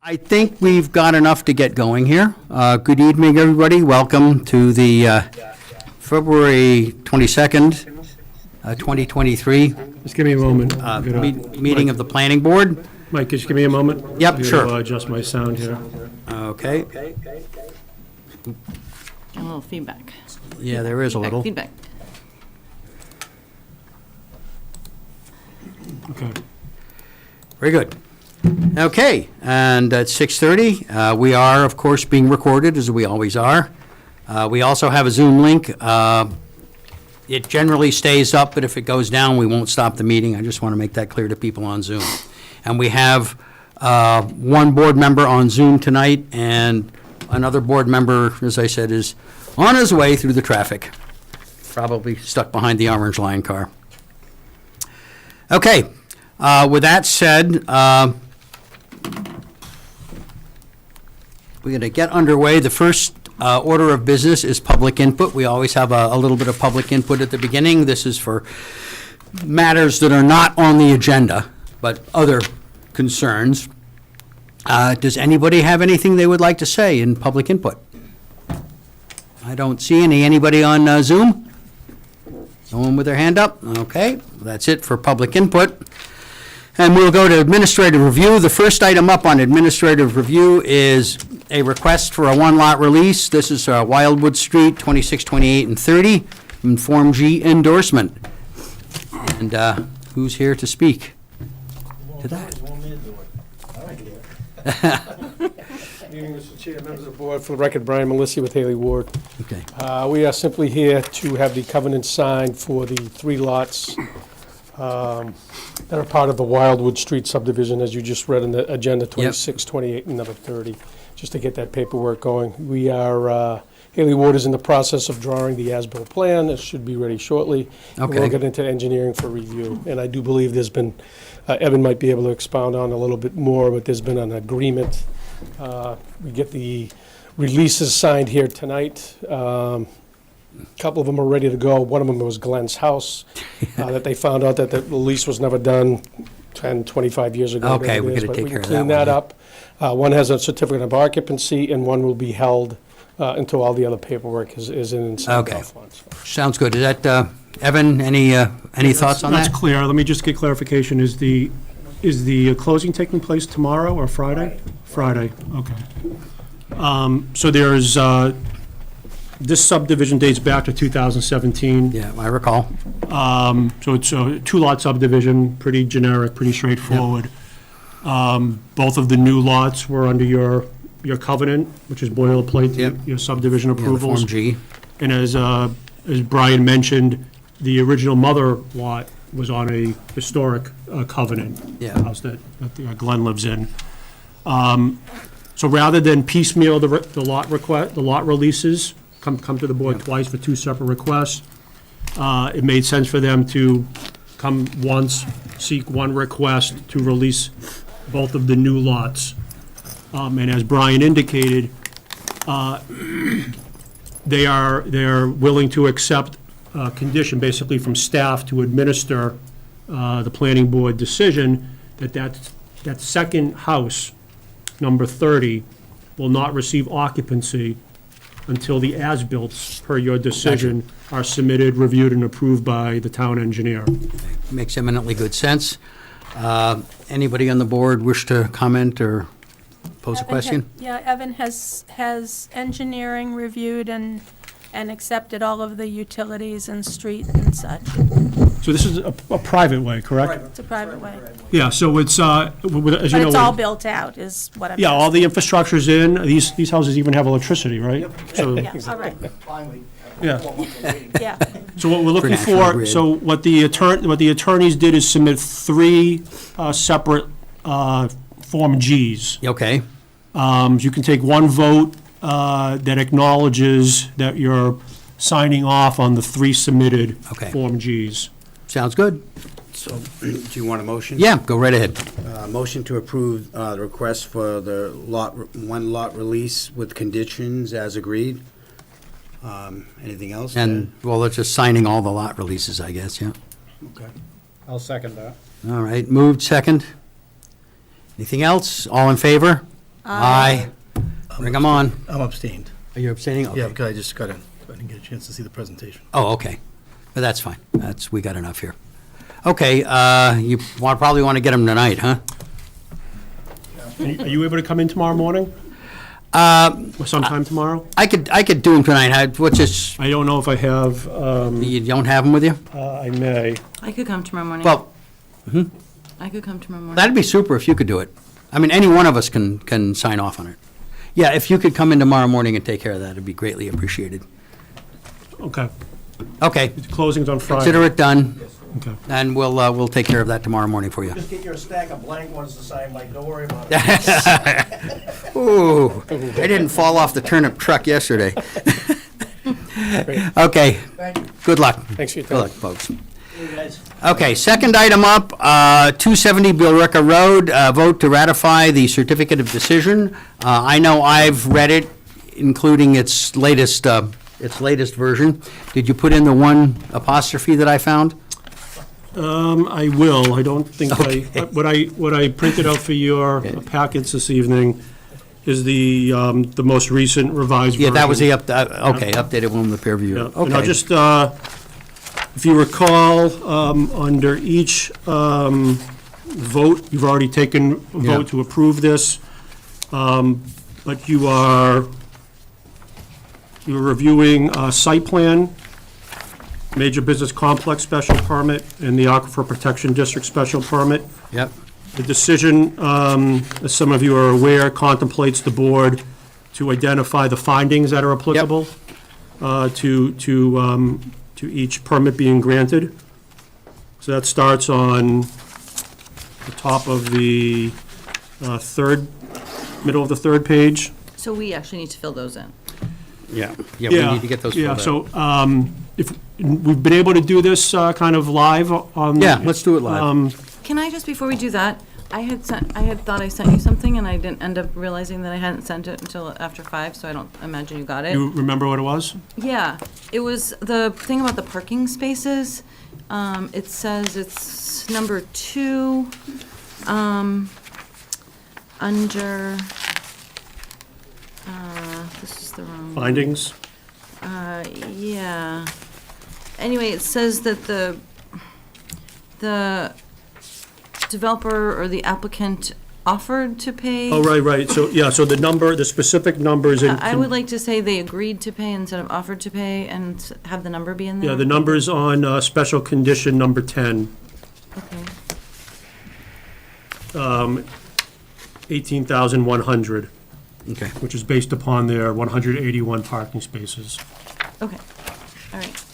I think we've got enough to get going here. Good evening, everybody. Welcome to the February 22nd, 2023 Just give me a moment. meeting of the Planning Board. Mike, just give me a moment. Yep, I'm sure. gonna adjust my sound here. Okay. A little feedback. Yeah, there is a little. Feedback. Okay. Very good. Okay, and at 6:30, we are, of course, being recorded, as we always are. We also have a Zoom link. It generally stays up, but if it goes down, we won't stop the meeting. I just want to make that clear to people on Zoom. And we have one board member on Zoom tonight, and another board member, as I said, is on his way through the traffic, probably stuck behind the orange line car. Okay, with that said, we're going to get underway. The first order of business is public input. We always have a little bit of public input at the beginning. This is for matters that are not on the agenda, but other concerns. Does anybody have anything they would like to say in public input? I don't see any. Anybody on Zoom? No one with their hand up? Okay, that's it for public input. And we'll go to administrative review. The first item up on administrative review is a request for a one-lot release. This is Wildwood Street, 26, 28, and 30, in Form G endorsement. And who's here to speak to that? Good evening, Mr. Chair, members of the board. For the record, Brian Melissi with Haley Ward. Okay. We are simply here to have the covenant signed for the 3 lots that are part of the Wildwood Street subdivision, as you just read in the agenda, 26, 28, and number 30, just to get that paperwork going. We are, Haley Ward is in the process of drawing the as-built plan. It should be ready shortly. Okay. We'll get into engineering for review. And I do believe there's been, Evan might be able to expound on a little bit more, but there's been an agreement. We get the releases signed here tonight. A couple of them are ready to go. One of them was Glenn's house, that they found out that the lease was never done 10, 25 years ago. Okay, whatever it we is, gotta but take we care can of clean that that one, up. One has a certificate of occupancy, and one will be held until all the other paperwork is in and signed Okay. off on. So. Sounds good. Is that, Evan, any thoughts on that? That's clear. Let me just get clarification. Is the closing taking place tomorrow or Friday? Friday, okay. So there's, this subdivision dates back to 2017. Yeah, I recall. So it's a 2-lot subdivision, pretty generic, pretty straightforward. Both of the new lots were under your covenant, which is boilerplate, Yep. your subdivision Yeah, the approvals. Form G. And as Brian mentioned, the original mother lot was on a historic covenant. Yeah. The house that Glenn lives in. So rather than piecemeal the lot releases, come to the board twice for 2 separate requests, it made sense for them to come once, seek one request to release both of the new lots. And as Brian indicated, they are willing to accept a condition basically from staff to administer the planning board decision that second house, number 30, will not receive occupancy until the as-built, per your decision, are submitted, reviewed, and approved by the town engineer. Makes eminently good sense. Anybody on the board wish to comment or pose a question? Yeah, Evan has engineering reviewed and accepted all of the utilities and street and such. So this is a private way, correct? It's a private way. Yeah, so it's, as you know. But it's all built out, is what I'm Yeah, all asking. the infrastructure's in. These houses even have electricity, right? So, Yeah, all right, yeah. yeah. So what we're looking National for, Grid. so what the attorneys did is submit 3 separate Form Gs. Okay, You can take one vote that acknowledges that you're signing off on the 3 submitted Okay. Form Gs. sounds good. So, do you want a motion? Yeah, go right ahead. Motion to approve the request for the one lot release with conditions as agreed. Anything else? And, well, it's just signing all the lot releases, I guess, yeah. Okay. I'll second that. All right, moved, second. Anything else? All in favor? Aye. Bring them on. I'm abstained. Are you abstaining? Okay. Yeah, because I just got in, so I didn't get a chance to see the presentation. Oh, okay. But that's fine. We got enough here. Okay, you probably want to get them tonight, huh? Are you able to come in tomorrow morning? Or sometime tomorrow? I could do them tonight. What's this, I don't know if I have, you don't have them with you? I may. I could come tomorrow morning. Well, I could come tomorrow morning. that'd be super if you could do it. I mean, any one of us can sign off on it. Yeah, if you could come in tomorrow morning and take care of that, it'd be greatly appreciated. Okay. Okay, The closing's on Friday. consider it done, Okay. and we'll take care of that tomorrow morning for you. Just get your stack of blank ones to sign, Mike, don't worry about it. Ooh, they didn't fall off the turnip truck yesterday. Okay, Thank you. good luck. Thanks for your Good luck, folks. You guys. Okay, second item up, 270 Billerica Road, vote to ratify the certificate of decision. I know I've read it, including its latest version. Did you put in the one apostrophe that I found? I will. I don't think what I printed out for your Okay. packets this evening is the most recent revised version. Yeah, that was the updated one with the peer review. Yeah. And I'll Okay. just, if you recall, under each vote, you've already taken a Yeah. vote to approve this, but you're reviewing site plan, major business complex special permit, and the Aquifer Protection District special permit. Yep, The decision, as some of you are aware, contemplates the board to identify the findings that are applicable to each permit being granted. So that starts on the top of the middle of the third page. So we actually need to fill those in. yeah, we need to get those filled Yeah, out. so if, we've been able to do this kind of live on. Yeah, let's do it live. Can I just, before we do that, I had thought I sent you something, and I didn't end up realizing that I hadn't sent it until after 5, so I don't imagine you got it. You remember what it was? Yeah, it was the thing about the parking spaces. It says it's number 2, under, this is the wrong. Findings? Yeah. Anyway, it says that the developer or the applicant offered to pay. Oh, right. So, yeah, so the specific numbers in. I would like to say they agreed to pay instead of offered to pay and have the number be in there. Yeah, the number's on special condition number 10, Okay. 18,100, Okay. which is based upon their 181 parking spaces. Okay, all right.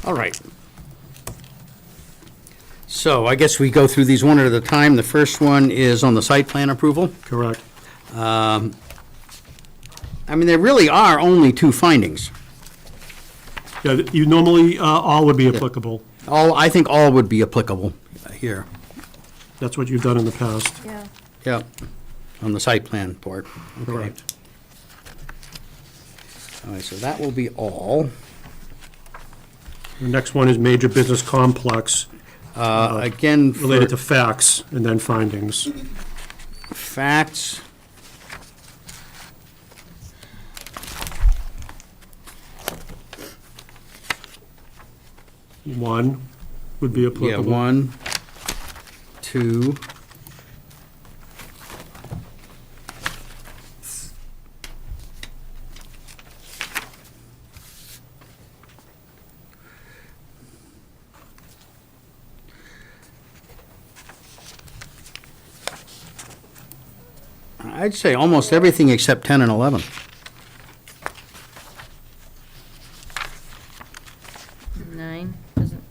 All right. So I guess we go through these one at a time. The first one is on the site plan approval. Correct. I mean, there really are only 2 findings. Yeah, you normally, all would be applicable. I think all would be applicable here. That's what you've done in the past. Yeah. Yep, on the site plan part. Okay. Correct. All right, so that will be all. The next one is major business complex, Again, for related to facts and then findings. facts. One would be Yeah, applicable. 1, 2. I'd say almost everything except 10 and 11. Nine, doesn't.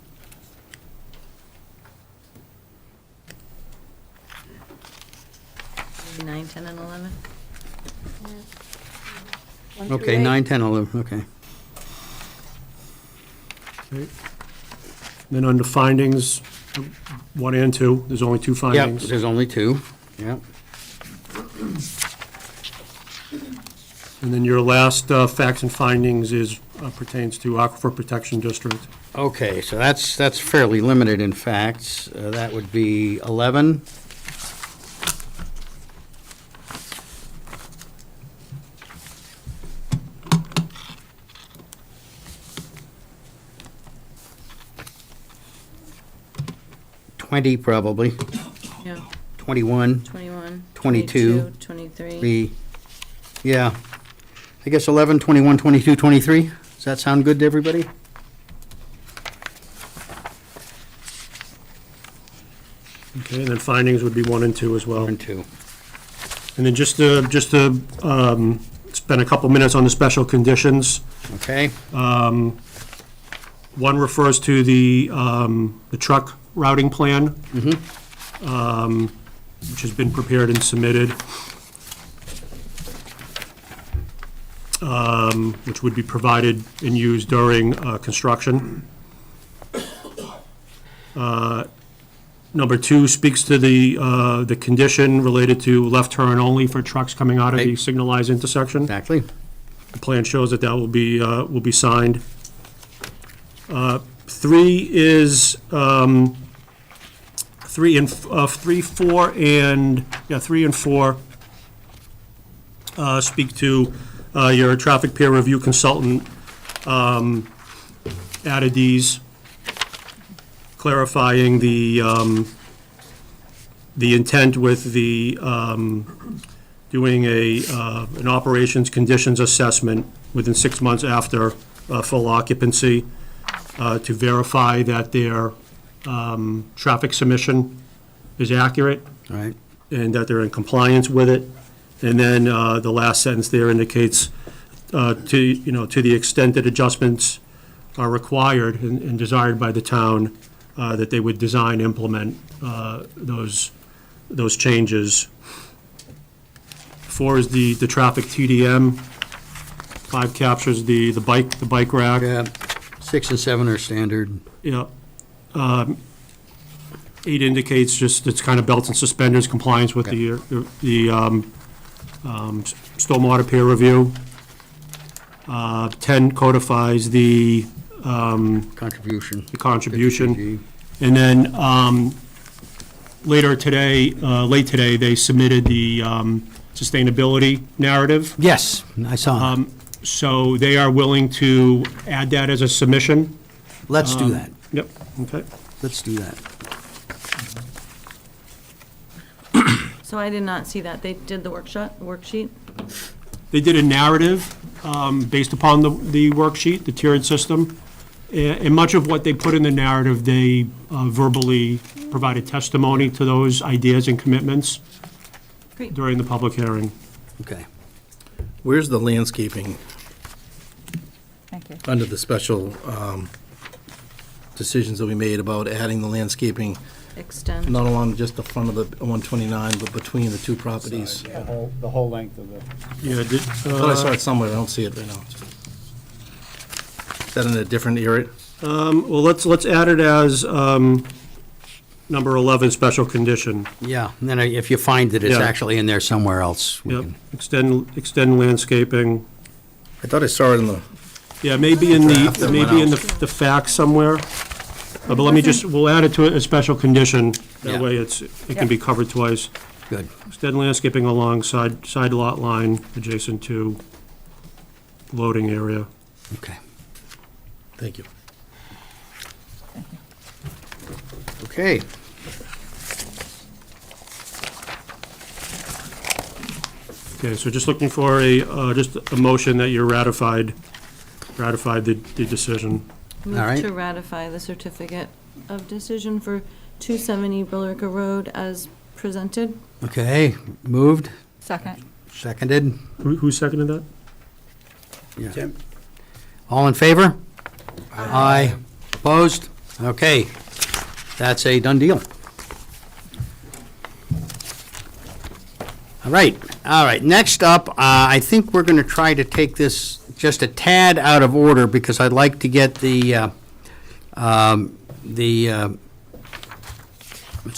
Maybe 9, 10, and 11? 1 through Okay, 8. 9, 10, 11, okay. Then under findings, 1 and 2, there's only 2 Yep, findings. there's only 2, yep. And then your last facts and findings is pertains to Aquifer Protection District. Okay, so that's fairly limited in facts. That would be 11. Twenty, probably. Yeah, 21, 21. 22, 23. 3. Yeah. I guess 11, 21, 22, 23. Does that sound good to everybody? Okay, and then findings would be 1 and 2 as well. 1 and 2. And then just to spend a couple minutes on the special conditions. Okay? One refers to the truck routing plan, which has been prepared and submitted, which would be provided and used during construction. Number 2 speaks to the condition related to left turn only for trucks coming out of the Right. signalized intersection. Exactly. The plan shows that will be signed. 3 is, 3 and 4 speak to your traffic peer review consultant added these, clarifying the intent with the doing an operations conditions assessment within 6 months after full occupancy to verify that their traffic submission is accurate All right. and that they're in compliance with it. And then the last sentence there indicates to the extent that adjustments are required and desired by the town, that they would design, implement those changes. 4 is the traffic TDM. 5 captures the bike rack. Yeah. 6 and 7 are standard. Yeah. 8 indicates just it's kind of belts and suspenders compliance with the stormwater peer review. 10 codifies the Contribution. contribution. And then late today, they submitted the sustainability narrative. Yes, I saw that. So they are willing to add that as a submission. Let's do that. Yep, okay. Let's do that. So I did not see that. They did the worksheet? They did a narrative based upon the worksheet, the tiered system. And much of what they put in the narrative, they verbally provided testimony to those ideas and commitments Great. during the public hearing. Okay. Where's the landscaping Thank you. under the special decisions that we made about adding the landscaping, Extend. not along just the front of the 129, but between the two properties? The whole length of the. Yeah, I thought I saw it somewhere, I don't see it right now. Is that in a different area? well, let's add it as number 11, special condition. Yeah, and then if you find that it's Yeah. actually in there somewhere else, we Yep, can. extend landscaping. I thought I saw it in the, Yeah, maybe in Draft that went the facts somewhere. But let me we'll add it to a special condition. Yeah. That way it can be covered twice. Good. Extend landscaping along side lot line adjacent to loading area. Okay. thank you. Okay. Okay, so just looking for just a motion that you're ratified the decision. Move All right. to ratify the certificate of decision for 270 Billerica Road as presented. Okay, moved, Second. seconded. Who seconded that? Yeah. Tim? All in favor? Aye. Opposed? Okay, that's a done deal. All right, next up, I think we're going to try to take this just a tad out of order because I'd like to get let's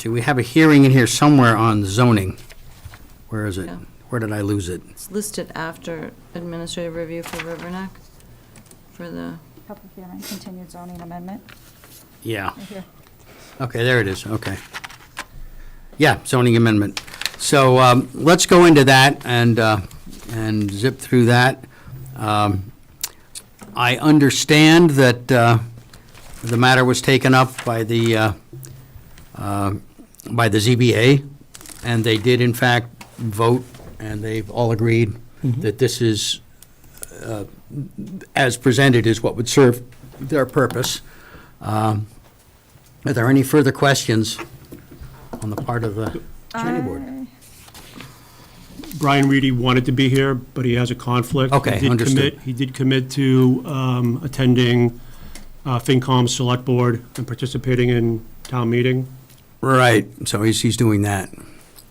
see, we have a hearing in here somewhere on zoning. Where is it? Yeah. Where did I lose it? It's listed after administrative review for Riverneck. for the, Public hearing, continued zoning amendment, Yeah. right here. Okay, there it is, okay. Yeah, zoning amendment. So let's go into that and zip through that. I understand that the matter was taken up by the ZBA, and they did in fact vote, and they've all agreed that this is, as presented, is what would serve their purpose. Are there any further questions on the part of the planning board? Brian Reedy wanted to be here, but he has a conflict. Okay, He did understood. commit- He did commit to attending FinCom's Select Board and participating in town meeting. Right, so he's doing that.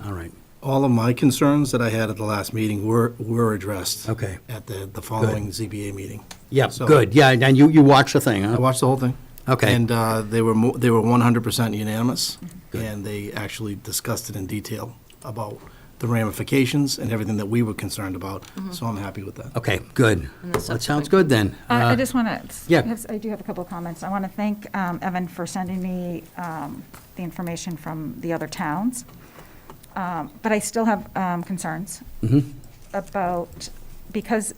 All right, All of my concerns that I had at the last meeting were addressed. okay. At the following ZBA meeting. Yeah, So- good, yeah, and you watched the thing, I huh? watched the whole thing. Okay, And they were 100% unanimous, and they actually discussed it in detail about the ramifications and everything that we were concerned about, so I'm happy with that. okay, good. And the That sounds subsequent- good then. I just want to, yeah. I do have a couple of comments. I want to thank Evan for sending me the information from the other towns. But I still have concerns about, because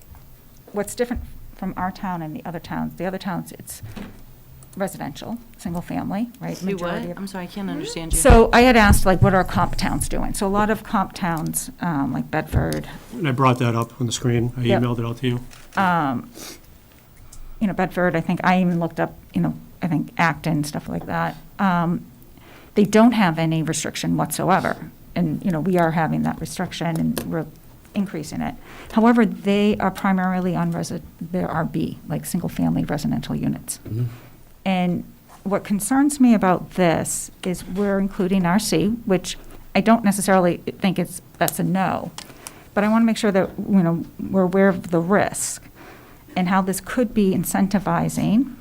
what's different from our town and the other towns, it's residential, single family, right? you what? Majority of- I'm sorry, I can't understand you. So I had asked, like, what are comp towns doing? So a lot of comp towns, like Bedford, And I brought that up on the screen. I Yep. emailed it out to you. Bedford, I think, I even looked up, I think Acton, stuff like that. They don't have any restriction whatsoever. And, we are having that restriction and we're increasing it. However, they are primarily on they're RB, like single-family residential units. And what concerns me about this is we're including RC, which I don't necessarily think that's a no. But I want to make sure that, we're aware of the risk and how this could be incentivizing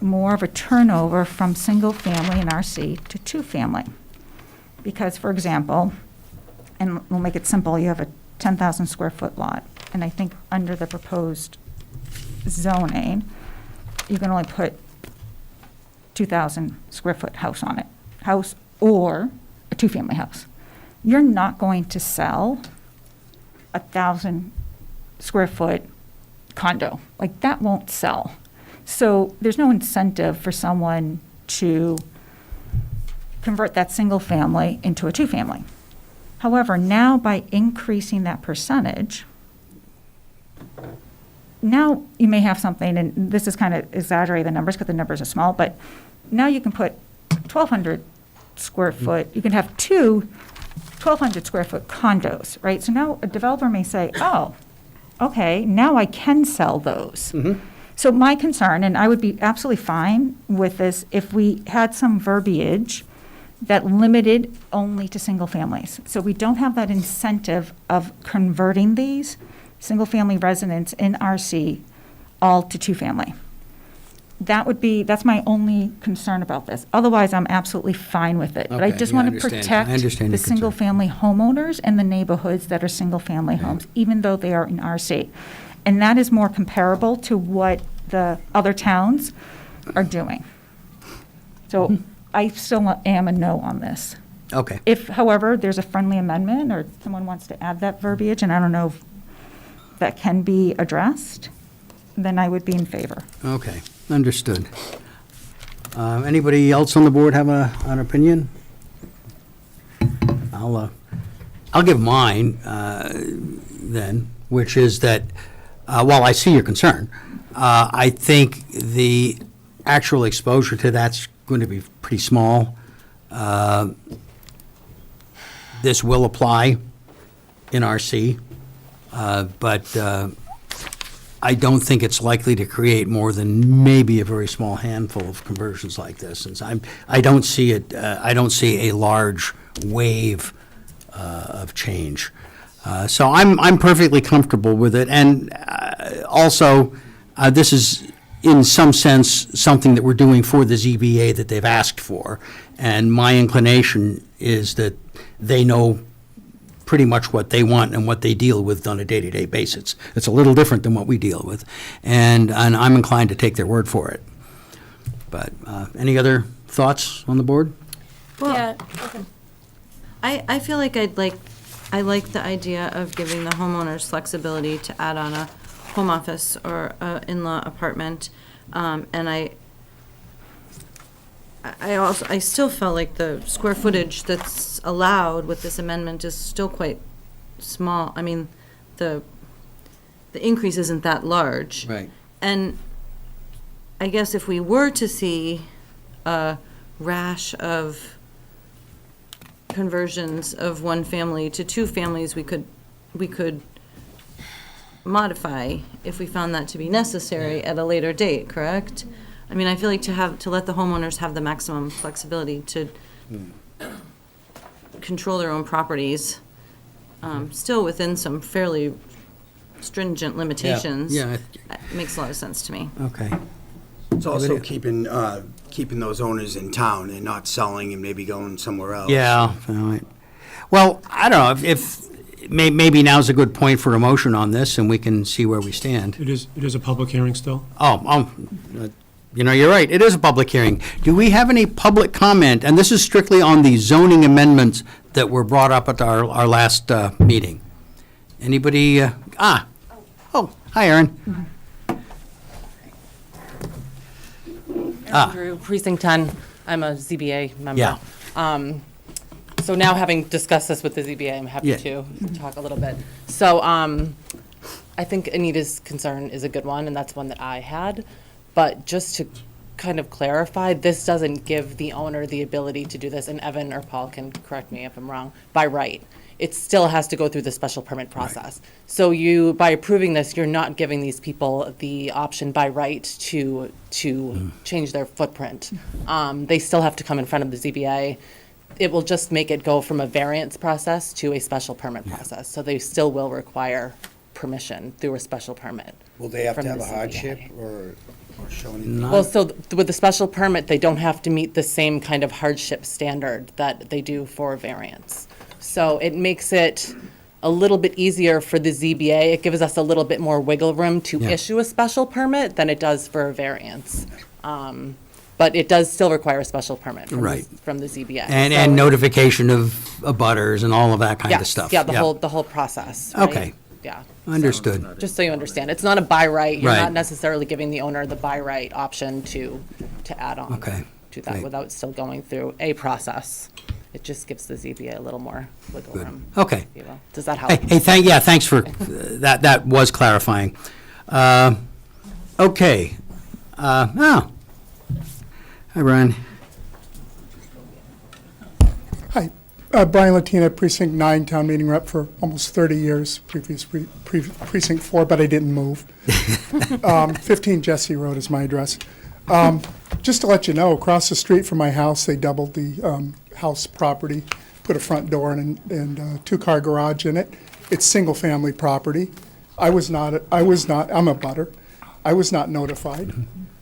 more of a turnover from single-family and RC to two-family. Because, for example, and we'll make it simple, you have a 10,000 square foot lot, and I think under the proposed zoning, you can only put 2,000 square foot house on it, house or a two-family house. You're not going to sell 1,000 square foot condo. Like, that won't sell. So there's no incentive for someone to convert that single family into a two-family. However, now by increasing that percentage, now you may have something, and this is kind of exaggerate the numbers because the numbers are small, but now you can put 1,200 square foot, you can have two 1,200 square foot condos, right? So now a developer may say, oh, okay, now I can sell those. So my concern, and I would be absolutely fine with this if we had some verbiage that limited only to single families. So we don't have that incentive of converting these single-family residents in RC all to two-family. That's my only concern about this. Otherwise, I'm absolutely fine with it. But I Okay, just yeah, I want to understand. I protect understand the your concern. single-family homeowners and the neighborhoods that are single-family homes, even though they are in RC. And that is more comparable to what the other towns are doing. So I still am a no on this. Okay, If, however, there's a friendly amendment or someone wants to add that verbiage, and I don't know if that can be addressed, then I would be in favor. okay, understood. Anybody else on the board have an opinion? I'll give mine then, which is that, while I see your concern, I think the actual exposure to that's going to be pretty small. This will apply in RC, but I don't think it's likely to create more than maybe a very small handful of conversions like this. Since I don't see it, I don't see a large wave of change. So I'm perfectly comfortable with it. And also, this is in some sense something that we're doing for the ZBA that they've asked for. And my inclination is that they know pretty much what they want and what they deal with on a day-to-day basis. It's a little different than what we deal with, and I'm inclined to take their word for it. But any other thoughts on the board? Yeah, okay. I feel like I like the idea of giving the homeowners flexibility to add on a home office or a in-law apartment. And I still felt like the square footage that's allowed with this amendment is still quite small. I mean, the increase isn't that large. Right. And I guess if we were to see a rash of conversions of one family to two families, we could modify if we found that to be necessary at a later date, correct? I mean, I feel like to let the homeowners have the maximum flexibility to control their own properties, still within some fairly stringent limitations. Yeah. Makes a lot of sense to me. Okay. It's also keeping those owners in town and not selling and maybe going somewhere else. Yeah. All right. Well, I don't know, if maybe now's a good point for a motion on this, and we can see where we stand. It is a public hearing still? You're right, it is a public hearing. Do we have any public comment? And this is strictly on the zoning amendments that were brought up at our last meeting. Anybody, hi, Aaron. Andrew, Precinct 10. I'm a ZBA member. Yeah. So now, having discussed this with the ZBA, I'm happy Yeah. to talk a little bit. So I think Anita's concern is a good one, and that's one that I had. But just to kind of clarify, this doesn't give the owner the ability to do this, and Evan or Paul can correct me if I'm wrong, by right. It still has to go through the special permit process. So by approving this, you're not giving these people the option by right to change their footprint. They still have to come in front of the ZBA. It will just make it go from a variance process to a special permit process. So they still will require permission through a special permit. Will they have to from have the a hardship ZBA. or show anything? Well, so with the special permit, they don't have to meet the same kind of hardship standard that they do for a variance. So it makes it a little bit easier for the ZBA. It gives us a little bit more wiggle room to issue a special permit than it does for a variance. But it does still require a special permit from the ZBA. And notification of abutters and all of that kind of stuff. Yeah, the whole process. Right? Okay. Yeah. Understood. Just so you understand, it's not a by right. You're Right. not necessarily giving the owner the by right option to add on Okay, to that great. without still going through a process. It just gives the ZBA a little more wiggle room. Okay. If you will. Does that help? Hey, thanks for, that was clarifying. Okay. Hi, Brian. Hi, Brian Latina, Precinct 9, Town Meeting Rep for almost 30 years, previous Precinct 4, but I didn't move. 15 Jesse Road is my address. Just to let you know, across the street from my house, they doubled the house property, put a front door and a two-car garage in it. It's single-family property. I'm a butter. I was not notified.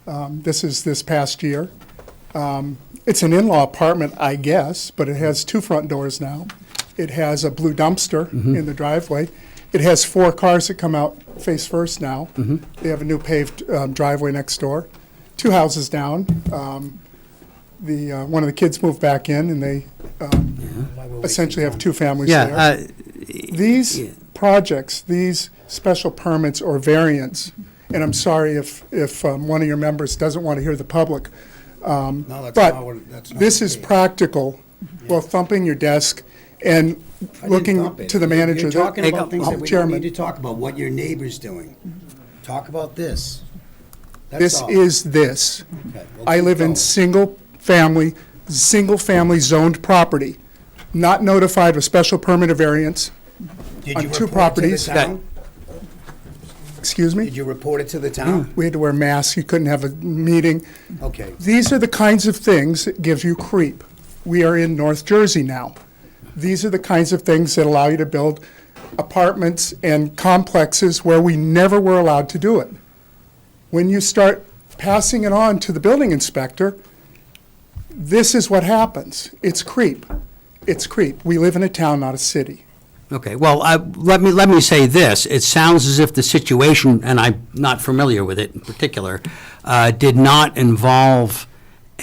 This is this past year. It's an in-law apartment, I guess, but it has two front doors now. It has a blue dumpster in the driveway. It has 4 cars that come out face first now. They have a new paved driveway next door. 2 houses down. One of the kids moved back in, and they essentially have 2 families there. These projects, these special permits or variants, and I'm sorry if one of your members doesn't want to hear the public, but this is practical, while thumping your desk and looking to the manager. You're talking about things that we don't Chairman, need to talk about, what your neighbor's doing. Talk about this. That's this all. is this. Okay, well, I keep live in going. single-family zoned property, not notified of special permit or variance Did on you 2 report it to the properties. town? Excuse me? Did you report it to the town? We had to wear masks, you couldn't have a meeting. Okay. These are the kinds of things that give you creep. We are in North Jersey now. These are the kinds of things that allow you to build apartments and complexes where we never were allowed to do it. When you start passing it on to the building inspector, this is what happens. It's creep. It's creep. We live in a town, not a city. Okay, well, let me say this. It sounds as if the situation, and I'm not familiar with it in particular, did not involve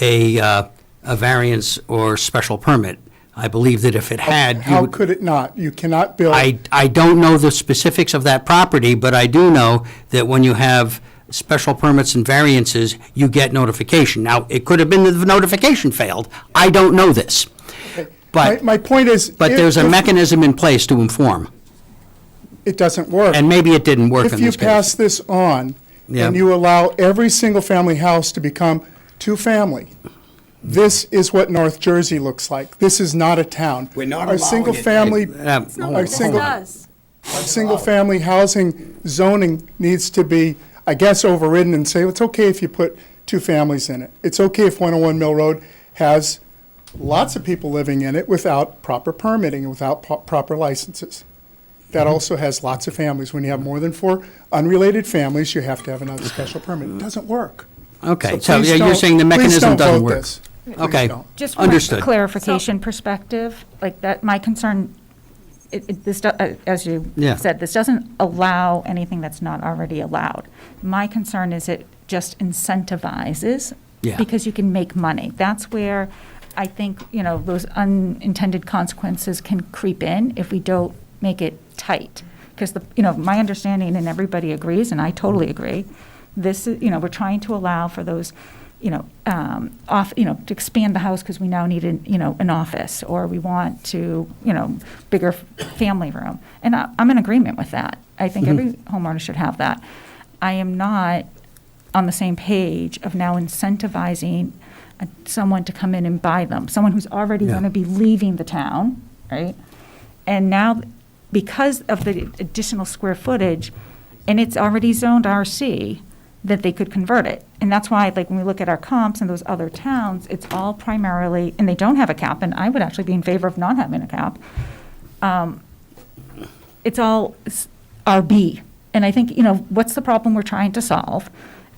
a variance or special permit. I believe that if it had, you How would. could it not? You cannot build. I don't know the specifics of that property, but I do know that when you have special permits and variances, you get notification. Now, it could have been that the notification failed. I don't know this. But, My point is. but there's a if- mechanism in place to inform, It doesn't work. and maybe it didn't work in If you this case. pass this on, Yeah. and you allow every single-family house to become two-family, this is what North Jersey looks like. This is not a town. We're not Our allowing it. single-family, hold our on. single, It does. single-family housing zoning needs to be, I guess, overridden and say, it's okay if you put two families in it. It's okay if 101 Mill Road has lots of people living in it without proper permitting and without proper licenses. That also has lots of families. When you have more than 4 unrelated families, you have to have another special permit. It doesn't work. Okay, so please you're don't- saying the please mechanism don't doesn't vote work? this. Please Okay, don't. Just from a understood. clarification perspective, like that, my concern, as you Yeah. said, this doesn't allow anything that's not already allowed. My concern is it just incentivizes, Yeah. because you can make money. That's where I think, those unintended consequences can creep in if we don't make it tight. Because my understanding, and everybody agrees, and I totally agree, this is, we're trying to allow for those, to expand the house because we now need an office, or we want to, bigger family room. And I'm in agreement with that. I think every homeowner should have that. I am not on the same page of now incentivizing someone to come in and buy them, someone who's already going to be leaving the town, right? And now, because of the additional square footage, and it's already zoned RC, that they could convert it. And that's why, like, when we look at our comps in those other towns, it's all primarily, and they don't have a cap, and I would actually be in favor of not having a cap. It's all RB. And I think, what's the problem we're trying to solve?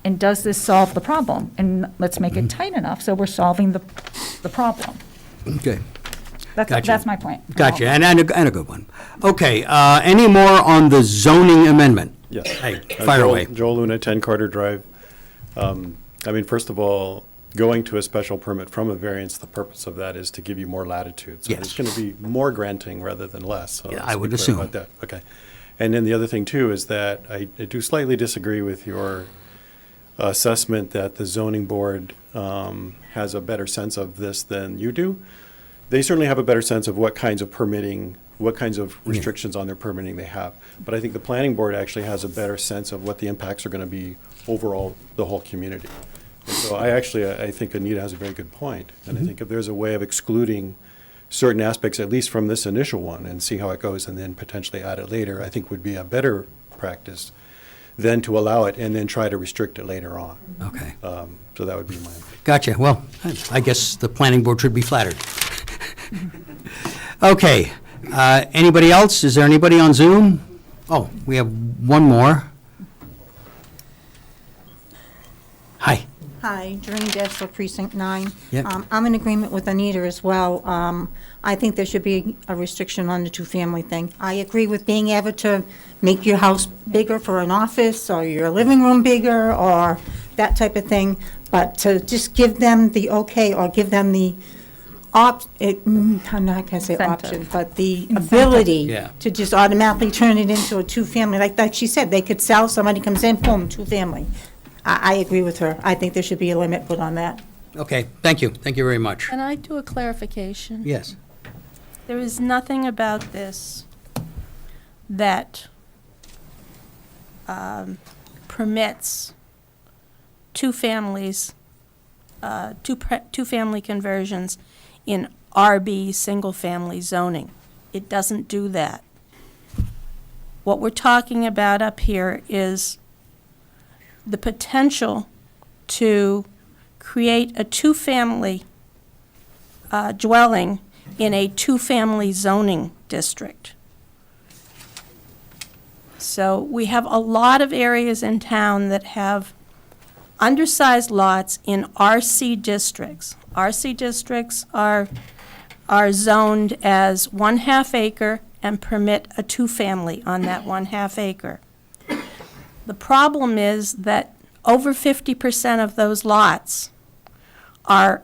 And does this solve the problem? And let's make it tight enough so we're solving the problem. Okay. That's, that's my point. Gotcha, and a good one. Okay, any more on the zoning amendment? Yes. Hey, fire away. Joel Luna, 10 Carter Drive. First of all, going to a special permit from a variance, the purpose of that is to give you more latitude. So Yes. it's going to be more granting rather than less. So Yeah, let's I be would clear assume. about that. Okay. And then the other thing, too, is that I do slightly disagree with your assessment that the zoning board has a better sense of this than you do. They certainly have a better sense of what kinds of permitting, what kinds of restrictions on their permitting they have. But I think the planning board actually has a better sense of what the impacts are going to be overall, the whole community. And so I think Anita has a very good point. And I think if there's a way of excluding certain aspects, at least from this initial one, and see how it goes, and then potentially add it later, I think would be a better practice than to allow it and then try to restrict it later on. Okay, So that would be my. gotcha. Well, I guess the planning board should be flattered. Okay, anybody else? Is there anybody on Zoom? Oh, we have one more. Hi. Hi, Doreen Dessler, Precinct 9. Yep. I'm in agreement with Anita as well. I think there should be a restriction on the two-family thing. I agree with being able to make your house bigger for an office, or your living room bigger, or that type of thing, but to just give them the okay, or give them the I'm not going to say option, but the ability Yeah. to just automatically turn it into a two-family. Like she said, they could sell, somebody comes in, boom, two-family. I agree with her. I think there should be a limit put on that. Okay, thank you. Thank you very much. Can I do a clarification? Yes. There is nothing about this that permits two families, two-family conversions in RB single-family zoning. It doesn't do that. What we're talking about up here is the potential to create a two-family dwelling in a two-family zoning district. So we have a lot of areas in town that have undersized lots in RC districts. RC districts are zoned as 1/2 acre and permit a two-family on that 1/2 acre. The problem is that over 50% of those lots are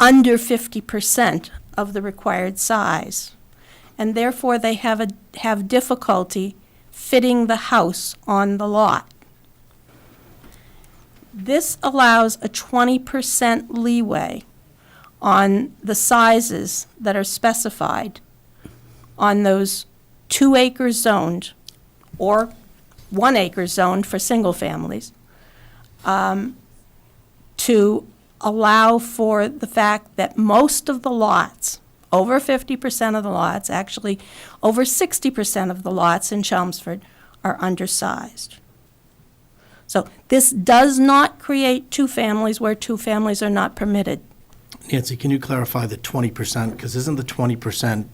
under 50% of the required size, and therefore they have difficulty fitting the house on the lot. This allows a 20% leeway on the sizes that are specified on those 2 acres zoned or 1 acre zoned for single families, to allow for the fact that most of the lots, over 50% of the lots, actually over 60% of the lots in Chelmsford are undersized. So this does not create two families where two families are not permitted. Nancy, can you clarify the 20%? Because isn't the 20%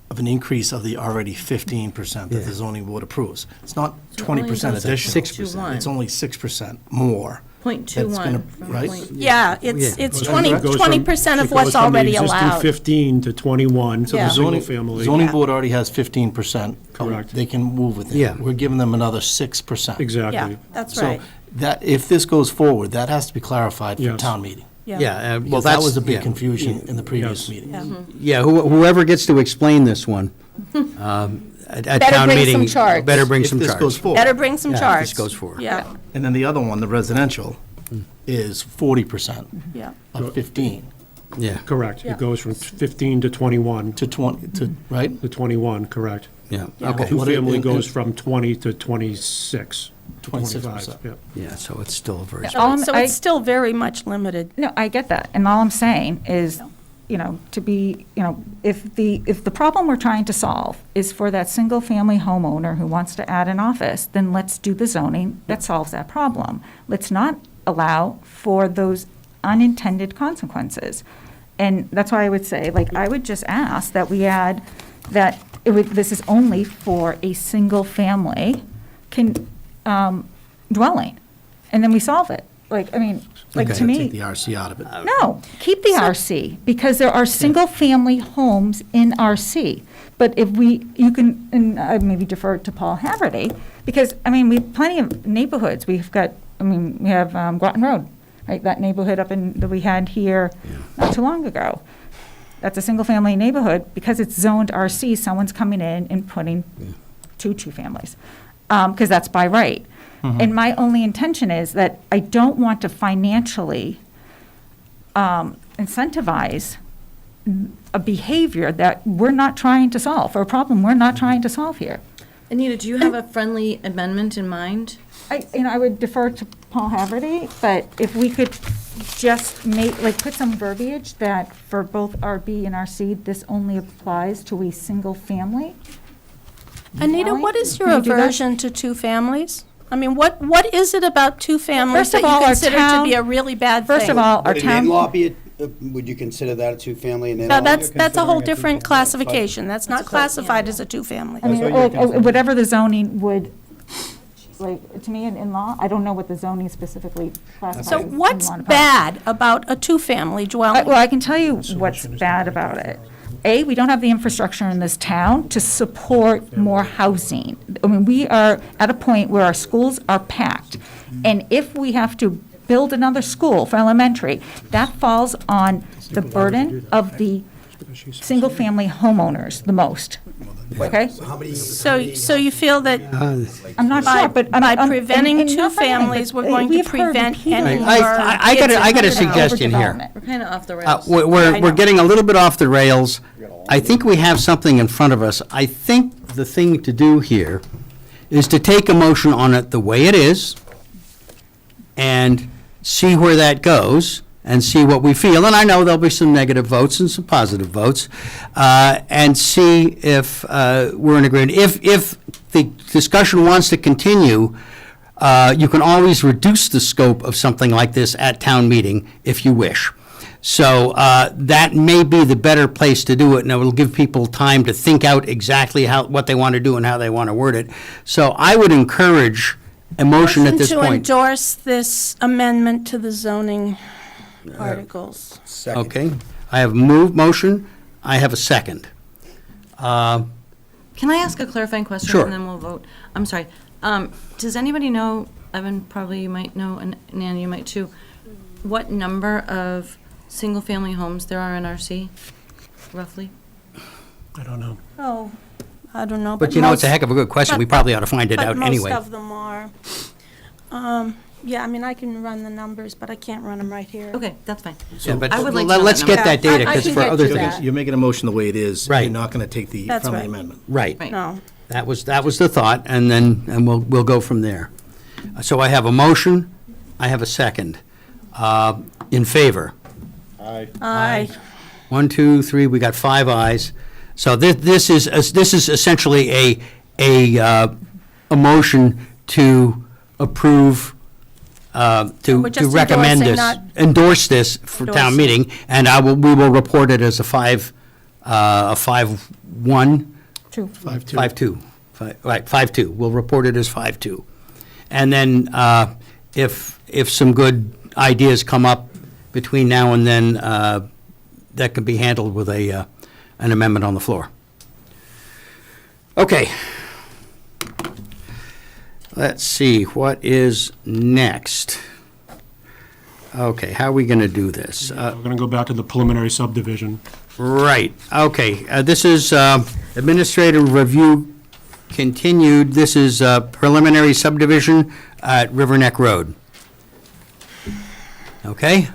of an increase of the already 15% that the zoning board approves? It's not 20% additional. 6%. It's only 6% more. That's gonna- 0.21. right? Yeah, it's It 20% of what's already It goes from the allowed. existing 15 to 21 for Yeah. the single family. Zoning board already has 15%. Correct. They can move with it. Yeah. We're giving them another 6%. Yeah, Exactly. that's So right. that, if this goes forward, that has to be clarified for Yes. town meeting. Yeah, well, Because that's. that was a big yeah. confusion in the previous Yes. meeting. Yeah. Yeah, whoever gets to explain this one at Better town bring meeting. some charts. Better bring If some this charts. goes forward. Better bring some Yeah, if charts. this goes forward. Yeah, And then the other one, the residential, is 40% yeah. of 15 Yeah, Correct. Yeah. It goes from 15 to 21 to 20, to, right? to 21, correct. yeah, Yeah. okay. Two-family and- goes from 20 to 26. 26%. 25, yeah. Yeah, so it's still a very. Yeah. So it's still very much limited. No, I get that, and all I'm saying is, to be, if the problem we're trying to solve is for that single-family homeowner who wants to add an office, then let's do the zoning that solves that problem. Let's not allow for those unintended consequences. And that's why I would say, I would just ask that we add that this is only for a single-family dwelling, and then we solve it. To Take me. the RC out of it. No, keep the RC, because there are single-family homes in RC. But if you can, and I maybe defer to Paul Haverty, because, we have plenty of neighborhoods. We've got, we have Groton Road, right, that neighborhood that we had here not too long ago. That's a single-family neighborhood. Because it's zoned RC, someone's coming in and putting two families, because that's by right. And my only intention is that I don't want to financially incentivize a behavior that we're not trying to solve, or a problem we're not trying to solve here. Anita, do you have a friendly amendment in mind? I would defer to Paul Haverty, but if we could just put some verbiage that for both RB and RC, this only applies to a single family. Anita, what is your Can you do that? aversion to two families? What is it about two families First of that all, you our consider to town- be a really bad thing? First of all, our Would an town. in-law be, would you consider that a two-family, an No, in-law? that's a whole different classification. That's not classified as a two-family. Whatever the zoning would, to me, an in-law, I don't know what the zoning specifically classifies. So as what's in-law and apartment. bad about a two-family dwelling? Well, I can tell you what's bad about it. A, we don't have the infrastructure in this town to support more housing. We are at a point where our schools are packed. And if we have to build another school for elementary, that falls on the burden of the single-family homeowners the most, okay? So you feel that I'm not by sure, but. by preventing two families, we're going to prevent any more I kids got a in suggestion here. overdevelopment. We're kind of off the rails. We're getting a little bit off the rails. I think we have something in front of us. I think the thing to do here is to take a motion on it the way it is and see where that goes and see what we feel. And I know there'll be some negative votes and some positive votes, and see if we're in agreement. If the discussion wants to continue, you can always reduce the scope of something like this at town meeting if you wish. So that may be the better place to do it, and it will give people time to think out exactly what they want to do and how they want to word it. So I would encourage a motion at this To point. endorse this amendment to the zoning articles. Second. Okay, I have motion, I have a second. Can I ask a clarifying question? Sure. And then we'll vote. I'm sorry. Does anybody know, Evan, probably you might know, and Nan, you might too, what number of single-family homes there are in RC, roughly? I don't know. Oh, I don't know. But you know, it's a heck of a good question. We probably ought to find it out But anyway. most of them are. Yeah, I mean, I can run the numbers, but I can't run them right here. Okay, that's fine. Yeah, but I would like to know let's that get number. that data, I because can for get other you things. that. You're making a motion the way it is. Right. You're not going to take the That's friendly right. amendment. Right. Right. No. That was the thought, and we'll go from there. So I have a motion, I have a second. In favor? Aye. 1, 2, 3, we got 5 ayes. So this is essentially a motion to approve, We're to just recommend endorsing, this, not- endorse this for town Endorsing. meeting, and we will report it as a 5-1. 2. 5-2. Right, 5-2. We'll report it as 5-2. And then if some good ideas come up between now and then, that can be handled with an amendment on the floor. Okay. Let's see, what is next? Okay, how are we going to do this? We're going to go back to the preliminary subdivision. Right, okay. This is administrative review continued. This is preliminary subdivision at River Neck Road. Okay?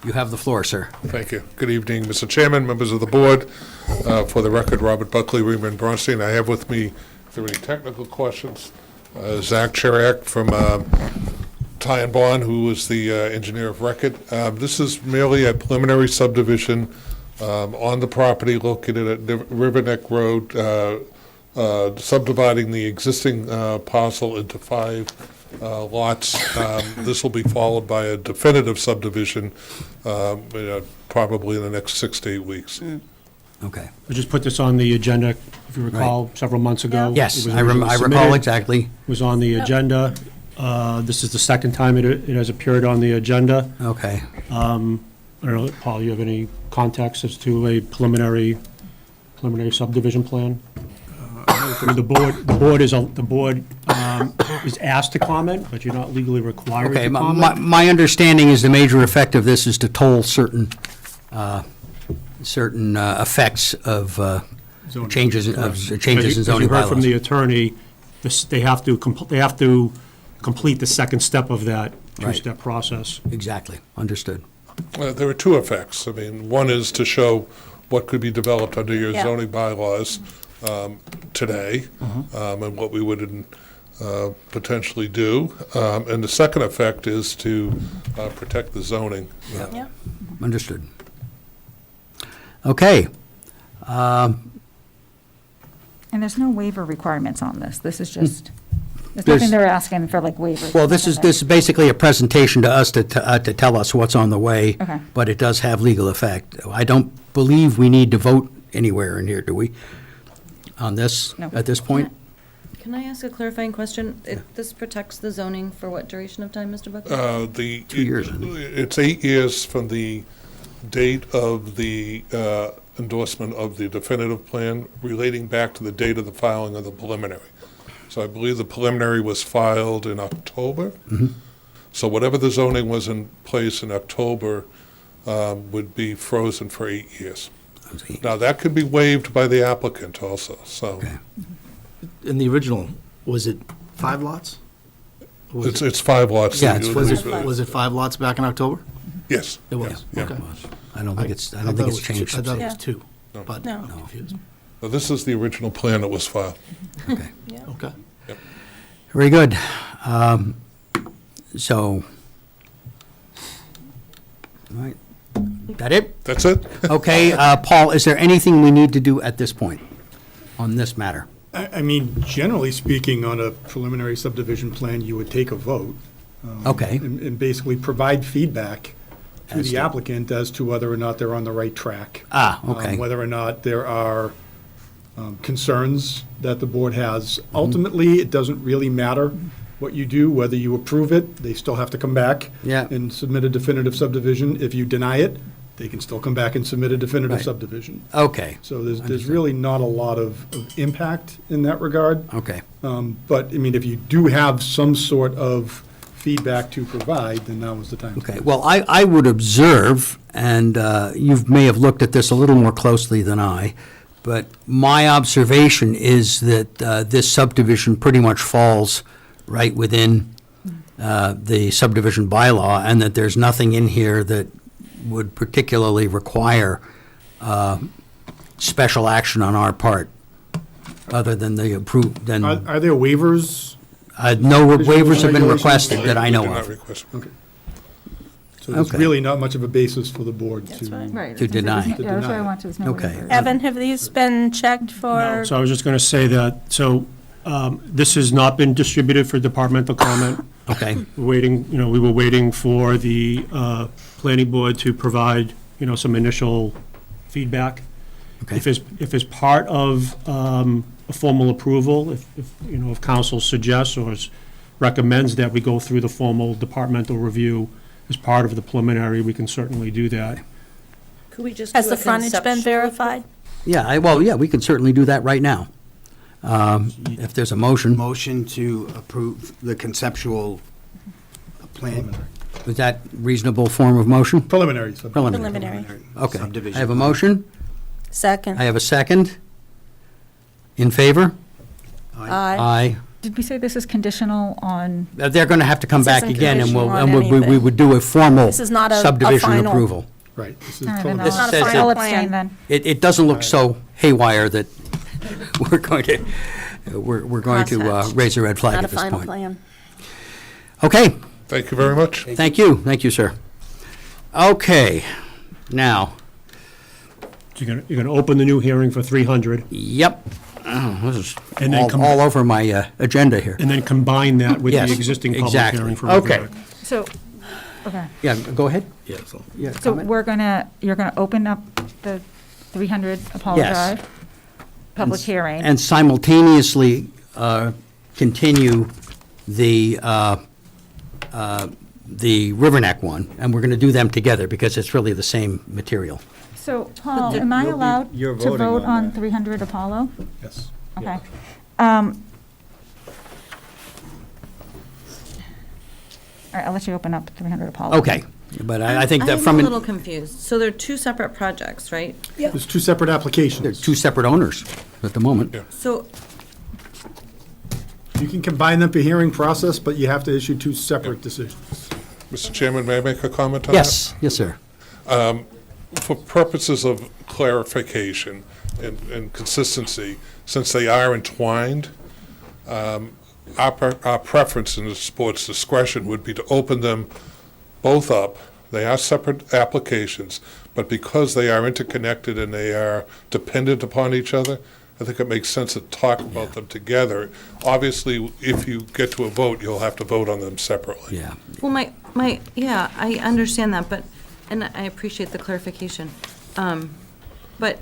You have the floor, sir. Thank you. Good evening, Mr. Chairman, members of the board. For the record, Robert Buckley, Reamer and Bronstein. I have with me, if there are any technical questions, Zach Cherak from Ty and Bond, who is the engineer of record. This is merely a preliminary subdivision on the property located at River Neck Road, subdividing the existing parcel into 5 lots. This will be followed by a definitive subdivision, probably in the next 6 to 8 weeks. Okay. We just put this on the agenda, if you recall, several months ago. Yes, It was I originally recall submitted, exactly. Was on the agenda. This is the second time it has appeared on the agenda. Okay. I don't know, Paul, you have any context as to a preliminary subdivision plan? The board is asked to comment, but you're not legally required Okay, to comment. my understanding is the major effect of this is to toll certain effects of changes in zoning As you heard from the bylaws. attorney, they have to complete the second step of that two-step process. Exactly, understood. There are 2 effects. I mean, one is to show what could be developed under your Yeah. zoning bylaws today, and what we would potentially do. And the second effect is to protect the zoning. Yeah. Understood. Okay. And there's no waiver requirements on this. This is just, there's There's- nothing they're asking for, like, waivers. Well, this is basically a presentation to us to tell us what's on the way. Okay. But it does have legal effect. I don't believe we need to vote anywhere in here, do we? On this, No. at this point? Can I ask a clarifying question? This protects the zoning for what duration of time, Mr. Buckley? 2 years, I think. It's 8 years from the date of the endorsement of the definitive plan relating back to the date of the filing of the preliminary. So I believe the preliminary was filed in October. So whatever the zoning was in place in October would be frozen for 8 years. Now, that could be waived by the applicant also, so. Okay. In the original, was it 5 lots? Or was It's 5 lots. Yeah, that it's you- Was it 5 lots back in October? Yes. It was, yes, yeah. okay. I don't think it's I thought it was changed. I thought it was Yeah. 2, but No. I'm confused. Well, this is the original plan that was filed. Okay. Okay. Very good. So, all right, that it? That's it? Okay, Paul, is there anything we need to do at this point on this matter? I mean, generally speaking, on a preliminary subdivision plan, you would take a vote. Okay. And basically provide feedback to As the to- applicant as to whether or not they're on the right track. Okay. Whether or not there are concerns that the board has. Ultimately, it doesn't really matter what you do, whether you approve it, they still have to come back Yeah. and submit a definitive subdivision. If you deny it, they can still come back and submit a definitive Right. subdivision. Okay, So there's really not a lot of impact in that regard. okay. But, I mean, if you do have some sort of feedback to provide, then now is the time. to Okay, do it. well, I would observe, and you may have looked at this a little more closely than I, but my observation is that this subdivision pretty much falls right within the subdivision bylaw, and that there's nothing in here that would particularly require special action on our part, other than the approved, than, Are there waivers? no waivers have been regulations? requested that I We know did not of. request- So there's Okay. really not much of a basis for the board That's to. right. Right. To deny. Yeah, that's what I want to, there's no Okay. waivers. Evan, have these been checked for? So I was just going to say that, so this has not been distributed for departmental comment. Okay, We're waiting, we were waiting for the planning board to provide, some initial feedback. okay. If it's part of a formal approval, if council suggests or recommends that we go through the formal departmental review as part of the preliminary, we can certainly do that. Could we just Has do the a frontage been conceptual- verified? Yeah, well, yeah, we can certainly do that right now. If there's a motion, Motion to approve the conceptual plan. is that reasonable form of motion? Preliminary. Preliminary. Okay, Subdivision. I have a motion, Second. I have a second. In favor? Aye. Aye. Did we say this is conditional on, They're going to have to come This back isn't again, and conditional on we anything. would do a formal This is not a subdivision final- approval. Right. This is all right, then preliminary. not a says final I'll that- abstain plan. then. It doesn't look so haywire that we're going to, we're going to Crosshatched. raise a red flag Not a at this final point. plan. Okay, Thank you very much. thank you, sir. Okay, now, So you're going to open the new hearing for 300, yep, oh, this is And then come- all over my agenda here. and then combine that with Yes, the existing public exactly. hearing for Okay. Riverneck. So, okay. Yeah, go ahead. Yeah, so. Yeah, So comment? you're gonna open up the 300 Apollo Yes. Drive public hearing. And simultaneously continue the Riverneck one, and we're going to do them together because it's really the same material. So, Paul, am I allowed you're to voting vote on on 300 Apollo? Yes. Okay. All right, I'll let you open up 300 Apollo. Okay, but I think that I'm from, a little confused. So they're two separate projects, right? There's two separate they're applications. two separate owners at the moment. Yeah. So, You can combine them for hearing process, but you have to issue two separate decisions. Mr. Chairman, may I make a comment on that? Yes, sir. For purposes of clarification and consistency, since they are entwined, our preference in the board's discretion would be to open them both up. They are separate applications, but because they are interconnected and they are dependent upon each other, I think it makes sense to talk about them together. Obviously, if you get to a vote, you'll have to vote on them separately. Yeah. well, yeah, I understand that, but, and I appreciate the clarification. But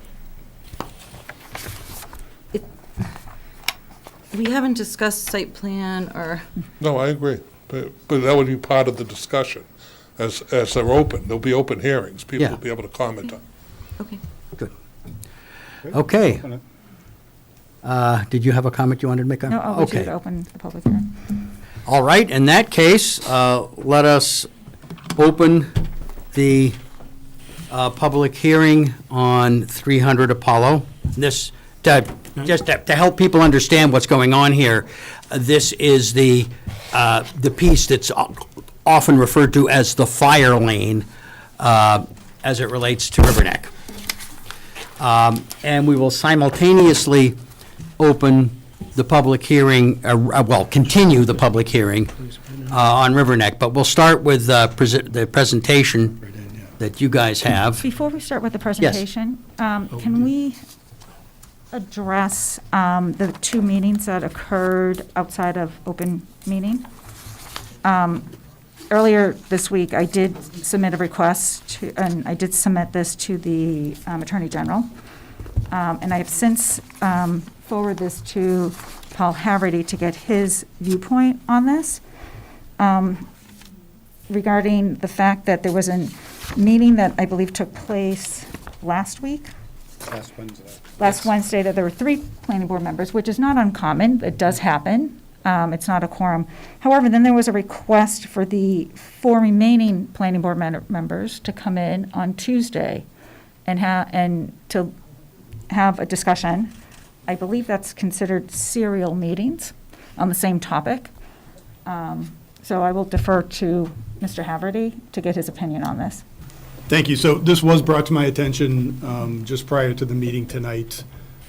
we haven't discussed site plan or, No, I agree, but that would be part of the discussion. As they're open, there'll be open hearings, people Yeah. will be able to comment on. okay. Good. Okay. Did you have a comment you wanted to make? No, I'll let you Okay. open the public hearing. All right, in that case, let us open the public hearing on 300 Apollo. This, just to help people understand what's going on here, this is the piece that's often referred to as the fire lane as it relates to Riverneck. And we will simultaneously open the public hearing, continue the public hearing on Riverneck, but we'll start with the presentation that you guys have. Before we start with the presentation, can we address the two meetings that occurred outside of open meeting? Earlier this week, I did submit a request and I did submit this to the Attorney General. And I have since forwarded this to Paul Haverty to get his viewpoint on this, regarding the fact that there was an meeting that I believe took place last week, Last Wednesday. last Wednesday, that there were 3 planning board members, which is not uncommon. It does happen. It's not a quorum. However, then there was a request for the 4 remaining planning board members to come in on Tuesday and to have a discussion. I believe that's considered serial meetings on the same topic. So I will defer to Mr. Haverty to get his opinion on this. Thank you. So this was brought to my attention just prior to the meeting tonight.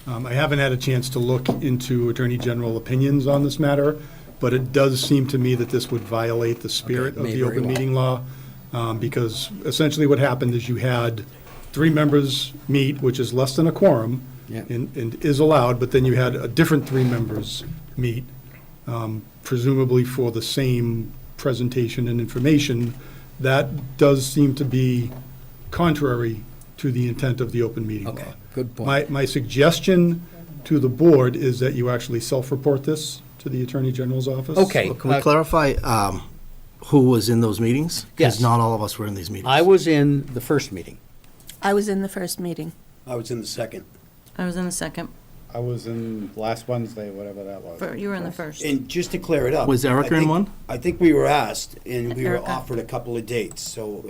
I haven't had a chance to look into Attorney General opinions on this matter, but it does seem to me that this would violate the spirit of may the very open well. meeting law, because essentially what happened is you had 3 members meet, which is less than a quorum, Yeah. and is allowed, but then you had a different 3 members meet, presumably for the same presentation and information. That does seem to be contrary to the intent of the open meeting law. Okay, good point. My suggestion to the board is that you actually self-report this to the Attorney General's office. Okay. Can we clarify who was in those meetings? Yes. Because not all of us were in these meetings. I was in the first meeting. I was in the first meeting. I was in the second. I was in the second. I was in last Wednesday, whatever that was. You were in the first. And just to clear it up. Was Erica I in think- one? I think we were asked, and we were Erica. offered a couple of dates, so,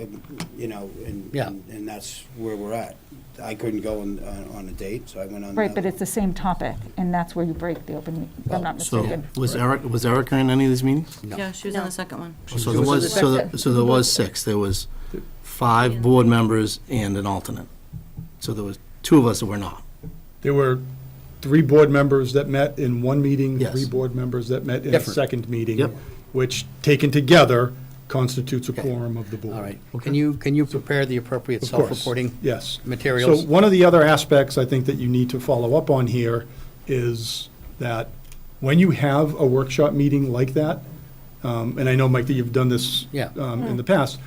Yeah. and that's where we're at. I couldn't go on a date, so I went on. Right, but it's the same topic, and that's where you break the open, if I'm not So mistaken. was Erica in any of these meetings? Yeah, she was in the second one. So there was, so there was 6. There was 5 board members and an alternate. So there was 2 of us that were not. There were 3 board members that met in one meeting, Yes. 3 board members that met in a Different. second meeting. Yep. Which, taken together, constitutes a quorum of the board. All right. Can you prepare the appropriate Of course. self-reporting Yes. materials? So one of the other aspects I think that you need to follow up on here is that when you have a workshop meeting like that, and I know, Mike, that you've done this Yeah. in the past,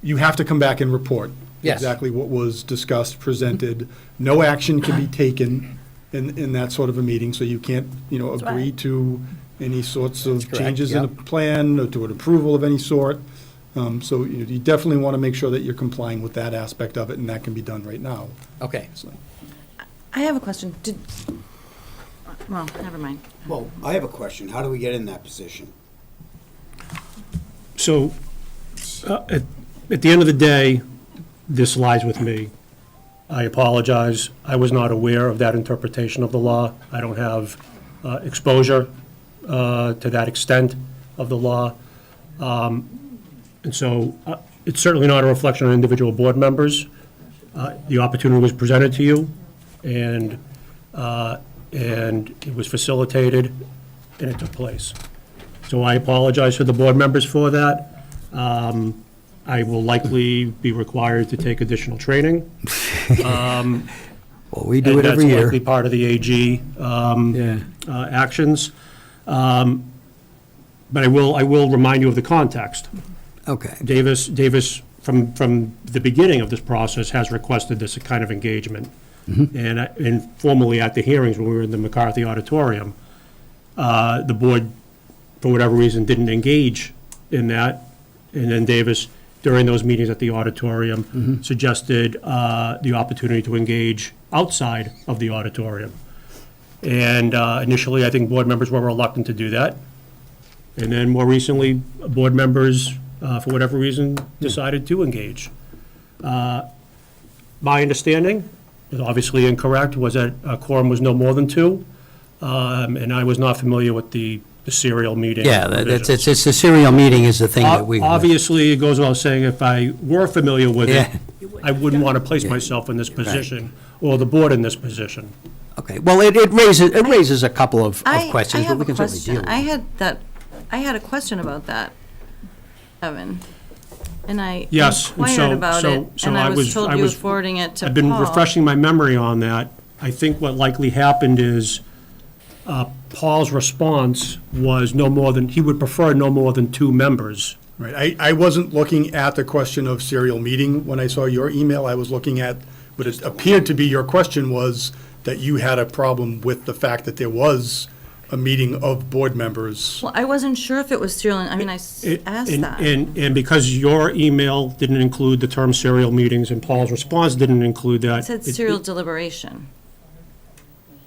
you have to come back and report Yes. exactly what was discussed, presented. No action can be taken in that sort of a meeting, so you can't, agree to any sorts of correct, changes in a yeah. plan or to an approval of any sort. So you definitely want to make sure that you're complying with that aspect of it, and that can be done right now. Okay. So- I have a question. Well, never mind. Well, I have a question. How do we get in that position? So, at the end of the day, this lies with me. I apologize. I was not aware of that interpretation of the law. I don't have exposure to that extent of the law. And so it's certainly not a reflection on individual board members. The opportunity was presented to you, and it was facilitated, and it took place. So I apologize to the board members for that. I will likely be required to take additional training. Well, we do it every And that's year. likely part of the AG Yeah. actions. But I will remind you of the context. Okay. Davis, from the beginning of this process, has requested this kind of engagement. And formally at the hearings, when we were in the McCarthy Auditorium, the board, for whatever reason, didn't engage in that. And then Davis, during those meetings at the auditorium, suggested the opportunity to engage outside of the auditorium. And initially, I think board members were reluctant to do that. And then more recently, board members, for whatever reason, decided to engage. My understanding, is obviously incorrect, was that a quorum was no more than 2. And I was not familiar with the serial meeting. Yeah, provisions. it's the serial meeting is the thing that we. Obviously, it goes without saying, if I were familiar with it, Yeah. I wouldn't want to place myself in this position, or the board in this position. Okay, well, it raises a couple of questions, I but have we a can certainly deal question. with it. I had a question about that, Evan. And I Yes, and inquired about it, and I was told you were forwarding it to Paul. I've been refreshing my memory on that. I think what likely happened is Paul's response was he would prefer no more than 2 members. Right, I wasn't looking at the question of serial meeting when I saw your email. I was looking at, what it appeared to be your question was that you had a problem with the fact that there was a meeting of board members. Well, I wasn't sure if it was serial, I mean, I asked And- that. And because your email didn't include the term serial meetings and Paul's response didn't include that. It said serial deliberation.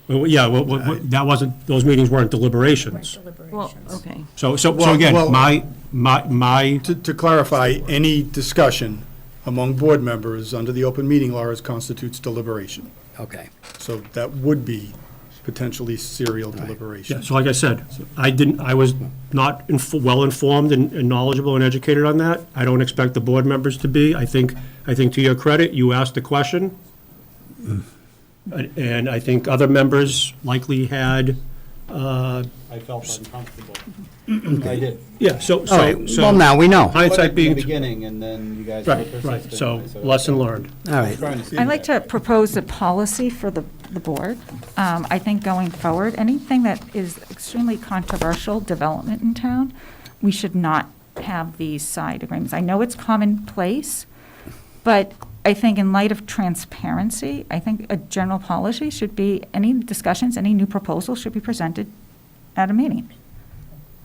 Well, yeah, that wasn't, those meetings weren't deliberations. Well, okay. So Well, again, well- my, To clarify, any discussion among board members under the open meeting law constitutes deliberation. Okay. So that would be potentially serial deliberation. yeah, so like I said, I was not well-informed and knowledgeable and educated on that. I don't expect the board members to be. I think to your credit, you asked the question. And I think other members likely had, I felt uncomfortable. I did. yeah, so. All right, well, now we know. Hindsight In the being, beginning, and then you guys were right, persistent. so I said, lesson okay. learned. All right. Trying to see I'd like that. to propose a policy for the board. I think going forward, anything that is extremely controversial development in town, we should not have these side agreements. I know it's commonplace, but I think in light of transparency, I think a general policy should be, any discussions, any new proposals should be presented at a meeting.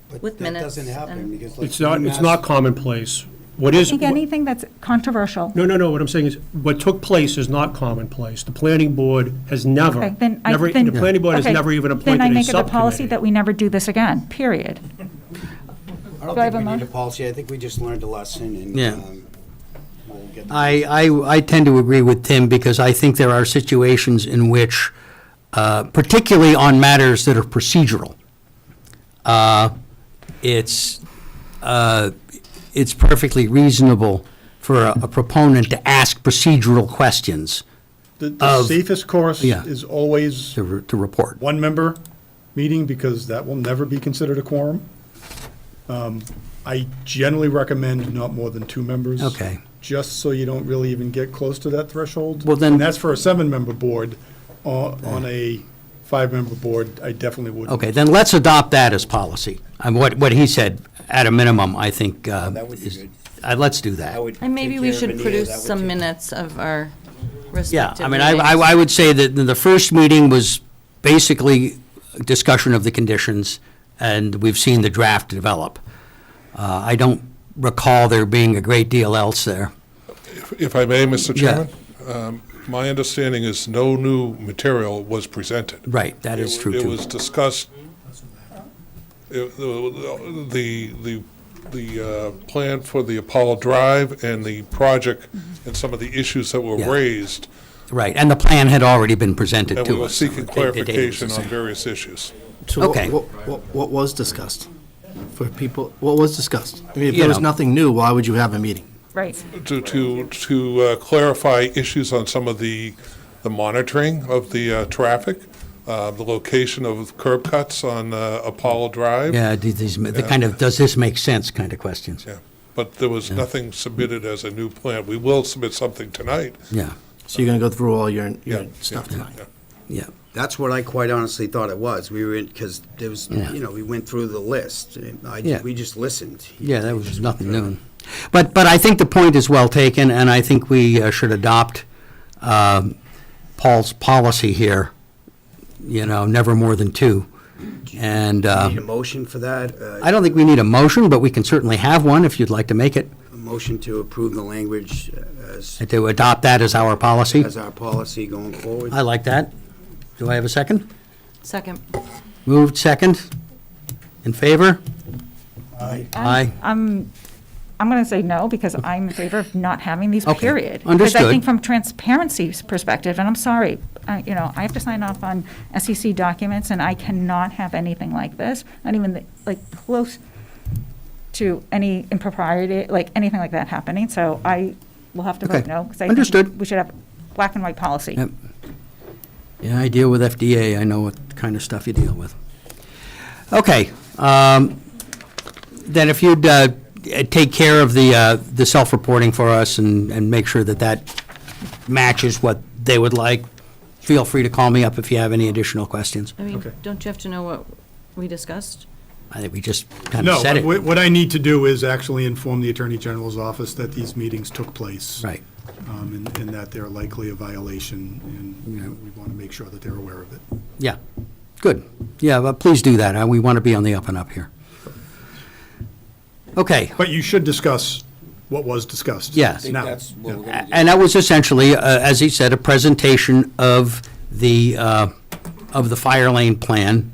But With that minutes doesn't happen and- because like. It's not UMass commonplace. What I is, think anything that's controversial. no, what I'm saying is, what took place is not commonplace. The planning board has never, Okay, then I- never, then- the planning board has okay, never even appointed Then I a make it a policy subcommittee. that we never do this again, period. I don't Do I have think we a need a mo- policy. I think we just learned a lesson and. Yeah. We'll get. I tend to agree with Tim because I think there are situations in which, particularly on matters that are procedural, it's perfectly reasonable for a proponent to ask procedural questions The Of- safest course yeah. is always to report. one-member meeting, because that will never be considered a quorum. I generally recommend not more than 2 members. Okay. Just so you don't really even get close to that threshold. Well, then- And that's for a 7-member board. On a 5-member board, I definitely wouldn't. Okay, then let's adopt that as policy. What he said, at a minimum, I think, That would be is, good. let's do that. That would And maybe take we care of should Anita, produce that would some take- minutes of our Yeah, respective I mean, meetings. I would say that the first meeting was basically a discussion of the conditions, and we've seen the draft develop. I don't recall there being a great deal else there. If I may, Mr. Yeah. Chairman, my understanding is no new material was presented. Right, that is true, It too. was discussed, the plan for the Apollo Drive and the project and some of the issues that were Yeah. raised, Right, and the plan had already been presented and we to were us. seeking The date was the clarification on same. various issues. So Okay. what was discussed? For people, what was discussed? I mean, if You there was know. nothing new, why would you have a meeting? Right. To clarify issues on some of the monitoring of the traffic, the location of curb cuts on Apollo Drive. Yeah, the kind of, does this make sense kind of questions. Yeah, but there was nothing submitted as a new plan. We will submit something tonight. Yeah, So you're gonna go through all your Yeah, stuff yeah, tonight? yeah. yeah. That's what I quite honestly thought it was. We were in, because there was, Yeah. we went through the list. Yeah. We just listened. Yeah, that was nothing new. But I think the point is well taken, and I think we should adopt Paul's policy here, never more than 2. And Need a motion for that? I don't think we need a motion, but we can certainly have one if you'd like to make it, A motion to approve the language as to adopt that as our policy. our policy going forward? I like that. Do I have a second? Second. Moved, second. In favor? Aye. Aye. I'm going to say no, because I'm in favor of not having these, Okay, period. Because understood. I think from transparency's perspective, and I'm sorry, I have to sign off on SEC documents, and I cannot have anything like this, not even like close to any impropriety, like anything like that happening. So I will have to vote Okay, no, because I understood. think we should have black and white policy. Yep. Yeah, I deal with FDA. I know what kind of stuff you deal with. Okay. Then if you'd take care of the self-reporting for us and make sure that matches what they would like, feel free to call me up if you have any additional questions. I mean, Okay. don't you have to know what we discussed? I think we just kind of No, said it. what I need to do is actually inform the Attorney General's office that these meetings took place. Right. And that they're likely a violation, and we want to make sure that they're aware of it. Yeah. Good. Yeah, but please do that. We want to be on the up and up here. Okay. But you should discuss what was discussed. Yes. think Now. that's what we're gonna do. And that was essentially, as he said, a presentation of the fire lane plan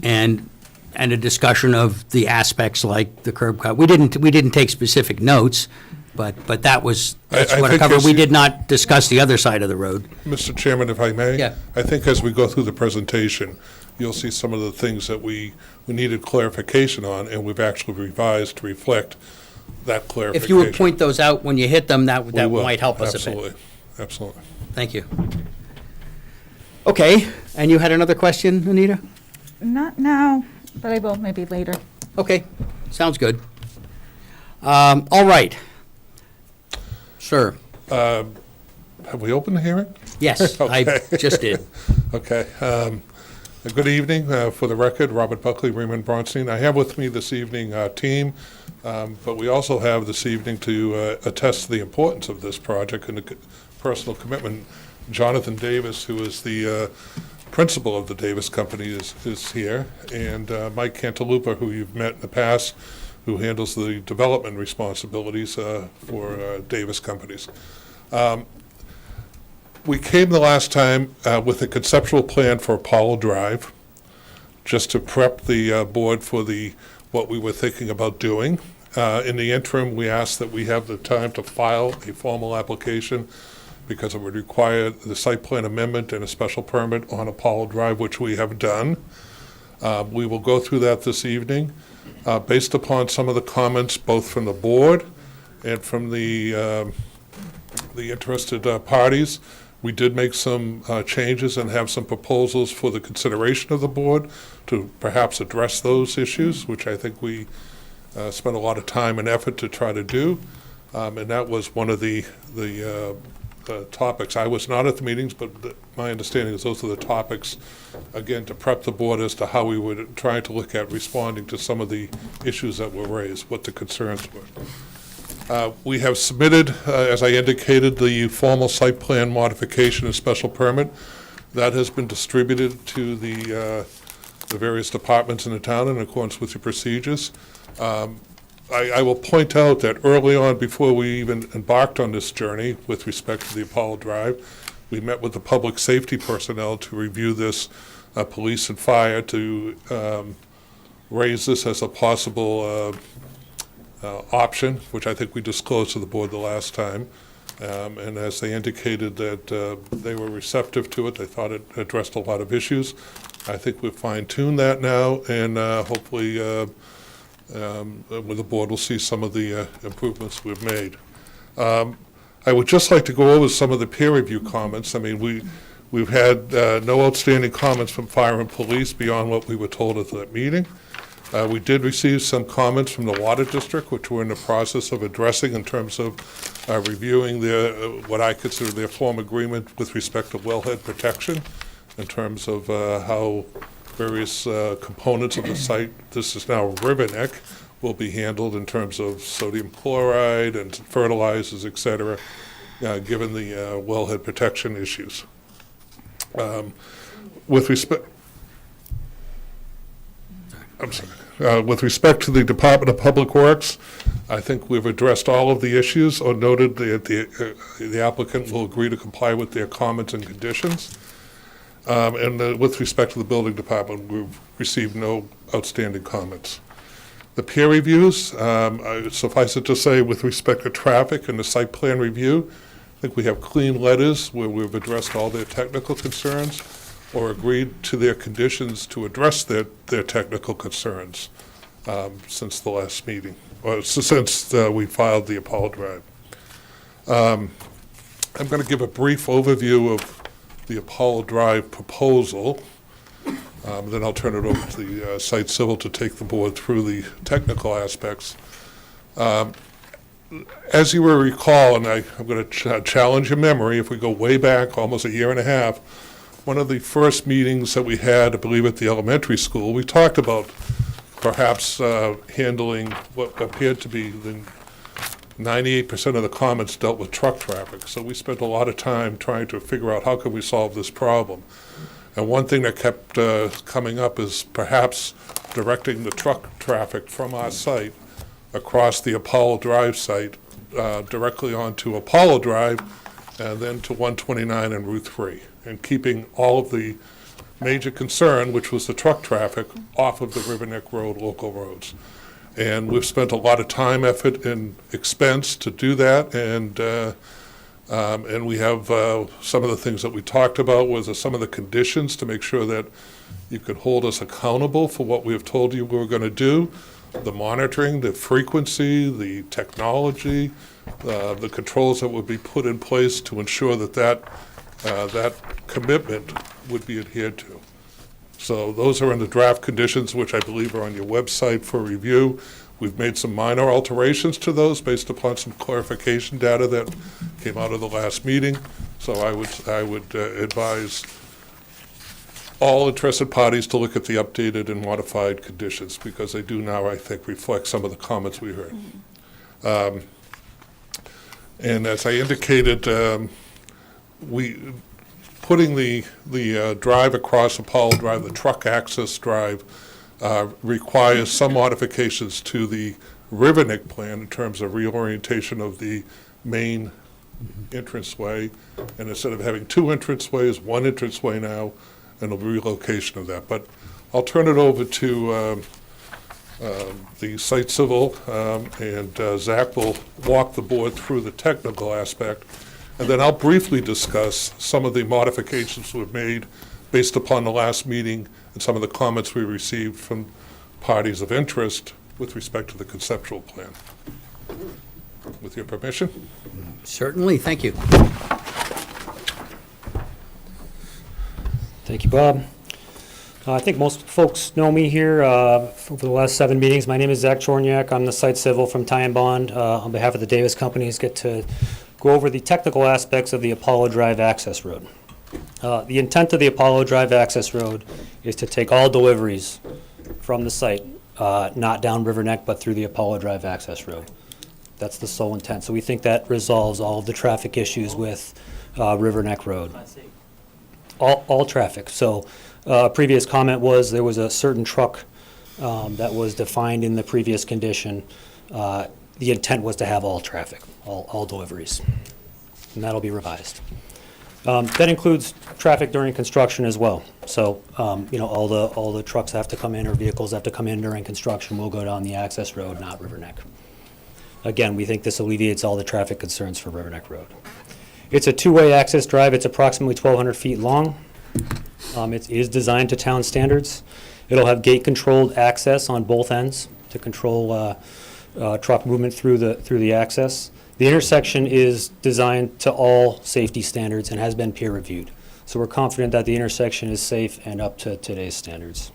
and a discussion of the aspects like the curb cut. We didn't take specific notes, but that's I what it think covered. as We you- did not discuss the other side of the road. Mr. Chairman, if I may? Yeah. I think as we go through the presentation, you'll see some of the things that we needed clarification on, and we've actually revised to reflect that clarification. If you would point those out when you hit them, that We will. might help us a bit. Absolutely, absolutely. Thank you. Okay, and you had another question, Anita? Not now, but I will maybe later. Okay, sounds good. All right. Sir, Have we opened the hearing? yes, I Okay. just did. Okay. Good evening. For the record, Robert Buckley, Raymond Bronstein. I have with me this evening our team, but we also have this evening to attest to the importance of this project and the personal commitment. Jonathan Davis, who is the principal of the Davis Company, is here, and Mike Cantalupa, who you've met in the past, who handles the development responsibilities for Davis Companies. We came the last time with a conceptual plan for Apollo Drive, just to prep the board for what we were thinking about doing. In the interim, we asked that we have the time to file a formal application because it would require the site plan amendment and a special permit on Apollo Drive, which we have done. We will go through that this evening. Based upon some of the comments, both from the board and from the interested parties, we did make some changes and have some proposals for the consideration of the board to perhaps address those issues, which I think we spent a lot of time and effort to try to do. And that was one of the topics. I was not at the meetings, but my understanding is those are the topics, again, to prep the board as to how we would try to look at responding to some of the issues that were raised, what the concerns were. We have submitted, as I indicated, the formal site plan modification and special permit. That has been distributed to the various departments in the town in accordance with the procedures. I will point out that early on, before we even embarked on this journey with respect to the Apollo Drive, we met with the public safety personnel to review this, police and fire, to raise this as a possible option, which I think we disclosed to the board the last time. And as they indicated that they were receptive to it, they thought it addressed a lot of issues. I think we've fine-tuned that now, and hopefully with the board will see some of the improvements we've made. I would just like to go over some of the peer review comments. I mean, we've had no outstanding comments from fire and police beyond what we were told at that meeting. We did receive some comments from the Water District, which we're in the process of addressing in terms of reviewing what I consider their form agreement with respect to wellhead protection, in terms of how various components of the site, this is now river neck, will be handled in terms of sodium chloride and fertilizers, et cetera, given the wellhead protection issues. With respect to the Department of Public Works, I think we've addressed all of the issues or noted that the applicant will agree to comply with their comments and conditions. And with respect to the building department, we've received no outstanding comments. The peer reviews, suffice it to say, with respect to traffic and the site plan review, I think we have clean letters where we've addressed all their technical concerns or agreed to their conditions to address their technical concerns since the last meeting, or since we filed the Apollo Drive. I'm going to give a brief overview of the Apollo Drive proposal. Then I'll turn it over to the site civil to take the board through the technical aspects. As you will recall, and I'm going to challenge your memory, if we go way back, almost a year and a half, one of the first meetings that we had, I believe at the elementary school, we talked about perhaps handling what appeared to be the 98% of the comments dealt with truck traffic. So we spent a lot of time trying to figure out how could we solve this problem. And one thing that kept coming up is perhaps directing the truck traffic from our site across the Apollo Drive site directly onto Apollo Drive and then to 129 and Route 3, and keeping all of the major concern, which was the truck traffic, off of the River Neck Road local roads. And we've spent a lot of time, effort, and expense to do that, and we have some of the things that we talked about was some of the conditions to make sure that you could hold us accountable for what we have told you we were going to do, the monitoring, the frequency, the technology, the controls that would be put in place to ensure that that commitment would be adhered to. So those are in the draft conditions, which I believe are on your website for review. We've made some minor alterations to those based upon some clarification data that came out of the last meeting. So I would advise all interested parties to look at the updated and modified conditions, because they do now, I think, reflect some of the comments we heard. And as I indicated, putting the drive across Apollo Drive, the truck access drive, requires some modifications to the River Neck plan in terms of reorientation of the main entranceway. And instead of having two entranceways, one entranceway now, and a relocation of that. But I'll turn it over to the site civil, and Zach will walk the board through the technical aspect. And then I'll briefly discuss some of the modifications we've made based upon the last meeting and some of the comments we received from parties of interest with respect to the conceptual plan. With your permission? Certainly, thank you. Thank you, Bob. I think most folks know me here over the last 7 meetings. My name is Zach Chorniak. I'm the site civil from Ty and Bond. On behalf of the Davis Companies, get to go over the technical aspects of the Apollo Drive access road. The intent of the Apollo Drive access road is to take all deliveries from the site, not down River Neck, but through the Apollo Drive access road. That's the sole intent. So we think that resolves all of the traffic issues with River Neck Road. All traffic. So a previous comment was there was a certain truck that was defined in the previous condition. The intent was to have all traffic, all deliveries, and that'll be revised. That includes traffic during construction as well. So all the trucks have to come in, or vehicles have to come in during construction will go down the access road, not River Neck. Again, we think this alleviates all the traffic concerns for River Neck Road. It's a two-way access drive. It's approximately 1,200 feet long. It is designed to town standards. It'll have gate-controlled access on both ends to control truck movement through the access. The intersection is designed to all safety standards and has been peer-reviewed. So we're confident that the intersection is safe and up to today's standards.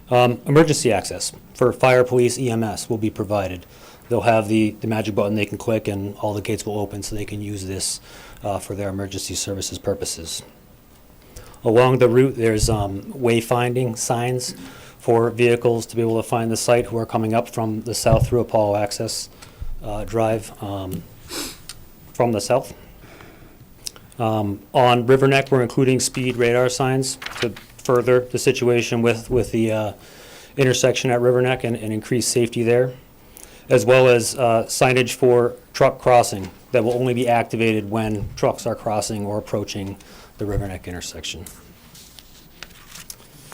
Emergency access for fire, police, EMS will be provided. They'll have the magic button they can click and all the gates will open so they can use this for their emergency services purposes. Along the route, there's wayfinding signs for vehicles to be able to find the site who are coming up from the south through Apollo Access Drive from the south. On River Neck, we're including speed radar signs to further the situation with the intersection at River Neck and increase safety there, as well as signage for truck crossing that will only be activated when trucks are crossing or approaching the River Neck intersection.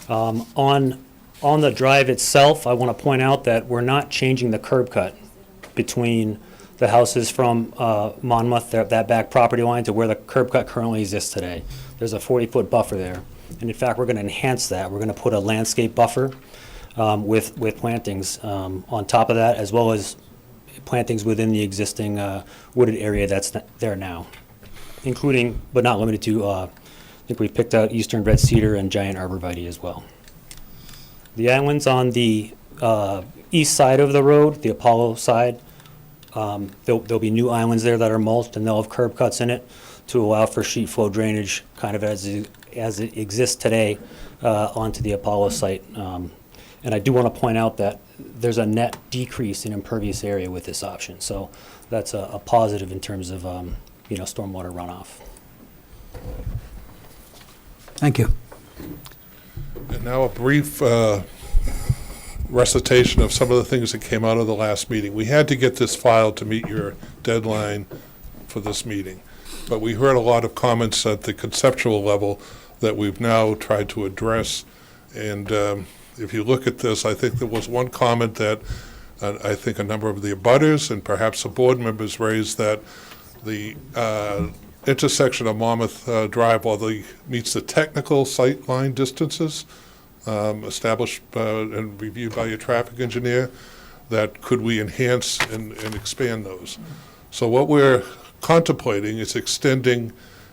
On the drive itself, I want to point out that we're not changing the curb cut between the houses from Monmouth, that back property line, to where the curb cut currently exists today. There's a 40-foot buffer there. And in fact, we're going to enhance that. We're going to put a landscape buffer with plantings on top of that, as well as plantings within the existing wooded area that's there now, including, but not limited to, I think we picked out eastern red cedar and giant arborvitae as well. The islands on the east side of the road, the Apollo side, there'll be new islands there that are mulched, and they'll have curb cuts in it to allow for sheet flow drainage, kind of as it exists today onto the Apollo site. And I do want to point out that there's a net decrease in impervious area with this option, so that's a positive in terms of stormwater runoff. Thank you. And now a brief recitation of some of the things that came out of the last meeting. We had to get this filed to meet your deadline for this meeting, but we heard a lot of comments at the conceptual level that we've now tried to address. And if you look at this, I think there was one comment that I think a number of the abutters and perhaps the board members raised, that the intersection of Monmouth Drive, although it meets the technical sight line distances established and reviewed by your traffic engineer, that could we enhance and expand those. So what we're contemplating is extending,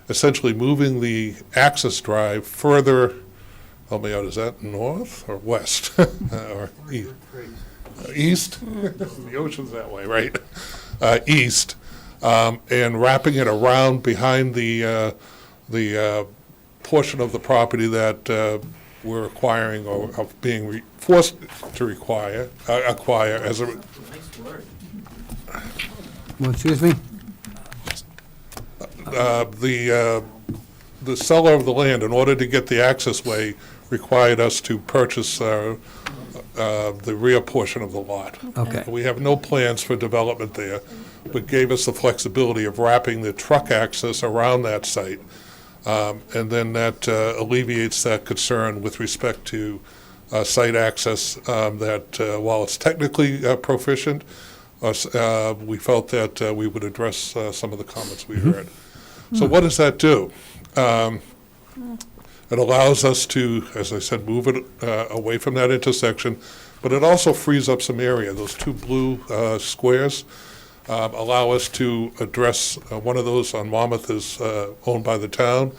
essentially moving the access drive further, help me out, is that north or west? Or east? The ocean's that way, right? East, and wrapping it around behind the portion of the property that we're acquiring or of being forced to acquire as a. Well, excuse me? The seller of the land, in order to get the access way, required us to purchase the rear portion of the lot. Okay. We have no plans for development there, but gave us the flexibility of wrapping the truck access around that site. And then that alleviates that concern with respect to site access, that while it's technically proficient, we felt that we would address some of the comments we heard. So what does that do? It allows us to, as I said, move it away from that intersection, but it also frees up some area. Those two blue squares allow us to address, one of those on Monmouth is owned by the town,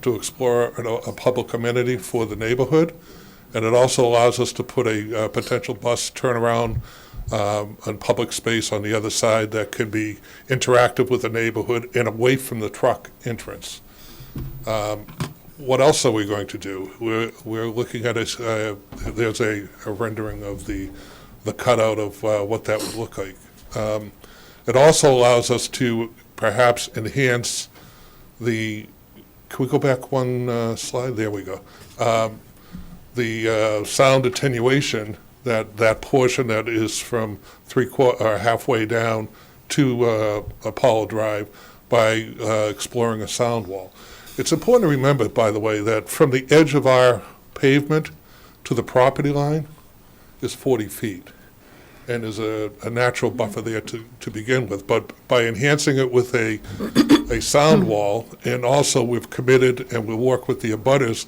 to explore a public amenity for the neighborhood. And it also allows us to put a potential bus turnaround on public space on the other side that can be interactive with the neighborhood and away from the truck entrance. What else are we going to do? We're looking at there's a rendering of the cutout of what that would look like. It also allows us to perhaps enhance the, can we go back one slide? There we go. The sound attenuation, that portion that is from halfway down to Apollo Drive, by exploring a sound wall. It's important to remember, by the way, that from the edge of our pavement to the property line is 40 feet. And there's a natural buffer there to begin with. But by enhancing it with a sound wall, and also we've committed and we'll work with the abutters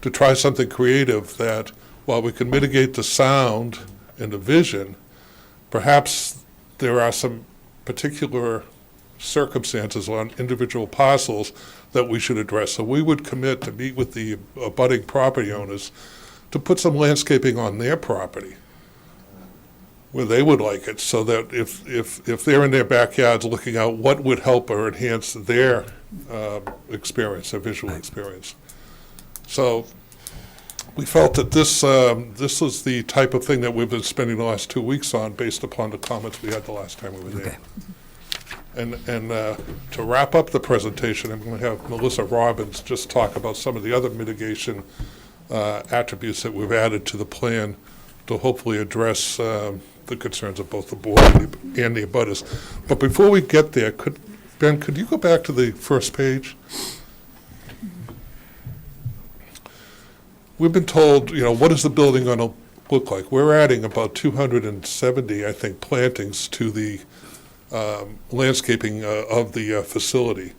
to try something creative that, while we can mitigate the sound and the vision, perhaps there are some particular circumstances on individual parcels that we should address. So we would commit to meet with the abutting property owners to put some landscaping on their property where they would like it, so that if they're in their backyards looking out, what would help or enhance their experience, their visual experience. So we felt that this was the type of thing that we've been spending the last 2 weeks on, based upon the comments we had the last time we were there. Okay. And to wrap up the presentation, I'm going to have Melissa Robbins just talk about some of the other mitigation attributes that we've added to the plan to hopefully address the concerns of both the board and the abutters. But before we get there, Ben, could you go back to the first page? We've been told, what is the building going to look like? We're adding about 270, I think, plantings to the landscaping of the facility.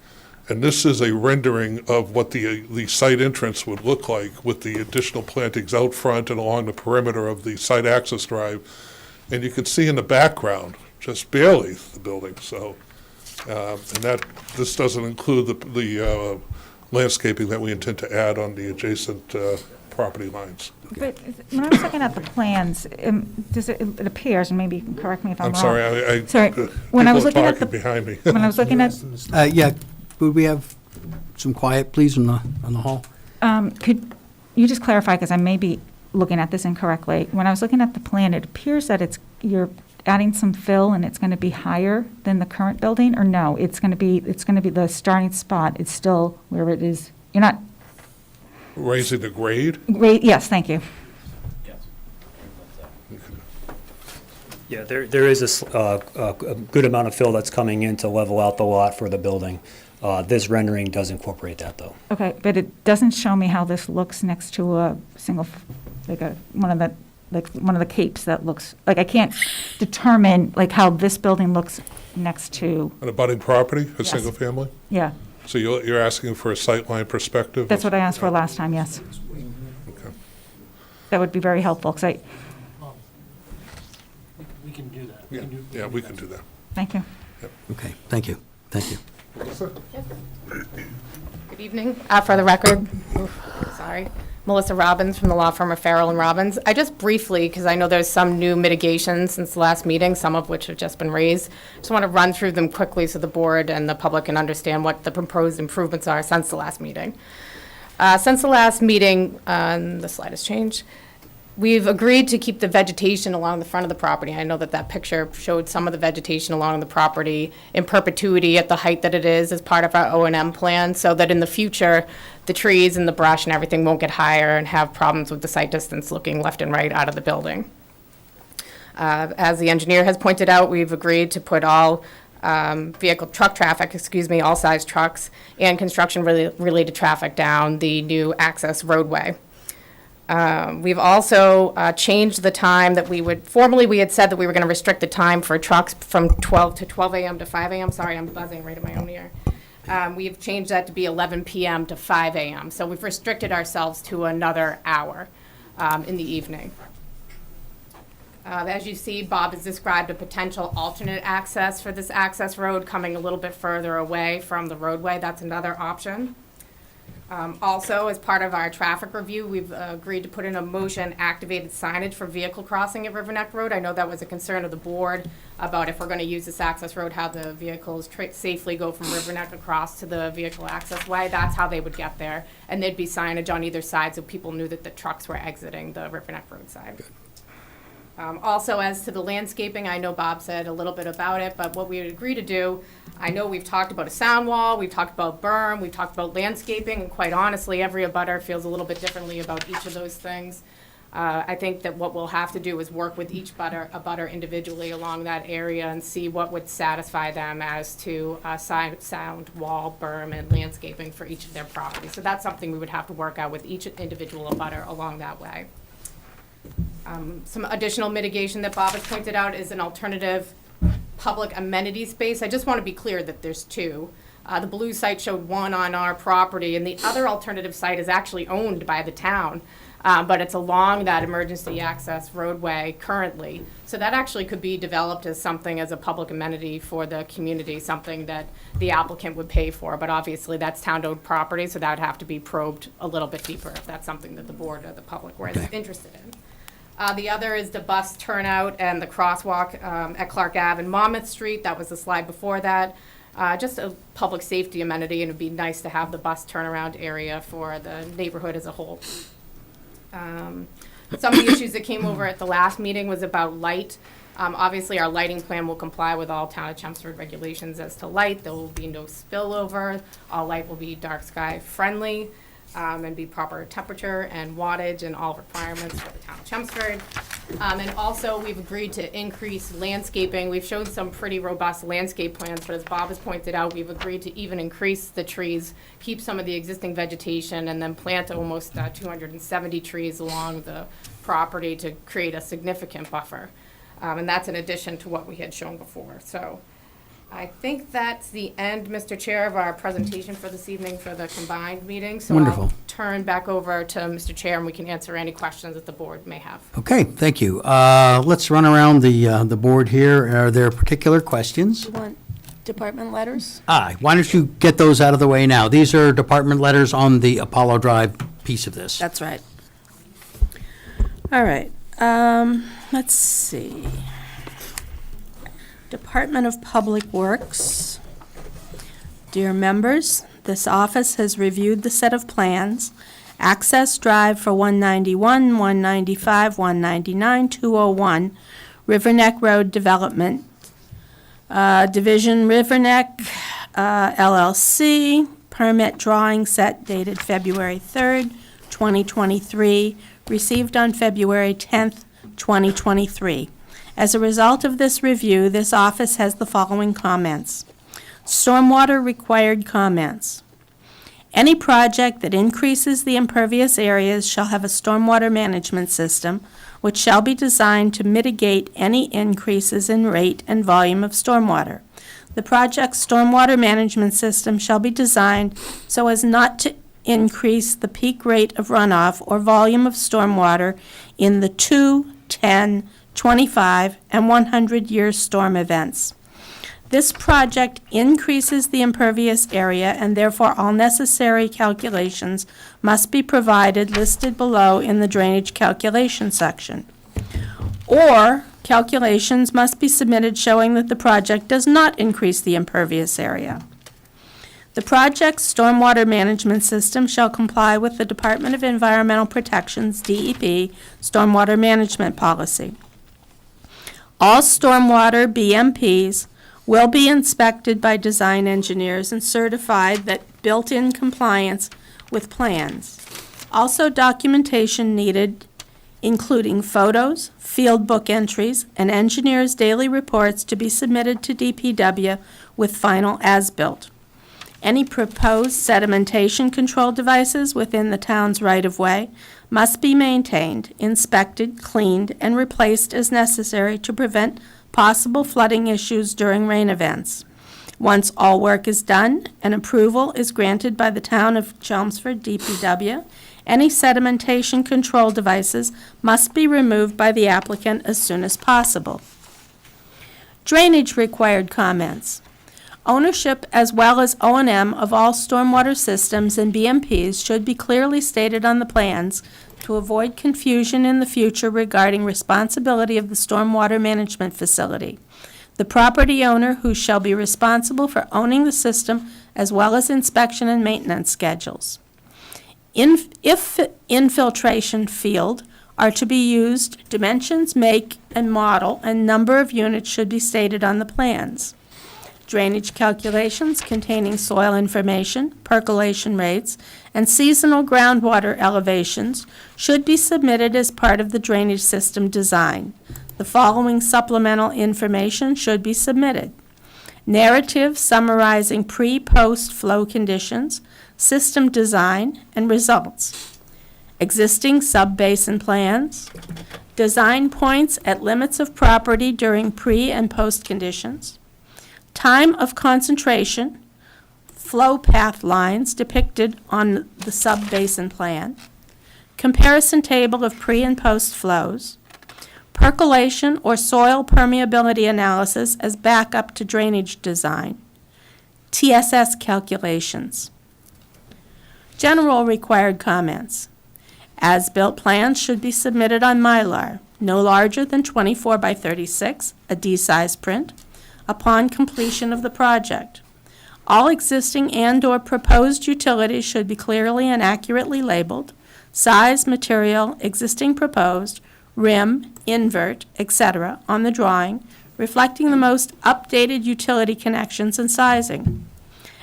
And this is a rendering of what the site entrance would look like, with the additional plantings out front and along the perimeter of the site access drive. And you can see in the background, just barely, the building. So, and this doesn't include the landscaping that we intend to add on the adjacent property lines. But when I was looking at the plans, it appears, and maybe you can correct me if I'm wrong. I'm sorry, Sorry, when I was people are looking at talking behind me. When I was looking at, Yeah, would we have some quiet, please, in the hall? could you just clarify, because I may be looking at this incorrectly. When I was looking at the plan, it appears that you're adding some fill and it's going to be higher than the current building, or no? It's going to be the starting spot is still where it is. You're not. Raising the grade? Yes, thank you. Yeah, there is a good amount of fill that's coming in to level out the lot for the building. This rendering does incorporate that, though. Okay, but it doesn't show me how this looks next to a single, one of the capes that looks, like, I can't determine, like, how this building looks next to, An abutting property, a Yes. single family? yeah. So you're asking for a sightline perspective? That's what I asked for last time, yes. Okay. That would be very helpful, because We can do that. Yeah, we can do that. thank you. Okay, thank you, thank you. Good evening. For the record, sorry, Melissa Robbins from the law firm of Farrell and Robbins. I just briefly, because I know there's some new mitigations since the last meeting, some of which have just been raised. Just want to run through them quickly so the board and the public can understand what the proposed improvements are since the last meeting. Since the last meeting, the slide has changed. We've agreed to keep the vegetation along the front of the property. I know that that picture showed some of the vegetation along the property in perpetuity at the height that it is as part of our O&M plan, so that in the future, the trees and the brush and everything won't get higher and have problems with the sight distance looking left and right out of the building. As the engineer has pointed out, we've agreed to put all truck traffic, all size trucks and construction-related traffic down the new access roadway. We've also changed the time that formerly we had said that we were going to restrict the time for trucks from 12 a.m. to 5 a.m. Sorry, I'm buzzing right in my own ear. We've changed that to be 11 p.m. to 5 a.m. So we've restricted ourselves to another hour in the evening. As you see, Bob has described a potential alternate access for this access road coming a little bit further away from the roadway. That's another option. Also, as part of our traffic review, we've agreed to put in a motion activated signage for vehicle crossing at River Neck Road. I know that was a concern of the board about if we're going to use this access road, how the vehicles safely go from River Neck across to the vehicle access way. That's how they would get there. And there'd be signage on either side so people knew that the trucks were exiting the River Neck Road side. Also, as to the landscaping, I know Bob said a little bit about it, but what we would agree to do, I know we've talked about a sound wall, we've talked about berm, we've talked about landscaping, and quite honestly, every abutter feels a little bit differently about each of those things. I think that what we'll have to do is work with each abutter individually along that area and see what would satisfy them as to sound wall, berm, and landscaping for each of their properties. So that's something we would have to work out with each individual abutter along that way. Some additional mitigation that Bob has pointed out is an alternative public amenity space. I just want to be clear that there's two. The blue site showed one on our property, and the other alternative site is actually owned by the town, but it's along that emergency access roadway currently. So that actually could be developed as something as a public amenity for the community, something that the applicant would pay for. But obviously, that's town-owned property, so that would have to be probed a little bit deeper if that's something that the board or the public were interested in. The other is the bus turnout and the crosswalk at Clark Ave and Monmouth Street. That was the slide before that. Just a public safety amenity, and it'd be nice to have the bus turnaround area for the neighborhood as a whole. Some of the issues that came over at the last meeting was about light. Obviously, our lighting plan will comply with all town of Chelmsford regulations as to light. There will be no spillover. All light will be dark sky friendly. And be proper temperature and wattage and all requirements for the town of Chelmsford. And also, we've agreed to increase landscaping. We've shown some pretty robust landscape plans, but as Bob has pointed out, we've agreed to even increase the trees, keep some of the existing vegetation, and then plant almost 270 trees along the property to create a significant buffer. And that's in addition to what we had shown before. So I think that's the end, Mr. Chair, of our presentation for this evening for the combined meeting. So Wonderful. I'll turn back over to Mr. Chair, and we can answer any questions that the board may have. Okay, thank you. Let's run around the board here. Are there particular questions? You want department letters? Why don't you get those out of the way now? These are department letters on the Apollo Drive piece of this. That's right. All right. Let's see. Department of Public Works. Dear members, this office has reviewed the set of plans, access drive for 191, 195, 199, 201, River Neck Road Development, Division River Neck, LLC, permit drawing set dated February 3rd, 2023, received on February 10th, 2023. As a result of this review, this office has the following comments. Stormwater required comments. Any project that increases the impervious areas shall have a stormwater management system, which shall be designed to mitigate any increases in rate and volume of stormwater. The project's stormwater management system shall be designed so as not to increase the peak rate of runoff or volume of stormwater in the 2, 10, 25, and 100-year storm events. This project increases the impervious area, and therefore all necessary calculations must be provided listed below in the drainage calculation section. Or calculations must be submitted showing that the project does not increase the impervious area. The project's stormwater management system shall comply with the Department of Environmental Protection's DEP stormwater management policy. All stormwater BMPs will be inspected by design engineers and certified that built-in compliance with plans. Also, documentation needed, including photos, field book entries, and engineers' daily reports to be submitted to DPW with final as-built. Any proposed sedimentation control devices within the town's right-of-way must be maintained, inspected, cleaned, and replaced as necessary to prevent possible flooding issues during rain events. Once all work is done and approval is granted by the town of Chelmsford DPW, any sedimentation control devices must be removed by the applicant as soon as possible. Drainage required comments. Ownership as well as O&M of all stormwater systems and BMPs should be clearly stated on the plans to avoid confusion in the future regarding responsibility of the stormwater management facility. The property owner who shall be responsible for owning the system as well as inspection and maintenance schedules. If infiltration field are to be used, dimensions, make, and model, and number of units should be stated on the plans. Drainage calculations containing soil information, percolation rates, and seasonal groundwater elevations should be submitted as part of the drainage system design. The following supplemental information should be submitted. Narrative summarizing pre-post flow conditions, system design, and results. Existing sub-basin plans. Design points at limits of property during pre- and post conditions. Time of concentration, flow path lines depicted on the sub-basin plan, comparison table of pre- and post flows, percolation or soil permeability analysis as backup to drainage design, TSS calculations. General required comments. As-built plans should be submitted on Mylar, no larger than 24 by 36, a D-size print, upon completion of the project. All existing and/or proposed utilities should be clearly and accurately labeled, size, material, existing proposed, rim, invert, etc., on the drawing, reflecting the most updated utility connections and sizing.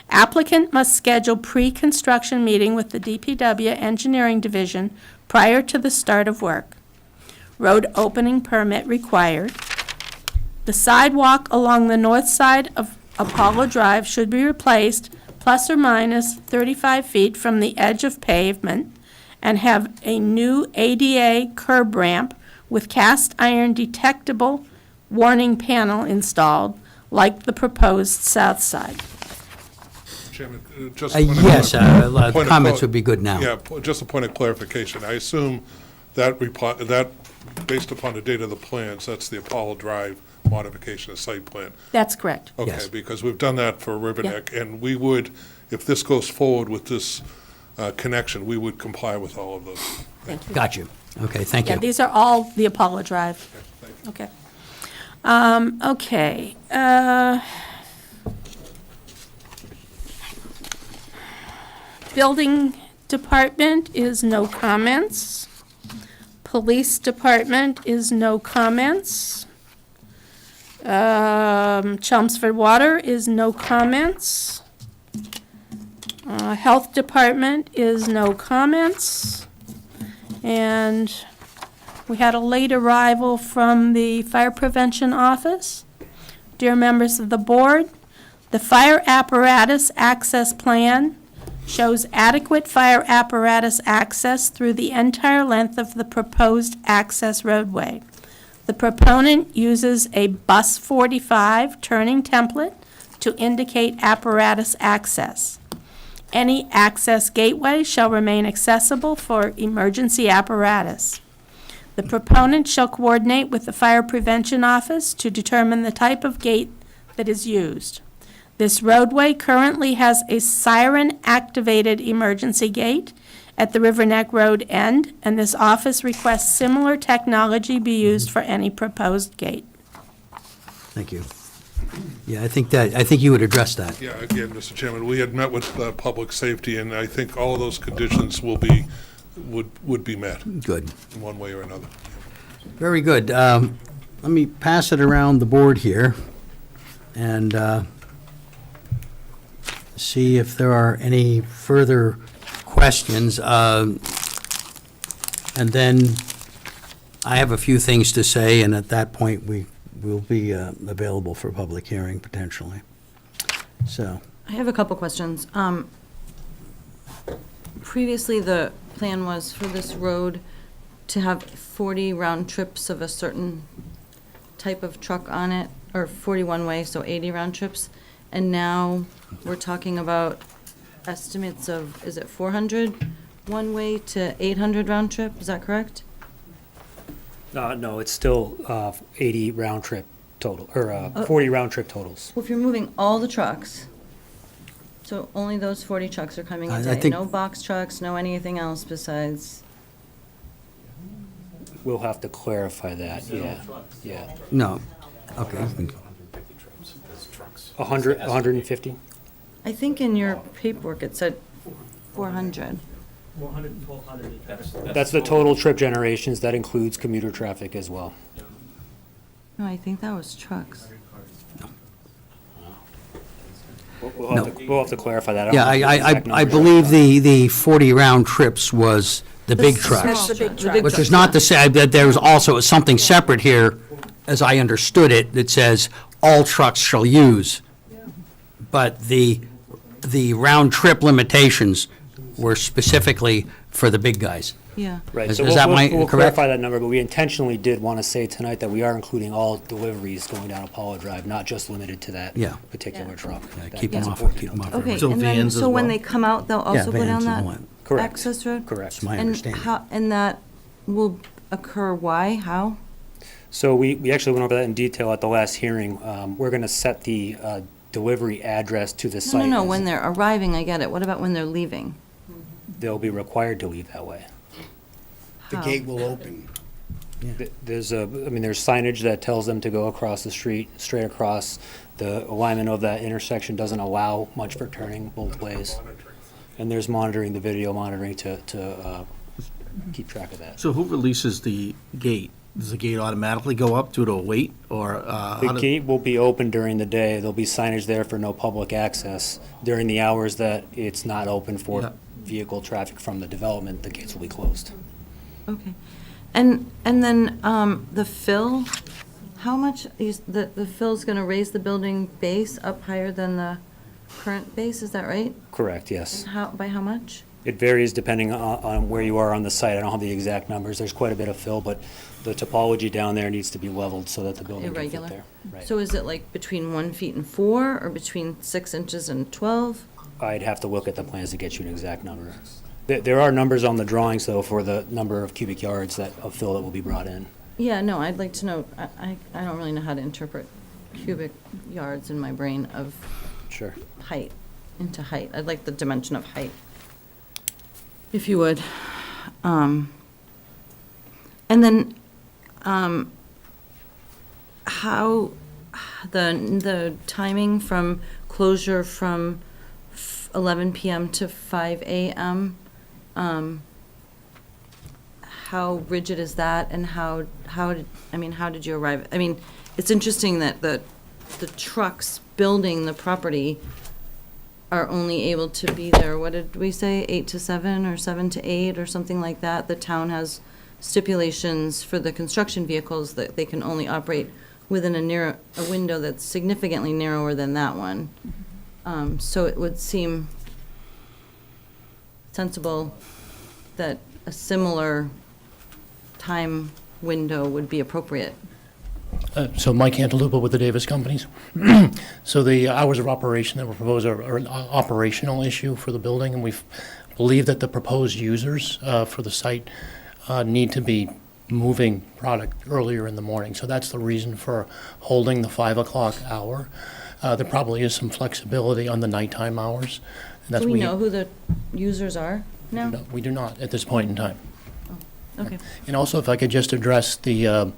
Applicant must schedule pre-construction meeting with the DPW Engineering Division prior to the start of work. Road opening permit required. The sidewalk along the north side of Apollo Drive should be replaced plus or minus 35 feet from the edge of pavement and have a new ADA curb ramp with cast iron detectable warning panel installed like the proposed south side. Chairman, just Yes, the comments would be good now. Yeah, just a point of clarification. I assume that based upon the date of the plans, that's the Apollo Drive modification of site plan. That's correct. Okay, Yes. because we've done that for Riverneck, and we would, if this goes forward with this connection, we would comply with all of those. Thank you. Got you. Okay, thank Yeah, you. these are all the Apollo Drive. Okay. Building Department is no comments. Police Department is no comments. Chelmsford Water is no comments. Health Department is no comments. And we had a late arrival from the Fire Prevention Office. Dear members of the board, the fire apparatus access plan shows adequate fire apparatus access through the entire length of the proposed access roadway. The proponent uses a bus 45 turning template to indicate apparatus access. Any access gateway shall remain accessible for emergency apparatus. The proponent shall coordinate with the Fire Prevention Office to determine the type of gate that is used. This roadway currently has a siren-activated emergency gate at the River Neck Road end, and this office requests similar technology be used for any proposed gate. Thank you. Yeah, I think you would address that. Yeah, again, Mr. Chairman, we had met with public safety, and I think all of those conditions will be, would be met Good. in one way or another. Very good. Let me pass it around the board here and see if there are any further questions. And then I have a few things to say, and at that point, we will be available for public hearing potentially. So, I have a couple questions. Previously, the plan was for this road to have 40 round trips of a certain type of truck on it, or 41 way, so 80 round trips. And now we're talking about estimates of, is it 400 one way to 800 round trip? Is that correct? No, it's still 80 round trip total, or 40 round trip totals. Well, if you're moving all the trucks, so only those 40 trucks are coming in I today? think- No box trucks, no anything else besides? We'll have to clarify that, yeah. no, okay. 150? I think in your paperwork it said 400. That's the total trip generations. That includes commuter traffic as well. No, I think that was trucks. We'll have to clarify that. Yeah, don't have the exact I numbers. believe the 40 round trips was the big trucks. That's the big truck. Which is not to say that there was also something separate here, as I understood it, that says all trucks shall use. But the round trip limitations were specifically for the big guys. Yeah. Right, Is so that we'll correct? clarify that number, but we intentionally did want to say tonight that we are including all deliveries going down Apollo Drive, not just limited to that Yeah. particular truck. Yeah, That- keep that's them off, important keep to them note. off. Okay, So and then, vans as so when well? they come out, they'll also go vans down and that all that. Correct. access road? Correct. That's my And understanding. how, and that will occur, why, how? So we actually went over that in detail at the last hearing. We're going to set the delivery address to the site. No, as- when they're arriving, I get it. What about when they're leaving? They'll be required to leave that way. The How? gate will open. There's signage that tells them to go across the street, straight across. The alignment of that intersection doesn't allow much for turning both ways. And there's monitoring, the video monitoring to keep track of that. So who releases the gate? Does the gate automatically go up due to a wait, or? The gate will be open during the day. There'll be signage there for no public access. During the hours that it's not open Yeah. for vehicle traffic from the development, the gates will be closed. Okay. And then, the fill, how much is, the fill's gonna raise the building base up higher than the current base, is that right? Correct, yes. How, by how much? It varies depending on where you are on the site. I don't have the exact numbers. There's quite a bit of fill, but the topology down there needs to be leveled so that the building can fit Irregular? there. Right. So is it like between 1 feet and 4, or between 6 inches and 12? I'd have to look at the plans to get you an exact number. There are numbers on the drawings, though, for the number of cubic yards of fill that will be brought in. Yeah, no, I'd like to know, I don't really know how to interpret cubic yards in my brain of Sure. height, into height. I'd like the dimension of height, if you would. And then, how, the timing from closure from 11 PM to 5 AM, how rigid is that, and how did you arrive? I mean, it's interesting that the trucks building the property are only able to be there, what did we say, 8 to 7 or 7 to 8 or something like that. The town has stipulations for the construction vehicles that they can only operate within a window that's significantly narrower than that one. So it would seem sensible that a similar time window would be appropriate. So Mike Cantalupo with the Davis Companies. So the hours of operation that were proposed are an operational issue for the building, and we believe that the proposed users for the site need to be moving product earlier in the morning. So that's the reason for holding the 5 o'clock hour. There probably is some flexibility on the nighttime hours. And that's Do we know who the users are now? No, we do not at this point in time. Okay. And also, if I could just address the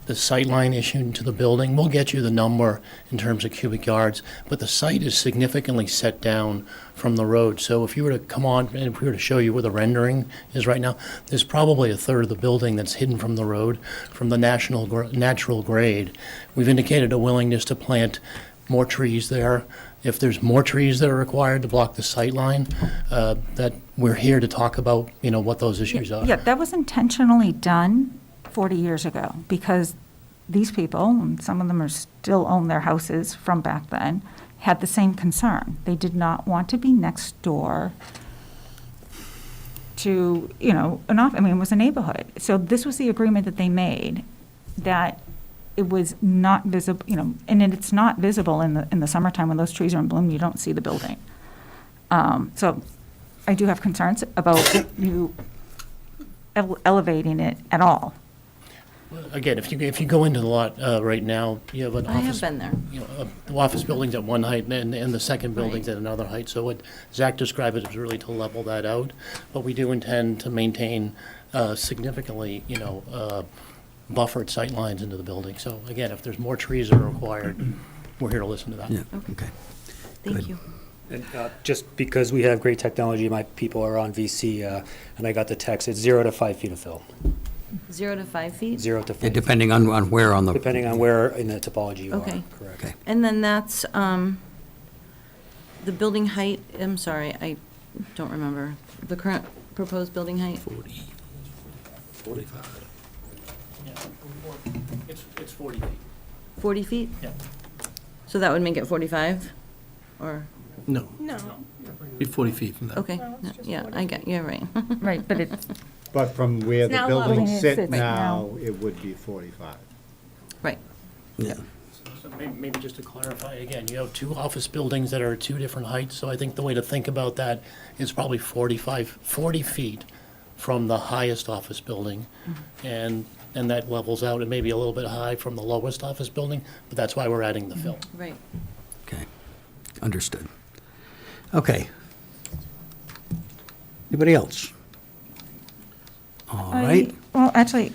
sightline issue to the building, we'll get you the number in terms of cubic yards, but the site is significantly set down from the road. So if you were to come on, and if we were to show you where the rendering is right now, there's probably a third of the building that's hidden from the road, from the natural grade. We've indicated a willingness to plant more trees there. If there's more trees that are required to block the sightline, that we're here to talk about, what those issues are. Yeah, that was intentionally done 40 years ago, because these people, and some of them are still own their houses from back then, had the same concern. They did not want to be next door to, it was a neighborhood. So this was the agreement that they made, that it was not visible, and it's not visible in the summertime when those trees are in bloom, you don't see the building. So I do have concerns about you elevating it at all. Again, if you go into the lot right now, you have an I have office. been there. The office building's at one height and the second building's at another height. So what Zach described is really to level that out. But we do intend to maintain significantly, buffered sight lines into the building. So again, if there's more trees that are required, we're here to listen to that. Yeah, okay. Thank you. And just because we have great technology, my people are on VC, and I got the text, it's 0 to 5 feet of fill. 0 to 5 feet? 0 to 5. Yeah, depending on where on the. Depending on where in the topology you Okay. are, correct. Okay. And then that's, the building height, I'm sorry, I don't remember. The current proposed building height? 45. It's 40 feet. 40 feet? Yeah. So that would make it 45? Or, No, No. be 40 feet from that. okay, yeah, you're right. Right, but it's, But from where It's the now buildings level. sit It sits now, now. it would be 45. Right. Yeah. So maybe just to clarify again, you have two office buildings that are two different heights. So I think the way to think about that is probably 40 feet from the highest office building. And that levels out. It may be a little bit high from the lowest office building, but that's why we're adding the fill. Right. Okay, understood. Okay. Anybody else? All right. Well, actually,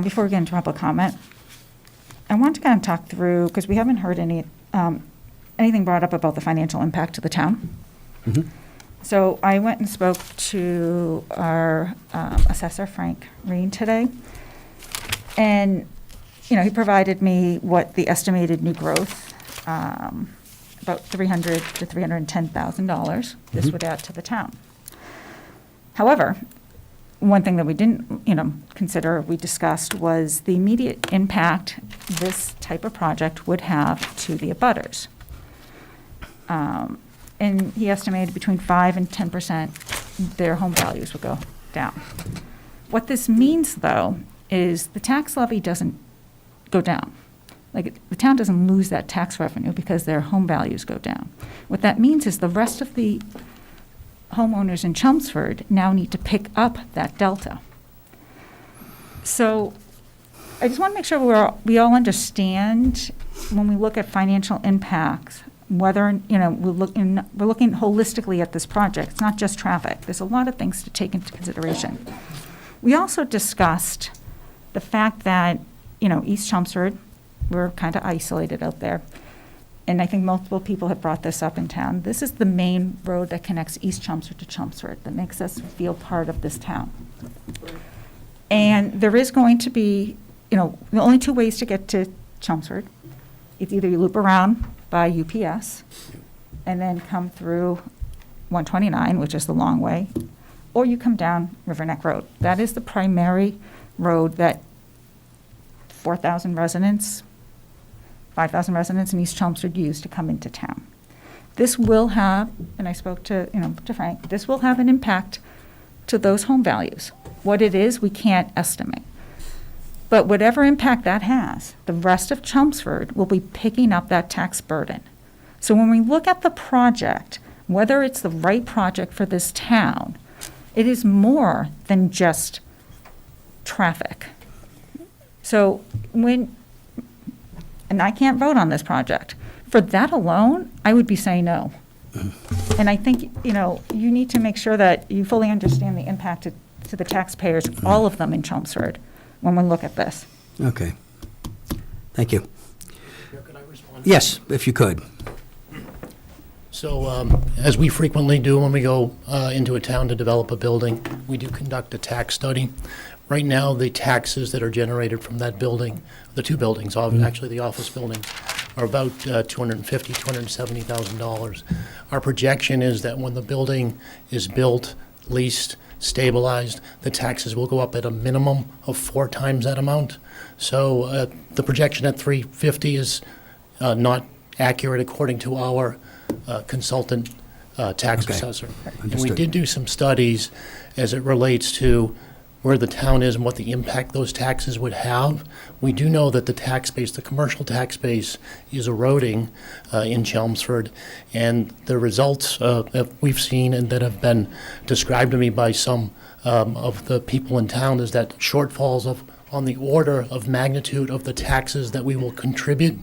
before we get into public comment, I want to kind of talk through, because we haven't heard anything brought up about the financial impact to the town. Mhm. So I went and spoke to our assessor, Frank Reen, today. And, he provided me what the estimated new growth, about $300,000 to $310,000, this would add to the town. However, one thing that we didn't, consider, we discussed, was the immediate impact this type of project would have to the abutters. And he estimated between 5% and 10% their home values would go down. What this means, though, is the tax levy doesn't go down. Like, the town doesn't lose that tax revenue because their home values go down. What that means is the rest of the homeowners in Chelmsford now need to pick up that delta. So I just want to make sure we all understand, when we look at financial impacts, whether, we're looking holistically at this project. It's not just traffic. There's a lot of things to take into consideration. We also discussed the fact that, East Chelmsford, we're kind of isolated out there. And I think multiple people have brought this up in town. This is the main road that connects East Chelmsford to Chelmsford, that makes us feel part of this town. And there is going to be, the only two ways to get to Chelmsford. It's either you loop around by UPS, and then come through 129, which is the long way, or you come down River Neck Road. That is the primary road that 4,000 residents, 5,000 residents in East Chelmsford use to come into town. This will have, and I spoke to Frank, this will have an impact to those home values. What it is, we can't estimate. But whatever impact that has, the rest of Chelmsford will be picking up that tax burden. So when we look at the project, whether it's the right project for this town, it is more than just traffic. So and I can't vote on this project. For that alone, I would be saying no. And I think, you need to make sure that you fully understand the impact to the taxpayers, all of them in Chelmsford, when we look at this. Okay. Thank you. Could I respond? Yes, if you could. So, as we frequently do when we go into a town to develop a building, we do conduct a tax study. Right now, the taxes that are generated from that building, the two buildings, actually the office buildings, are about $250,000, $270,000. Our projection is that when the building is built, leased, stabilized, the taxes will go up at a minimum of 4 times that amount. So the projection at 350 is not accurate according to our consultant tax assessor. And we did do some studies as it relates to where the town is and what the impact those taxes would have. We do know that the tax base, the commercial tax base, is eroding in Chelmsford, and the results that we've seen and that have been described to me by some of the people in town is that shortfalls on the order of magnitude of the taxes that we will contribute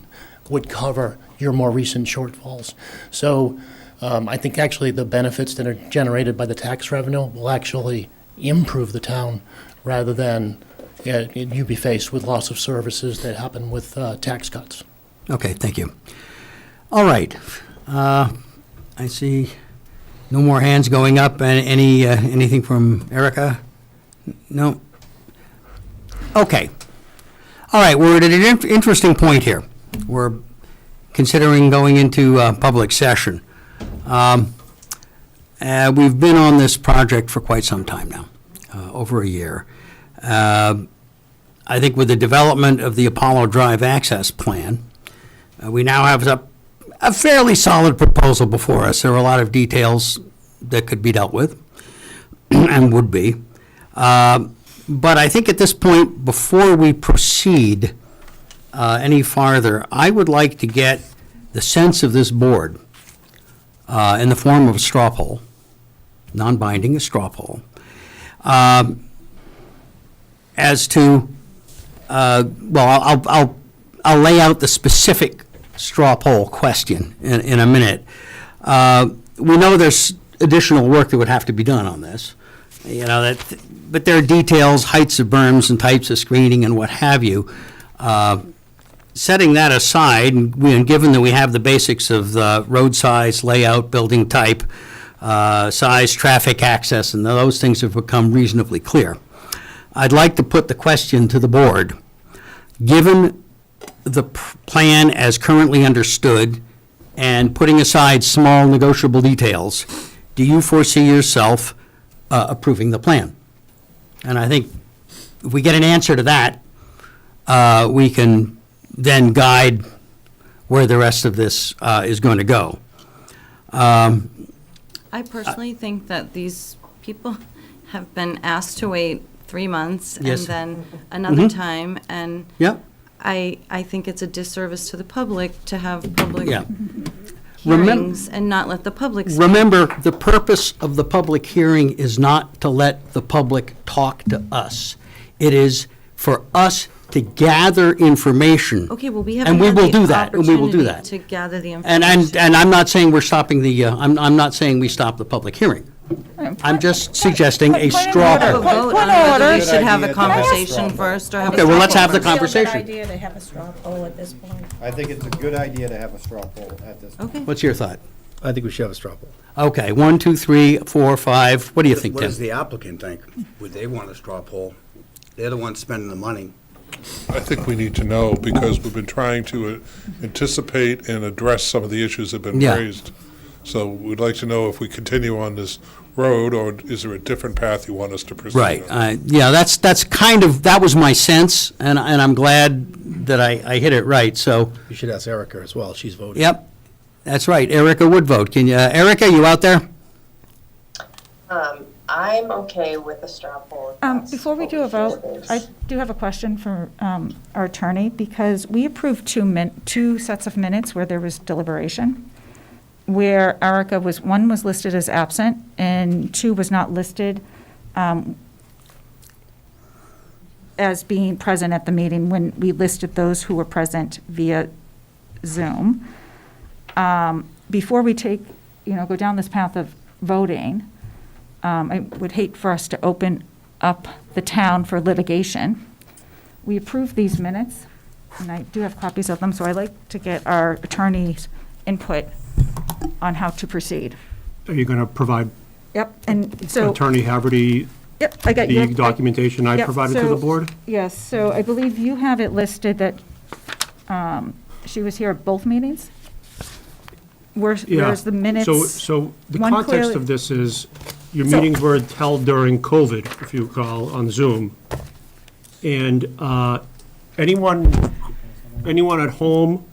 would cover your more recent shortfalls. So I think actually the benefits that are generated by the tax revenue will actually improve the town rather than you be faced with loss of services that happen with tax cuts. Okay, thank you. All right. I see no more hands going up. Anything from Erica? No? Okay. All right, we're at an interesting point here. We're considering going into public session. We've been on this project for quite some time now, over a year. I think with the development of the Apollo Drive access plan, we now have a fairly solid proposal before us. There are a lot of details that could be dealt with and would be. But I think at this point, before we proceed any farther, I would like to get the sense of this board in the form of a straw poll, non-binding, a straw poll, as to, I'll lay out the specific straw poll question in a minute. We know there's additional work that would have to be done on this, but there are details, heights of berms and types of screening and what have you. Setting that aside, and given that we have the basics of the road size, layout, building type, size, traffic access, and those things have become reasonably clear, I'd like to put the question to the board. Given the plan as currently understood and putting aside small negotiable details, do you foresee yourself approving the plan? And I think if we get an answer to that, we can then guide where the rest of this is going to go. I personally think that these people have been asked to wait 3 months Yes. and then another time, and Yep. I think it's a disservice to the public to have public Yeah. hearings and not let the public speak. Remember, the purpose of the public hearing is not to let the public talk to us. It is for us to gather information. Okay, well, we And haven't we had will the do that, and we will do opportunity that. to gather the information. And I'm not saying we're stopping I'm not saying we stop the public hearing. I'm just suggesting a straw Have a poll. vote Point on of whether we order. should have a Good idea to have a conversation straw first or have a. Okay, well, let's have the It's still a conversation. good idea to have a straw poll at this point. I think it's a good idea to have a straw poll at this point. Okay. What's your thought? I think we should have a straw poll. Okay, 1, 2, 3, 4, 5. What do you think, What Tim? does the applicant think? Would they want a straw poll? They're the ones spending the money. I think we need to know, because we've been trying to anticipate and address some of the issues that have been Yeah. raised. So we'd like to know if we continue on this road, or is there a different path you want us to proceed Right. on? Yeah, that's kind of, that was my sense, and I'm glad that I hit it right, so, You should ask Erica as well, she's voting. yep, that's right. Erica would vote. Can you, Erica, you out there? I'm okay with the straw poll. Before we do a vote, I do have a question for our attorney, because we approved two sets of minutes where there was deliberation, where Erica one was listed as absent, and two was not listed as being present at the meeting when we listed those who were present via Zoom. Before we go down this path of voting, I would hate for us to open up the town for litigation. We approved these minutes, and I do have copies of them, so I'd like to get our attorney's input on how to proceed. Are you going to provide Yep, and so. Attorney Haverty Yep, I got the you. documentation I Yep, provided to so- the board? Yes, so I believe you have it listed that she was here at both meetings? Where's the minutes? So the One context clearly- of this is, your So- meetings were held during COVID, if you recall, on Zoom. And anyone at home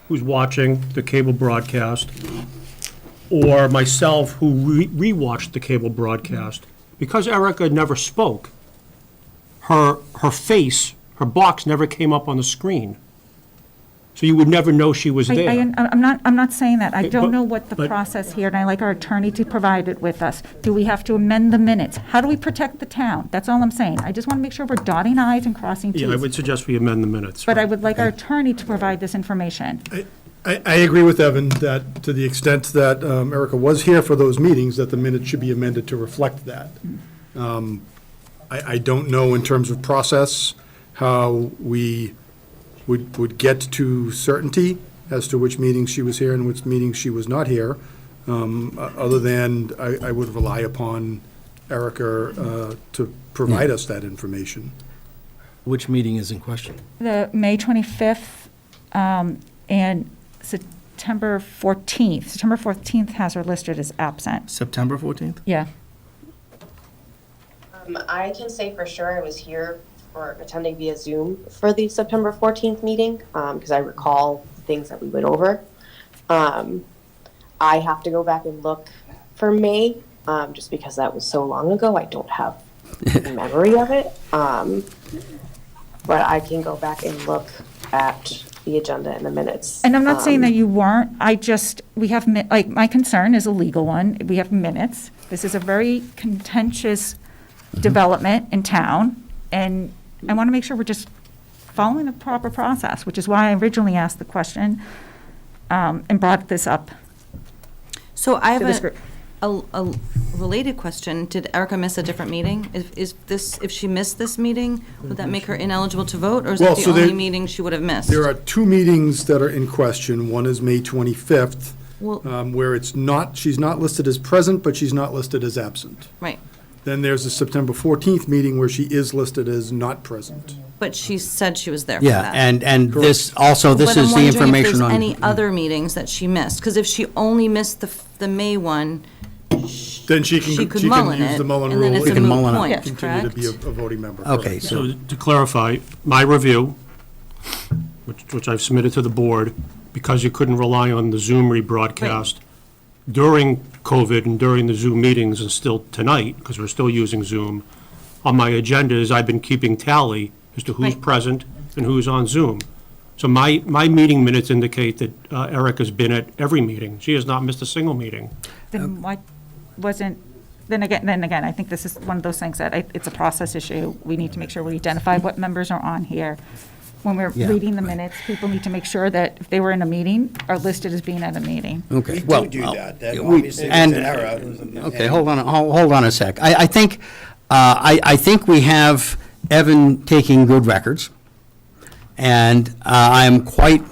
who's watching the cable broadcast, or myself who re-watched the cable broadcast, because Erica never spoke, her face, her box never came up on the screen. So you would never know she was there. I'm not saying that. I But- don't know what the but- process here, and I like our attorney to provide it with us. Do we have to amend the minutes? How do we protect the town? That's all I'm saying. I just want to make sure we're dotting i's and crossing t's. Yeah, I would suggest we amend the minutes. But I would like our attorney to provide this information. I agree with Evan that to the extent that Erica was here for those meetings, that the minutes should be amended to reflect that. I don't know in terms of process how we would get to certainty as to which meetings she was here and which meetings she was not here, other than I would rely upon Erica to provide us that information. Which meeting is in question? The May 25th and September 14th. September 14th has her listed as absent. September 14th? Yeah. I can say for sure I was here for attending via Zoom for the September 14th meeting, because I recall things that we went over. I have to go back and look for May, just because that was so long ago. I don't have memory of it. But I can go back and look at the agenda and the minutes. And I'm not saying that you weren't, we have, my concern is a legal one. We have minutes. This is a very contentious development in town, and I want to make sure we're just following the proper process, which is why I originally asked the question and brought this up. So I to this have group. a related question. Did Erica miss a different meeting? If she missed this meeting, would that make her ineligible to vote, or is Well, that the so there- only meeting she would have missed? There are two meetings that are in question. One is May 25th, Well- where she's not listed as present, but she's not listed as absent. Right, Then there's the September 14th meeting where she is listed as not present. but she said she was there for Yeah, that. and this, also, this But I'm is the wondering if information there's on. any other meetings that she missed, because if she only missed the May one, Then she She can could Mullen use it, the Mullen and rule. then it's We a can moot Mullen it. point, Continue to be correct? a voting member. Okay, correct. so, So to clarify, my review, which I've submitted to the board, because you couldn't rely on the Zoom rebroadcast during COVID and during the Zoom meetings and still tonight, because we're still using Zoom, on my agenda is I've been keeping tally as to who's Right. present and who's on Zoom. So my meeting minutes indicate that Erica's been at every meeting. She has not missed a single meeting. Then why wasn't, then again, I think this is one of those things that it's a process issue. We need to make sure we identify what members are on here. When we're Yeah. reading the minutes, people need to make sure that if they were in a meeting, are listed as being at a meeting. okay, We well. do that. That we- obviously was and- an error. Okay, hold on a sec. I think, I think we have Evan taking good records, and I'm quite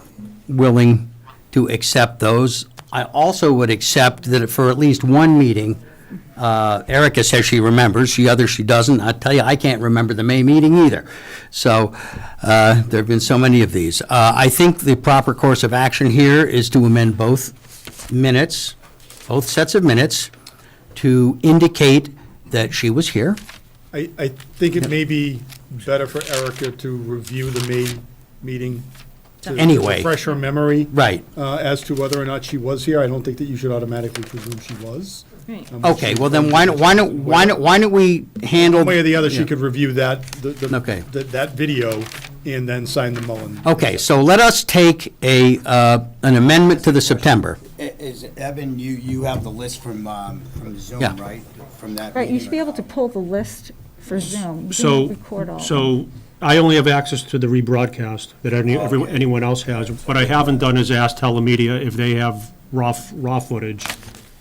willing to accept those. I also would accept that for at least one meeting, Erica says she remembers, the other she doesn't. I tell you, I can't remember the May meeting either. So there have been so many of these. I think the proper course of action here is to amend both minutes, both sets of minutes, to indicate that she was here. I think it may be better for Erica to review the May meeting. To Anyway. refresh her memory. Right. As to whether or not she was here. I don't think that you should automatically presume she was. Okay, well then why don't we handle? One way or the other, she Yeah. could review that, Okay. that video and then sign the Mullen. Okay, so let us take an amendment to the September. Is, Evan, you have the list from Zoom, Yeah. right? From that Right, you meeting should be or able to pull the list for Zoom. You So, can record all of it. so I only have access to the rebroadcast that anyone else has. What I haven't done is ask Telemedia if they have raw footage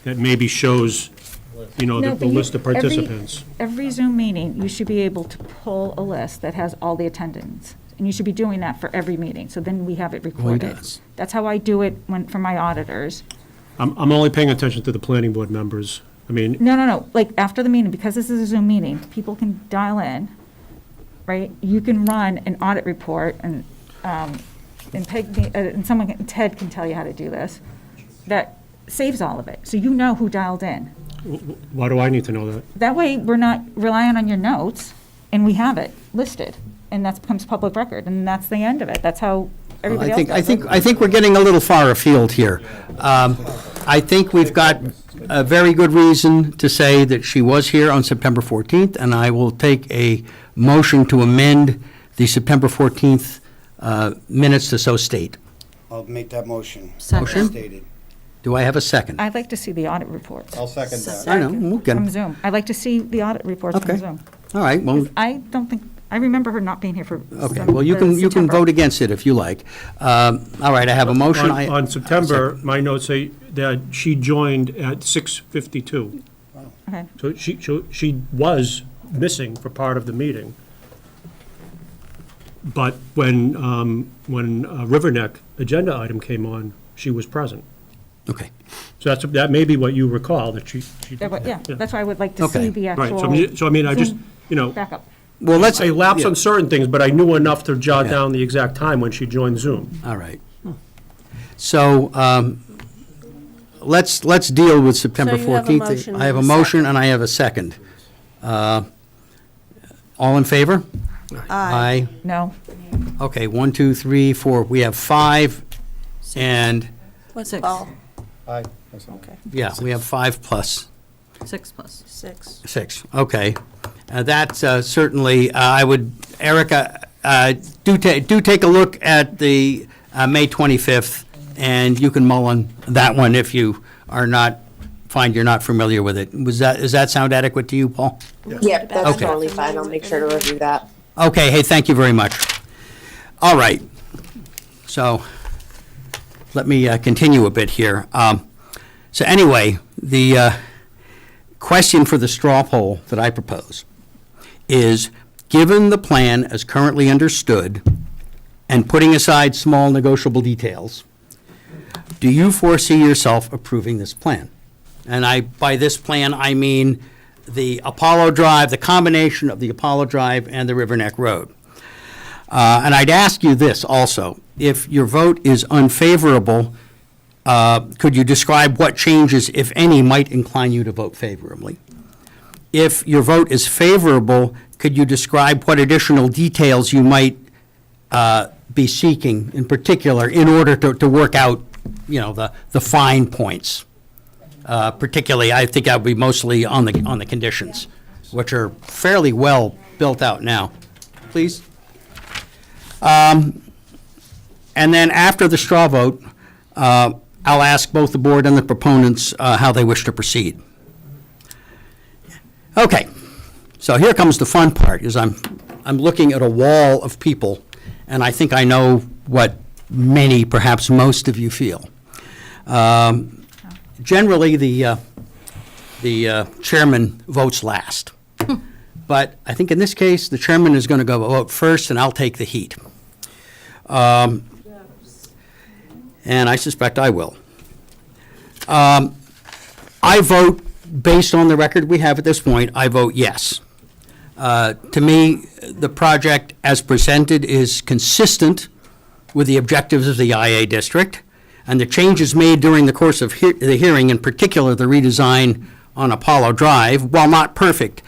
that maybe shows, No, the but you- list of every- participants. Every Zoom meeting, you should be able to pull a list that has all the attendance. And you should be doing that for every meeting, so then we have it recorded. does. That's how I do it for my auditors. I'm only paying attention to the planning board members. I mean, No, like, after the meeting, because this is a Zoom meeting, people can dial in, right? You can run an audit report, and Peg, and Ted can tell you how to do this, that saves all of it, so you know who dialed in. why do I need to know that? That way, we're not relying on your notes, and we have it listed, and that becomes public record, and that's the end of it. That's how everybody else does it. I think we're getting a little far afield here. I think we've got a very good reason to say that she was here on September 14th, and I will take a motion to amend the September 14th minutes to so state. I'll make that motion. Motion? As stated. Do I have a second? I'd like to see the audit reports. I'll second that. I know, we'll get 'em. From Zoom. I'd like to see the audit reports Okay. from Zoom. All right, well, I don't think, I remember her not being here for. okay, well, you can September. vote against it if you like. All right, I have a motion. On September, my notes say that she joined at 6:52. Okay. So she was missing for part of the meeting. But when Riverneck agenda item came on, she was present. Okay. So that may be what you recall, that she. Yeah, that's why I would like to Okay. see the Right, actual. so I mean, I just, Zoom backup. Well, let's. I lapsed yeah. on certain things, but I knew enough to jot Yeah. down the exact time when she joined Zoom. All right. So, let's deal with September So you have a 14th. motion I have a and a motion and I have a second. All in favor? Aye. No. Okay, 1, 2, 3, 4. We have 5, and, What's Six. Paul? Aye. Okay, yeah, we have 5 plus 6 plus. 6. 6. Okay. That's certainly, I would, Erica, do take a look at the May 25th, and you can mull on that one if you find you're not familiar with it. Does that sound adequate to you, Paul? Yep, that's Okay. totally fine. I'll make sure to review that. Okay, hey, thank you very much. All right. So, let me continue a bit here. So anyway, the question for the straw poll that I propose is, given the plan as currently understood, and putting aside small negotiable details, do you foresee yourself approving this plan? And by this plan, I mean the Apollo Drive, the combination of the Apollo Drive and the Riverneck Road. And I'd ask you this also: if your vote is unfavorable, could you describe what changes, if any, might incline you to vote favorably? If your vote is favorable, could you describe what additional details you might be seeking in particular in order to work out, the fine points? Particularly, I think I would be mostly on the conditions, which are fairly well built out now. Please? And then after the straw vote, I'll ask both the board and the proponents how they wish to proceed. Okay, so here comes the fun part, is I'm looking at a wall of people, and I think I know what many, perhaps most of you feel. Generally, the chairman votes last. But I think in this case, the chairman is going to go vote first, and I'll take the heat. And I suspect I will. I vote based on the record we have at this point, I vote yes. To me, the project as presented is consistent with the objectives of the IA district, and the changes made during the course of the hearing, in particular the redesign on Apollo Drive, while not perfect,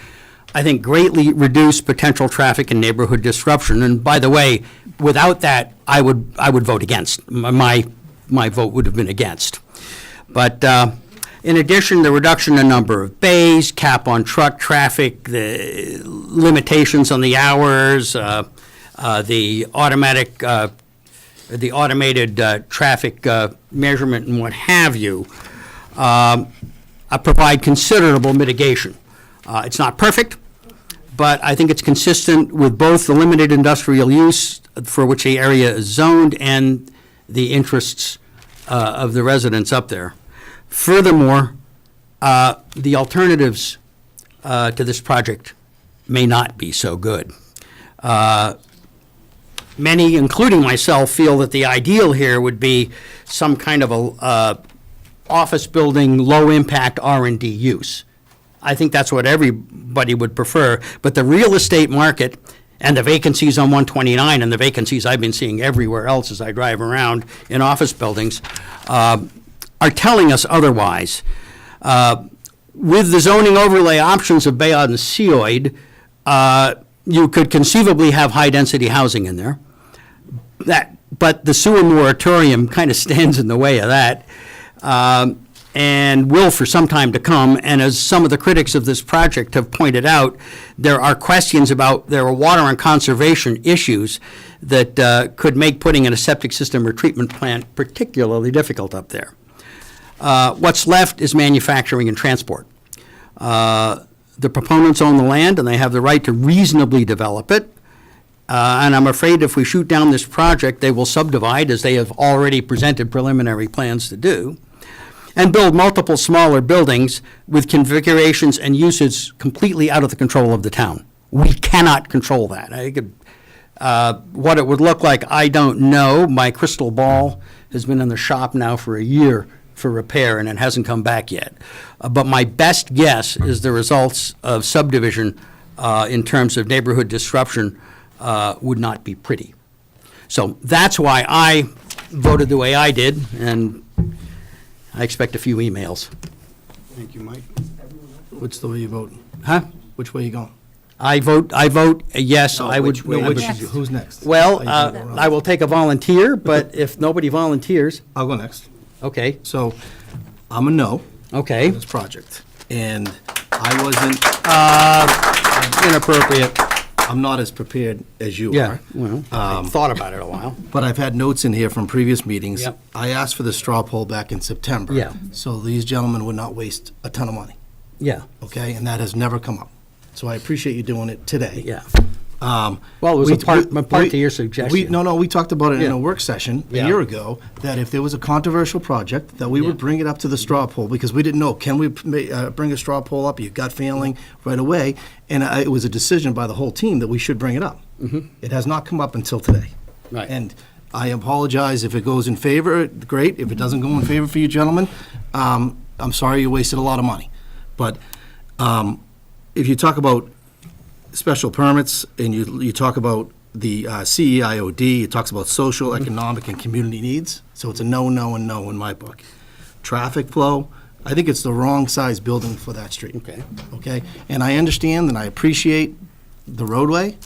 I think greatly reduce potential traffic and neighborhood disruption. And by the way, without that, I would vote against. My vote would have been against. But in addition, the reduction in number of bays, cap on truck traffic, the limitations on the hours, the automated traffic measurement and what have you, provide considerable mitigation. It's not perfect, but I think it's consistent with both the limited industrial use for which the area is zoned and the interests of the residents up there. Furthermore, the alternatives to this project may not be so good. Many, including myself, feel that the ideal here would be some kind of a office building, low-impact R&D use. I think that's what everybody would prefer, but the real estate market and the vacancies on 129 and the vacancies I've been seeing everywhere else as I drive around in office buildings are telling us otherwise. With the zoning overlay options of Bayard and Seoid, you could conceivably have high-density housing in there. But the sewer moratorium kind of stands in the way of that, and will for some time to come. And as some of the critics of this project have pointed out, there are questions about there are water and conservation issues that could make putting in a septic system or treatment plant particularly difficult up there. What's left is manufacturing and transport. The proponents own the land and they have the right to reasonably develop it. And I'm afraid if we shoot down this project, they will subdivide, as they have already presented preliminary plans to do, and build multiple smaller buildings with configurations and uses completely out of the control of the town. We cannot control that. What it would look like, I don't know. My crystal ball has been in the shop now for a year for repair, and it hasn't come back yet. But my best guess is the results of subdivision in terms of neighborhood disruption would not be pretty. So that's why I voted the way I did, and I expect a few emails. Thank you, Mike. Which the way you vote? Huh? Which way you going? I vote yes. No, I would. who's next? Well, How you gonna I will take a volunteer, but if nobody volunteers, I'll go next. okay, So, I'm a no okay. on this project, and I wasn't, Inappropriate. I'm not as prepared as you Yeah, are. well, I thought about it a while. But I've had notes in here from previous meetings. Yep. I asked for the straw poll back in September. Yeah. So these gentlemen would not waste a ton of money, Yeah, okay? And that has never come up. So I appreciate you doing it today. yeah. Well, Well, it was a part to your suggestion. No, we talked about it in Yeah. a work session a Yeah. year ago, that if there was a controversial project, that we would bring it up to the straw poll, because we didn't know, can we bring a straw poll up, your gut feeling right away? And it was a decision by the whole team that we should bring it up. It has not come up until today. Right. And I apologize if it goes in favor, great. If it doesn't go in favor for you gentlemen, I'm sorry you wasted a lot of money. But if you talk about special permits, and you talk about the CEIOD, it talks about social, economic, and community needs, so it's a no, no, and no in my book. Traffic flow, I think it's the wrong size building for that street. Okay? And I understand and I appreciate the roadway,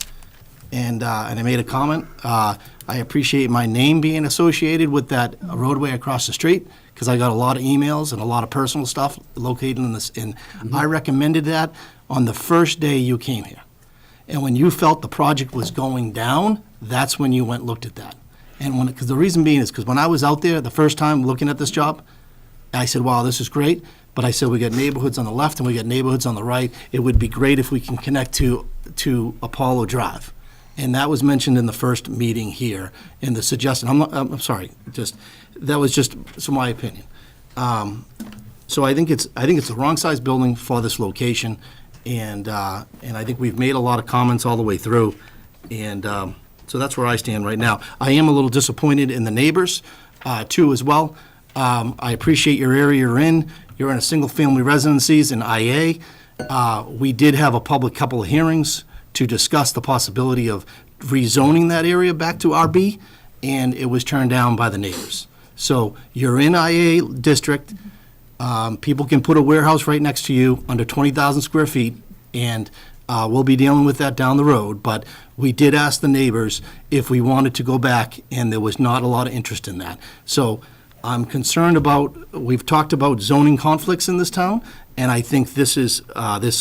and I made a comment. I appreciate my name being associated with that roadway across the street, because I got a lot of emails and a lot of personal stuff located in this, and I recommended that on the first day you came here. And when you felt the project was going down, that's when you went and looked at that. And because the reason being is because when I was out there the first time looking at this job, I said, wow, this is great. But I said, we got neighborhoods on the left and we got neighborhoods on the right. It would be great if we can connect to Apollo Drive. And that was mentioned in the first meeting here in the suggestion. I'm sorry, that was just my opinion. So I think it's the wrong size building for this location. And I think we've made a lot of comments all the way through, and so that's where I stand right now. I am a little disappointed in the neighbors, too, as well. I appreciate your area you're in. you're in a single-family residencies in IA. We did have a public couple of hearings to discuss the possibility of rezoning that area back to RB, and it was turned down by the neighbors. So you're in IA district, people can put a warehouse right next to you under 20,000 square feet, and we'll be dealing with that down the road, but we did ask the neighbors if we wanted to go back, and there was not a lot of interest in that. So I'm concerned about, we've talked about zoning conflicts in this town, and I think this is,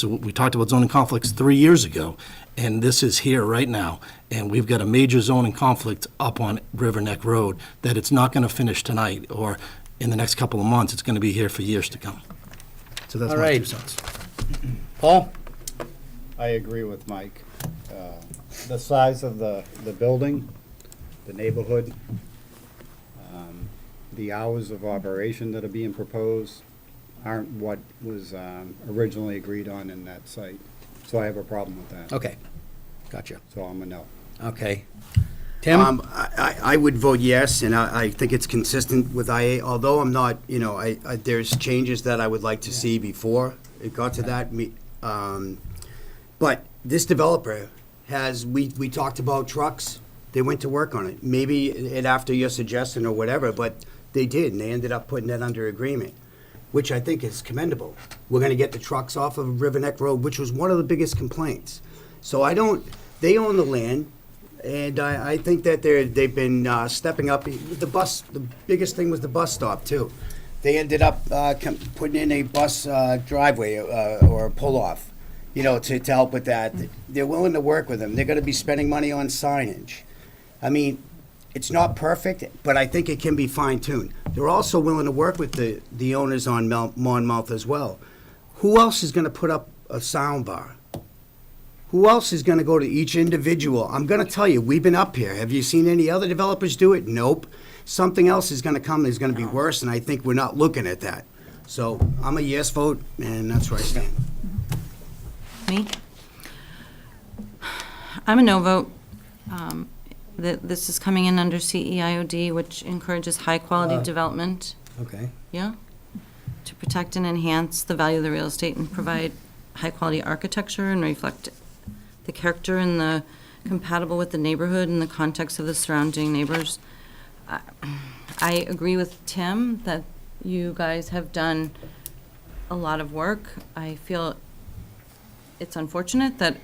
we talked about zoning conflicts 3 years ago, and this is here right now. And we've got a major zoning conflict up on River Neck Road that it's not going to finish tonight or in the next couple of months. It's going to be here for years to come. So that's All my right. 2 cents. Paul? I agree with Mike. The size of the building, the neighborhood, the hours of operation that are being proposed aren't what was originally agreed on in that site. So I have a problem with that. Okay, gotcha. So I'm a no. Okay. Tim? I would vote yes, and I think it's consistent with IA, although I'm not, there's changes that I would like to see before it got to that. But this developer we talked about trucks, they went to work on it. Maybe it after your suggestion or whatever, but they did, and they ended up putting that under agreement, which I think is commendable. We're gonna get the trucks off of River Neck Road, which was one of the biggest complaints. So they own the land, and I think that they've been stepping up. The biggest thing was the bus stop, too. They ended up putting in a bus driveway or a pull-off, to help with that. They're willing to work with them. They're gonna be spending money on signage. I mean, it's not perfect, but I think it can be fine-tuned. They're also willing to work with the owners on Monmouth as well. Who else is gonna put up a sound bar? Who else is gonna go to each individual? I'm gonna tell you, we've been up here. Have you seen any other developers do it? Nope. Something else is gonna come that's gonna be worse, and I think we're not looking at that. So I'm a yes vote, and that's where I stand. Me? I'm a no vote. This is coming in under CEIOD, which encourages high-quality development. Okay. Yeah. To protect and enhance the value of the real estate and provide high-quality architecture and reflect the character and the compatible with the neighborhood and the context of the surrounding neighbors. I agree with Tim that you guys have done a lot of work. I feel it's unfortunate that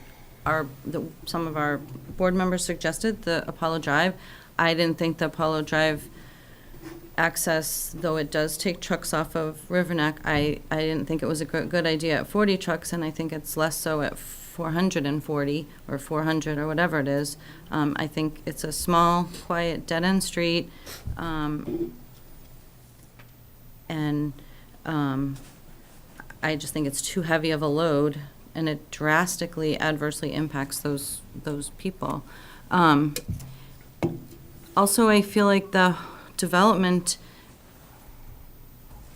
some of our board members suggested the Apollo Drive. I didn't think the Apollo Drive access, though it does take trucks off of River Neck, I didn't think it was a good idea at 40 trucks, and I think it's less so at 440 or 400 or whatever it is. I think it's a small, quiet, dead-end street, and I just think it's too heavy of a load, and it drastically adversely impacts those people. Also, I feel like the development,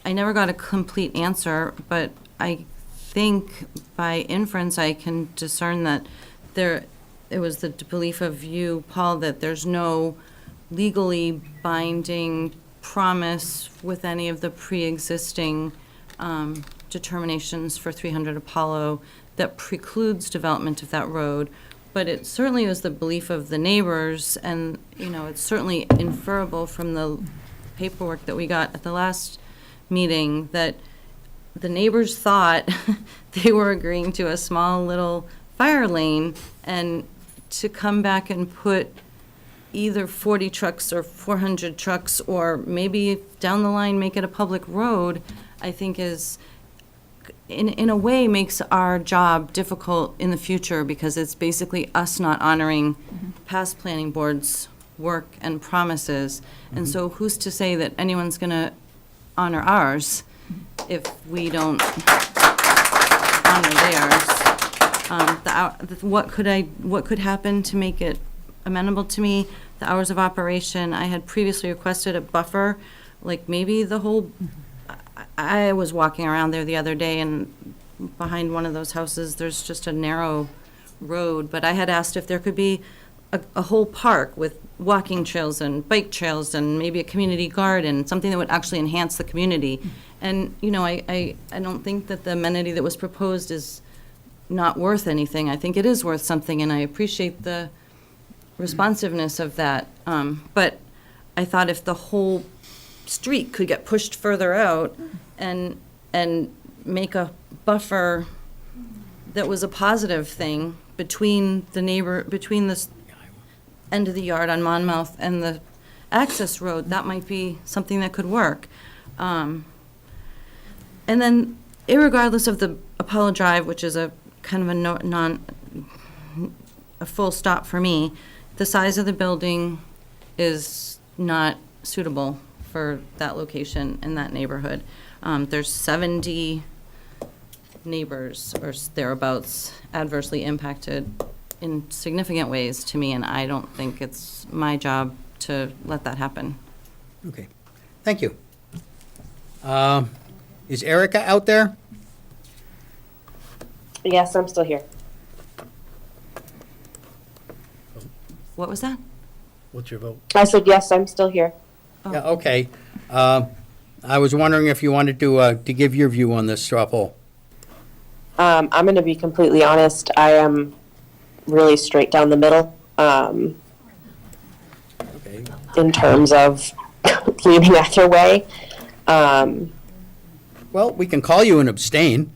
I never got a complete answer, but I think by inference I can discern that it was the belief of you, Paul, that there's no legally binding promise with any of the pre-existing determinations for 300 Apollo that precludes development of that road. But it certainly was the belief of the neighbors, and, it's certainly inferable from the paperwork that we got at the last meeting that the neighbors thought they were agreeing to a small little fire lane, and to come back and put either 40 trucks or 400 trucks, or maybe down the line make it a public road, I think is, in a way, makes our job difficult in the future, because it's basically us not honoring past planning boards' work and promises. And so who's to say that anyone's going to honor ours if we don't honor theirs? What could happen to make it amenable to me? The hours of operation, I had previously requested a buffer, like maybe the whole, I was walking around there the other day, and behind one of those houses, there's just a narrow road, but I had asked if there could be a whole park with walking trails and bike trails and maybe a community garden, something that would actually enhance the community. And, you know, I don't think that the amenity that was proposed is not worth anything. I think it is worth something, and I appreciate the responsiveness of that. But I thought if the whole street could get pushed further out and make a buffer that was a positive thing between the end of the yard on Monmouth and the access road, that might be something that could work. And then, irregardless of the Apollo Drive, which is a kind of a full stop for me, the size of the building is not suitable for that location in that neighborhood. There's 70 neighbors or thereabouts adversely impacted in significant ways to me, and I don't think it's my job to let that happen. Okay, thank you. Is Erica out there? Yes, I'm still here. What was that? What's your vote? I said, yes, I'm still here. Yeah, okay. I was wondering if you wanted to give your view on this straw poll. I'm going to be completely honest. I am really straight down the middle in terms of leaning either way. Well, we can call you and abstain.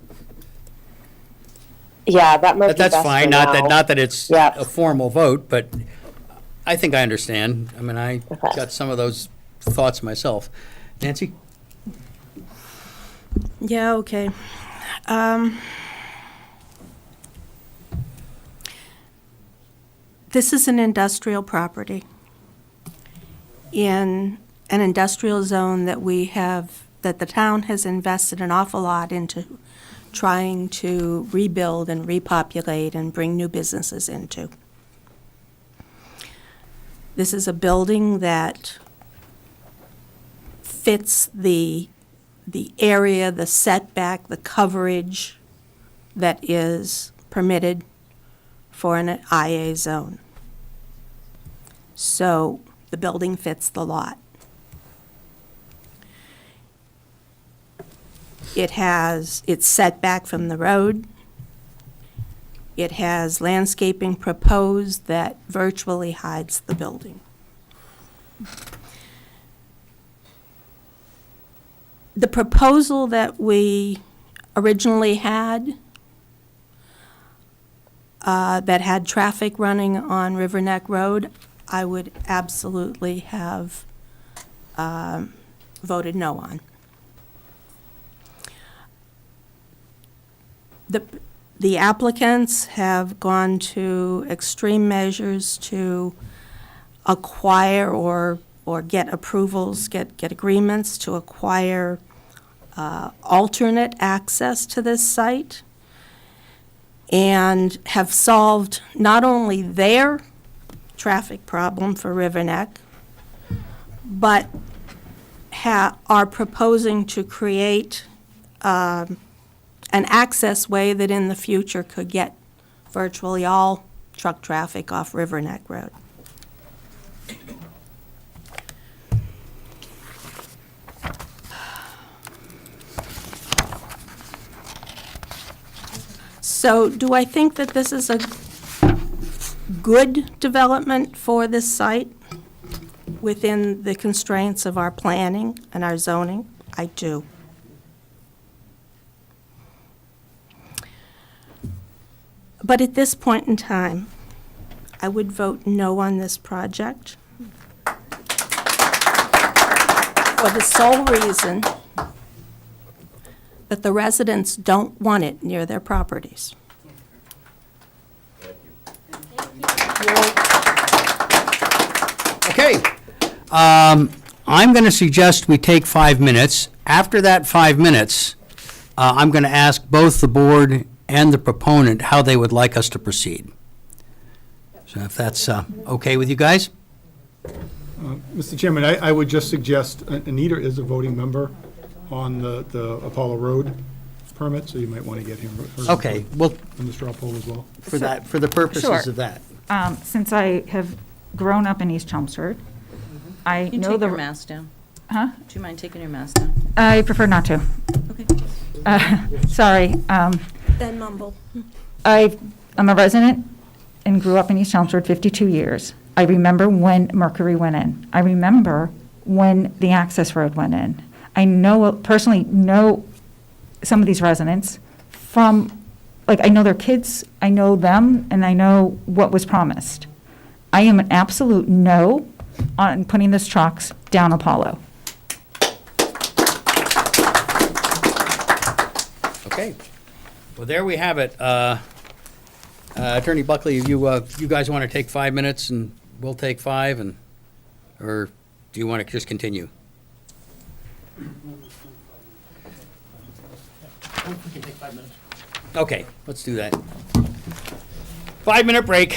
Yeah, that might But be that's best fine, for not now. that it's a formal vote, but I think I understand. I mean, I got some of those thoughts myself. Nancy? Yeah, okay. This is an industrial property in an industrial zone that that the town has invested an awful lot into trying to rebuild and repopulate and bring new businesses into. This is a building that fits the area, the setback, the coverage that is permitted for an IA zone. So the building fits the lot. It's set back from the road. It has landscaping proposed that virtually hides the building. The proposal that we originally had that had traffic running on River Neck Road, I would absolutely have voted no on. The applicants have gone to extreme measures to acquire or get approvals, get agreements to acquire alternate access to this site, and have solved not only their traffic problem for River Neck, but are proposing to create an access way that in the future could get virtually all truck traffic off River Neck Road. So do I think that this is a good development for this site within the constraints of our planning and our zoning? I do. But at this point in time, I would vote no on this project for the sole reason that the residents don't want it near their properties. Okay. I'm going to suggest we take 5 minutes. After that 5 minutes, I'm going to ask both the board and the proponent how they would like us to proceed. So if that's okay with you guys? Mr. Chairman, I would just suggest, Anita is a voting member on the Apollo Road permit, so you might want to get her Okay, well, on the straw poll as well. for the purposes Sure. of that. Since I have grown up in East Chelmsford, I You know take the. your mask down. Huh? Do you mind taking your mask down? I prefer not to. Sorry. Then mumble. I'm a resident and grew up in East Chelmsford 52 years. I remember when Mercury went in. I remember when the access road went in. I personally know some of these residents from, like, I know their kids, I know them, and I know what was promised. I am an absolute no on putting this trucks down Apollo. Okay. Well, there we have it. Attorney Buckley, you guys want to take 5 minutes and we'll take 5, and, or do you want to just continue? We can take 5 minutes. Okay, let's do that. 5-minute break.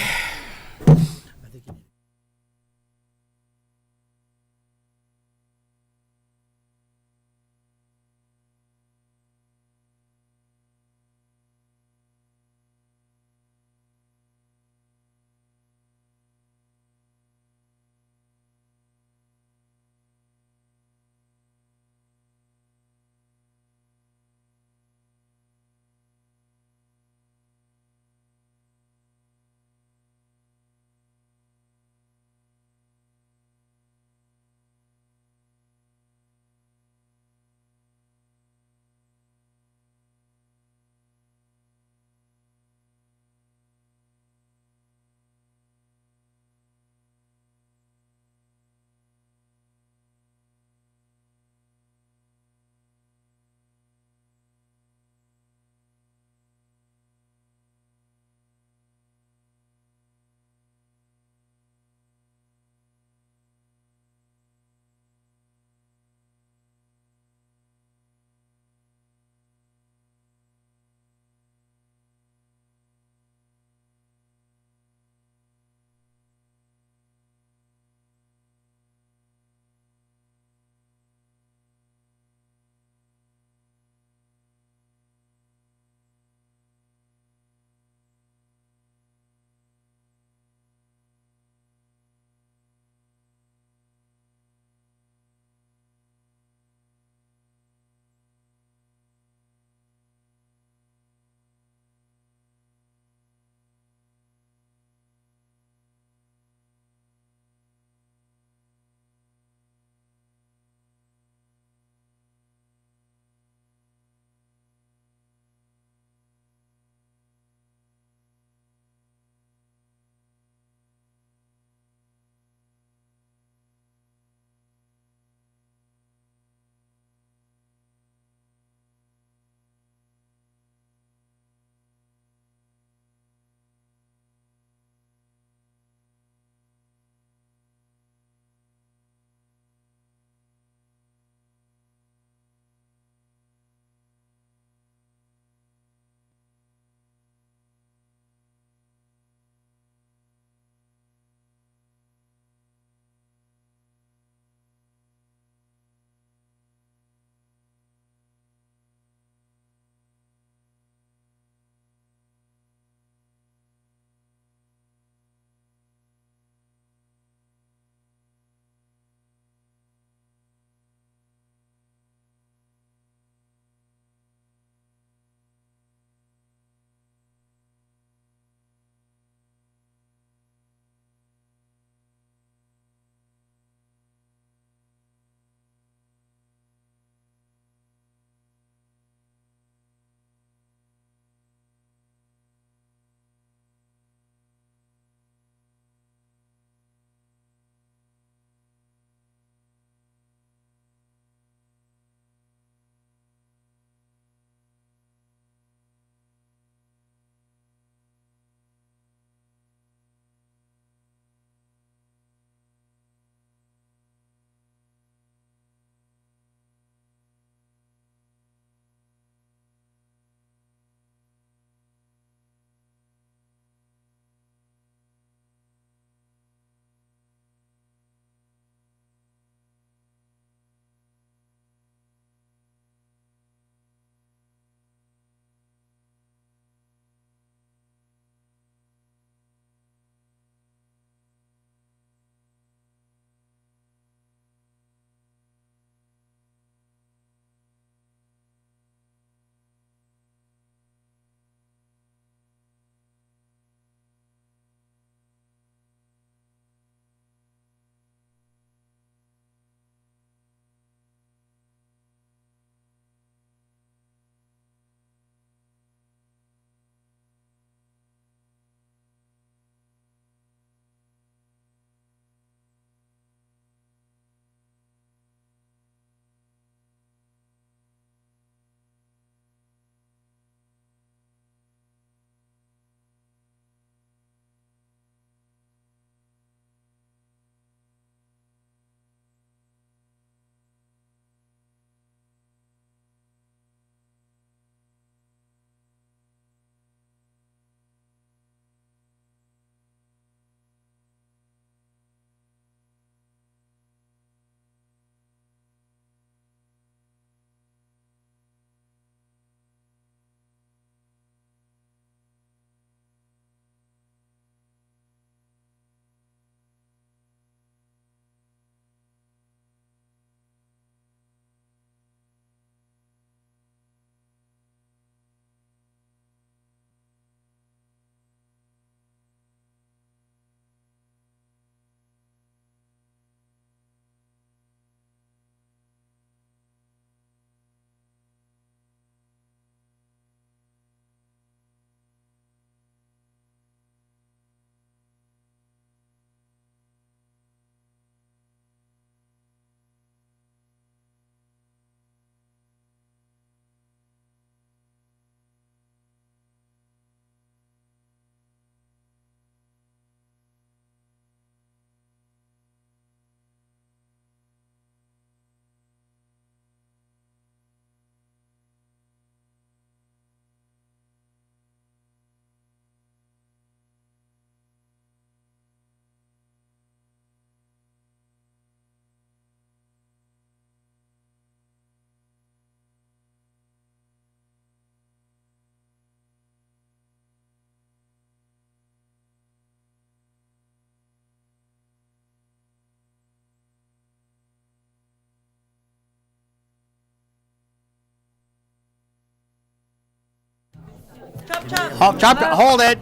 Hold it,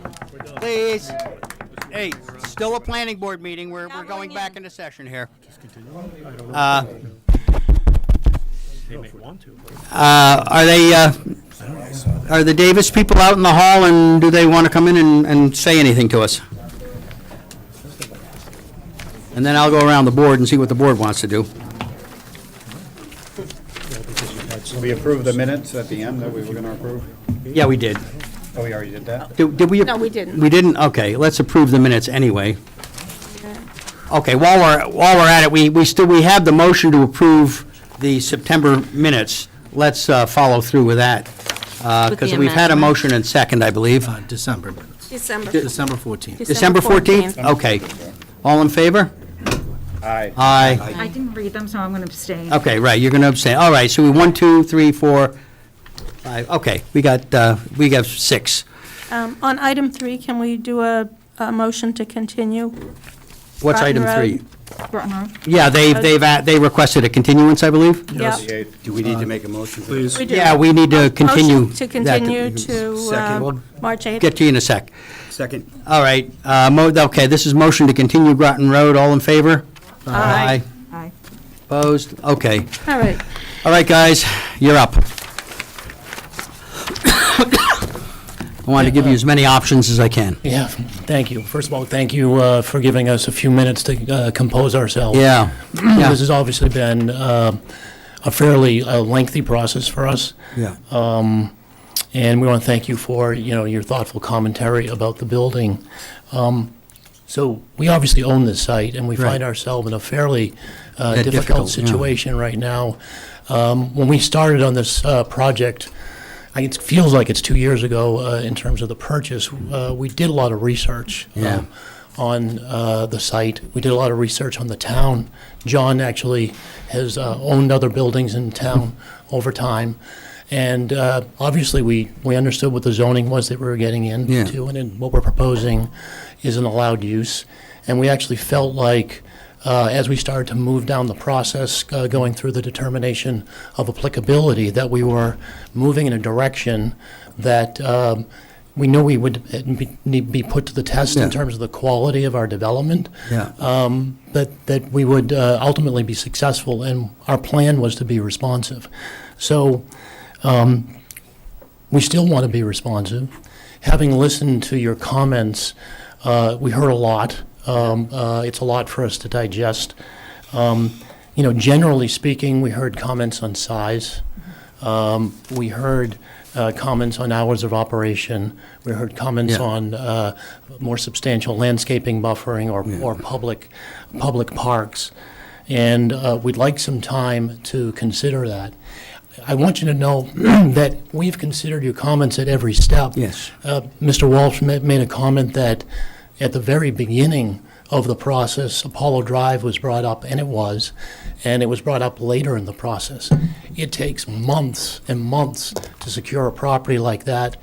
please. Hey, still a planning board meeting. We're going back into session here. Are the Davis people out in the hall, and do they want to come in and say anything to us? And then I'll go around the board and see what the board wants to do. We approved the minutes at the end that we were going to approve? Yeah, we did. Oh, we already did that? Did we? No, we didn't. We didn't? Okay, let's approve the minutes anyway. Okay, while we're at it, we have the motion to approve the September minutes. Let's follow through with that. Because we've had a motion and second, I believe. December minutes. December. December 14th. December 14th? Okay. All in favor? Aye. Aye. I didn't read them, so I'm going to abstain. Okay, right, you're going to abstain. All right, so we 1, 2, 3, 4, 5. Okay, we got 6. On item 3, can we do a motion to continue? What's Groton item 3? Road. Groton Road. Yeah, they requested a continuance, I believe? Yep. Do we need to make a motion? Please. We do. Yeah, we need to continue. Motion to continue to Second. March 8th. Get to you in a sec. Second. All right, okay, this is motion to continue Groton Road. All in favor? Aye. Aye. Opposed? Okay. All right. All right, guys, you're up. I wanted to give you as many options as I can. Yeah, thank you. First of all, thank you for giving us a few minutes to compose ourselves. Yeah. This has obviously been a fairly lengthy process for us. Yeah. And we want to thank you for, your thoughtful commentary about the building. So we obviously own this site, and we find ourselves in a fairly difficult situation right now. When we started on this project, it feels like it's 2 years ago in terms of the purchase. We did a lot of research on the site. We did a lot of research on the town. John actually has owned other buildings in town over time. And obviously, we understood what the zoning was that we were getting into, and then what we're proposing is an allowed use. And we actually felt like, as we started to move down the process, going through the determination of applicability, that we were moving in a direction that we knew we would be put to the test in terms of the quality of our development, that we would ultimately be successful, and our plan was to be responsive. So we still want to be responsive. Having listened to your comments, we heard a lot. It's a lot for us to digest. Generally speaking, we heard comments on size. We heard comments on hours of operation. We heard comments on more substantial landscaping buffering or public parks. And we'd like some time to consider that. I want you to know that we've considered your comments at every step. Yes. Mr. Walsh made a comment that at the very beginning of the process, Apollo Drive was brought up, and it was brought up later in the process. It takes months and months to secure a property like that,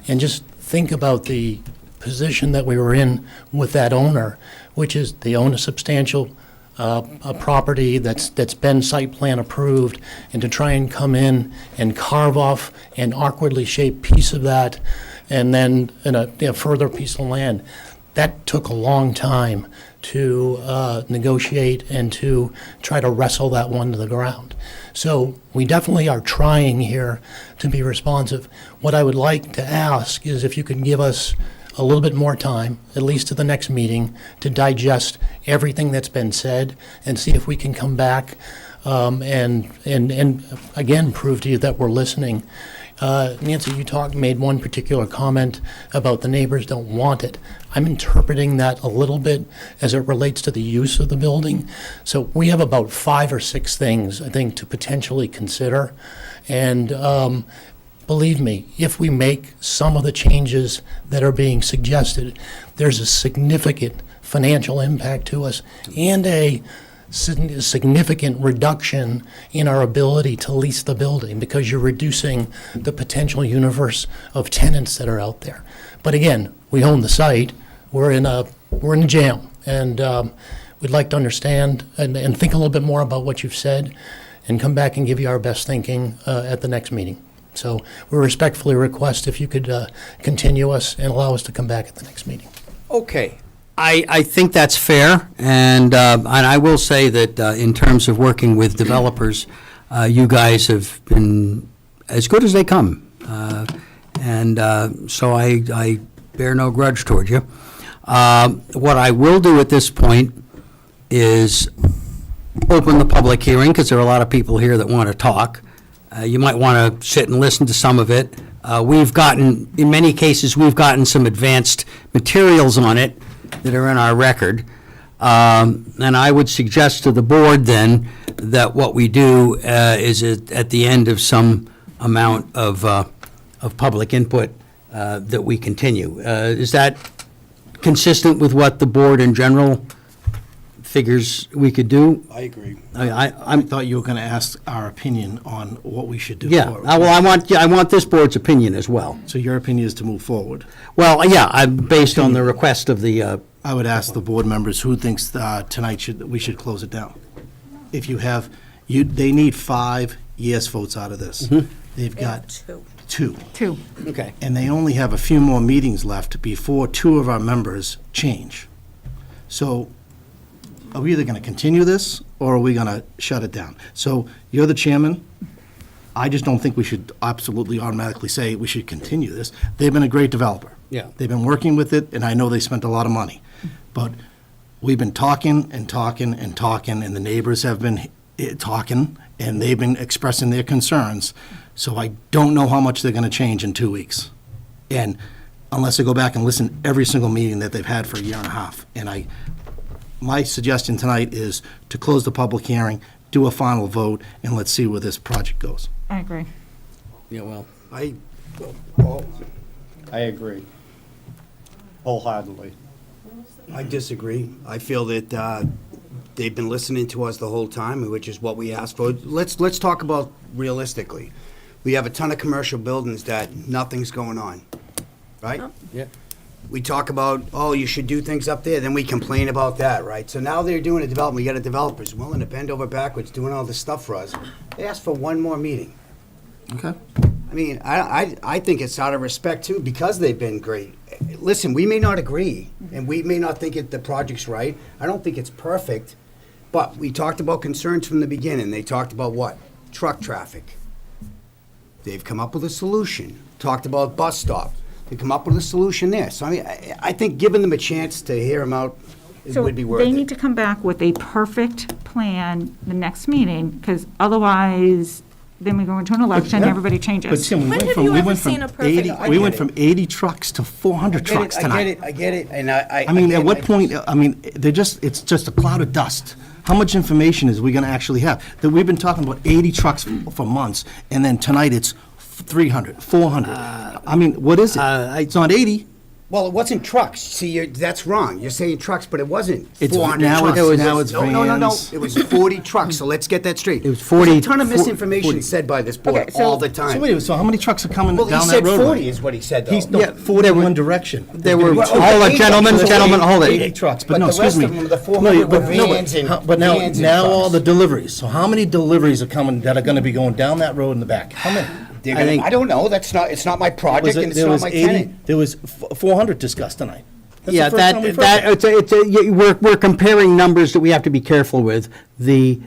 and just think about the position that we were in with that owner, which is they own a substantial a property that's been site plan approved, and to try and come in and carve off an awkwardly shaped piece of that, and then a further piece of land. That took a long time to negotiate and to try to wrestle that one to the ground. So we definitely are trying here to be responsive. What I would like to ask is if you could give us a little bit more time, at least to the next meeting, to digest everything that's been said and see if we can come back and again prove to you that we're listening. Nancy, you made one particular comment about the neighbors don't want it. I'm interpreting that a little bit as it relates to the use of the building. So we have about 5 or 6 things, I think, to potentially consider. And believe me, if we make some of the changes that are being suggested, there's a significant financial impact to us and a significant reduction in our ability to lease the building, because you're reducing the potential universe of tenants that are out there. But again, we own the site. We're in a jam, and we'd like to understand and think a little bit more about what you've said, and come back and give you our best thinking at the next meeting. So we respectfully request if you could continue us and allow us to come back at the next meeting. Okay. I think that's fair, and I will say that in terms of working with developers, you guys have been as good as they come. So I bear no grudge toward you. What I will do at this point is open the public hearing, because there are a lot of people here that want to talk. You might want to sit and listen to some of it. In many cases, we've gotten some advanced materials on it that are in our record. And I would suggest to the board then that what we do is at the end of some amount of public input that we continue. Is that consistent with what the board in general figures we could do? I agree. I thought you were going to ask our opinion on what we should do. Yeah, I want this board's opinion as well. So your opinion is to move forward? Well, yeah, I'm based on the request of the... I would ask the board members who thinks tonight we should close it down. If you have, they need 5 yes votes out of this. They've got two. Okay. And they only have a few more meetings left before 2 of our members change. So are we either going to continue this, or are we going to shut it down? So you're the chairman. I just don't think we should absolutely automatically say we should continue this. They've been a great developer. Yeah. They've been working with it, and I know they spent a lot of money. But we've been talking and talking and talking, and the neighbors have been talking, and they've been expressing their concerns. So I don't know how much they're going to change in 2 weeks. And unless I go back and listen to every single meeting that they've had for a year and a half. And my suggestion tonight is to close the public hearing, do a final vote, and let's see where this project goes. I agree. Yeah, well, I agree wholeheartedly. I disagree. I feel that they've been listening to us the whole time, which is what we asked for. Let's talk about realistically. We have a ton of commercial buildings that nothing's going on, right? Yeah. We talk about, oh, you should do things up there, then we complain about that, right? So now they're doing a development, we got a developer's willing to bend over backwards, doing all this stuff for us. They asked for one more meeting. Okay. I mean, I think it's out of respect too, because they've been great. Listen, we may not agree, and we may not think the project's right. I don't think it's perfect, but we talked about concerns from the beginning. They talked about what? Truck traffic. They've come up with a solution. Talked about bus stop. They come up with a solution there. So I mean, I think giving them a chance to hear them out would be worth So they it. need to come back with a perfect plan the next meeting, because otherwise, then we go into an election, everybody changes. But Tim, we went from 80 trucks to 400 trucks tonight. I get it, and I mean, at what point, I mean, it's just a cloud of dust. How much information is we going to actually have? That we've been talking about 80 trucks for months, and then tonight it's 300, 400. I mean, what is it? It's not 80. Well, it wasn't trucks. See, that's wrong. You're saying trucks, but it wasn't It's 400 now trucks. it's No. vans. It was 40 trucks, so let's get that straight. It was 40 There's a ton of 40 misinformation said by this board all the time. So wait, so how many trucks are coming Well, he down that said roadway? 40 is what he said, though. He's, no, 40 in one direction. There were, Well, hold on, okay, gentlemen, hold 80 it. trucks, But but no, the excuse rest me. of them, the 400 were vans and But now vans and all trucks. the deliveries. So how many deliveries are coming that are going to be going down that road in the back? How many? I don't know. It's not my project, and it's There not was my 80 tenant. There was 400 discussed tonight. That's the Yeah, first time we've heard that. we're comparing numbers that we have to be careful with. The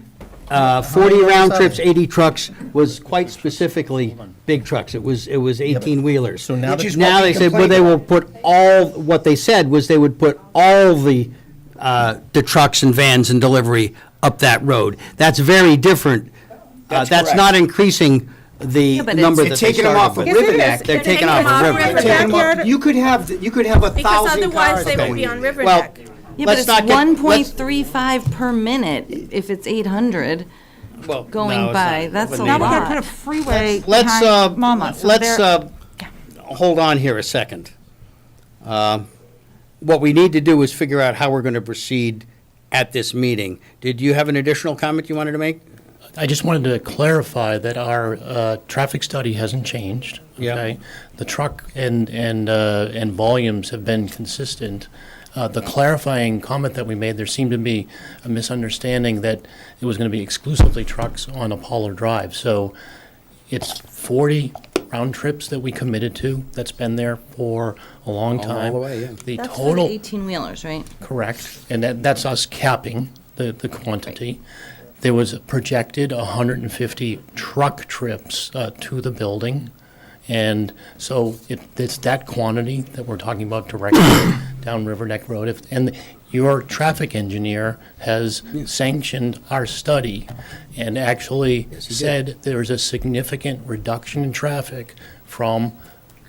40 round trips, 80 trucks was quite specifically big trucks. It was 18-wheelers. So now Which is Now what we they said, well, complained they will about. put what they said was they would put all the trucks and vans and delivery up that road. That's very different. That's That's correct. not increasing the but number They're that they taking them off started of with. River Yes, it Neck. is. They're They're taking taking off them of off River River Neck. Taking them Backyard. off. You could have a Because 1,000 cars otherwise they would going be on in. River Well, Neck. Yeah, but Let's it's not get- 1.35 per minute if it's 800 Well, going no, it's by. not. That's a Now we gotta lot. put a freeway Let's, behind Mama. So let's, they're- hold on here a second. What we need to do is figure out how we're going to proceed at this meeting. Did you have an additional comment you wanted to make? I just wanted to clarify that our traffic study hasn't changed. Yeah. Okay? The truck and volumes have been consistent. The clarifying comment that we made, there seemed to be a misunderstanding that it was going to be exclusively trucks on Apollo Drive. So it's 40 round trips that we committed to, that's been there for a long time. the way, yeah. The That's for the total, 18-wheelers, right? correct, and that's us capping the quantity. There was projected 150 truck trips to the building. And so it's that quantity that we're talking about directly down River Neck Road. And your traffic engineer has sanctioned our study and actually said there's a significant reduction in traffic from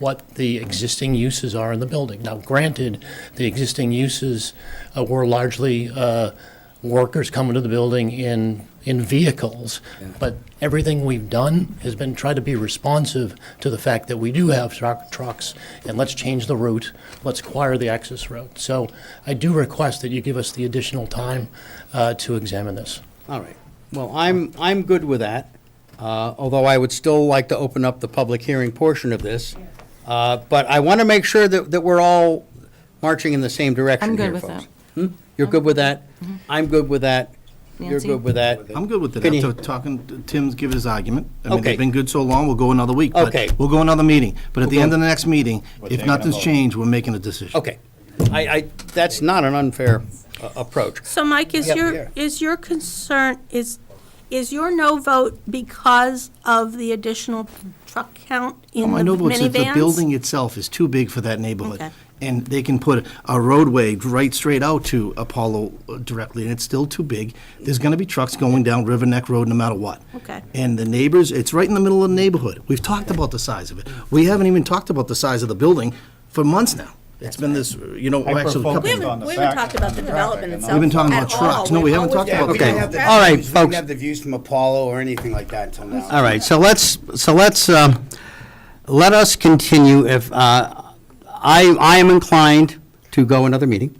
what the existing uses are in the building. Now, granted, the existing uses were largely workers coming to the building in vehicles, but everything we've done has been try to be responsive to the fact that we do have trucks, and let's change the route, let's acquire the access road. So I do request that you give us the additional time to examine this. All right. Well, I'm good with that, although I would still like to open up the public hearing portion of this. But I want to make sure that we're all marching in the same direction I'm good here, with folks. that. You're good with that? I'm good with that. You're Nancy? good with that? I'm good with it. Can you- After talking, Tim's give his argument. I mean, Okay. they've been good so long, we'll go another week. but Okay. We'll go another meeting. But at the We'll end go- of the next meeting, if taking nothing's a vote. changed, we're making a decision. Okay. That's not an unfair approach. So Mike, is Yep. your concern, is your no vote because of the additional truck count in My the no vote says the minivans? building itself is too big for that neighborhood. Okay. And they can put a roadway right straight out to Apollo directly, and it's still too big. There's gonna be trucks going down River Neck Road no matter what. Okay. And the neighbors, it's right in the middle of the neighborhood. We've talked about the size of it. We haven't even talked about the size of the building for months now. It's been this, actually, a couple. We haven't talked about the development itself We've been talking at about trucks. No, all. we We've haven't always talked about been- Okay. We didn't have the All right, views- We folks. didn't have the views from Apollo or anything like that until now. All right, so let's let us continue. If I am inclined to go another meeting,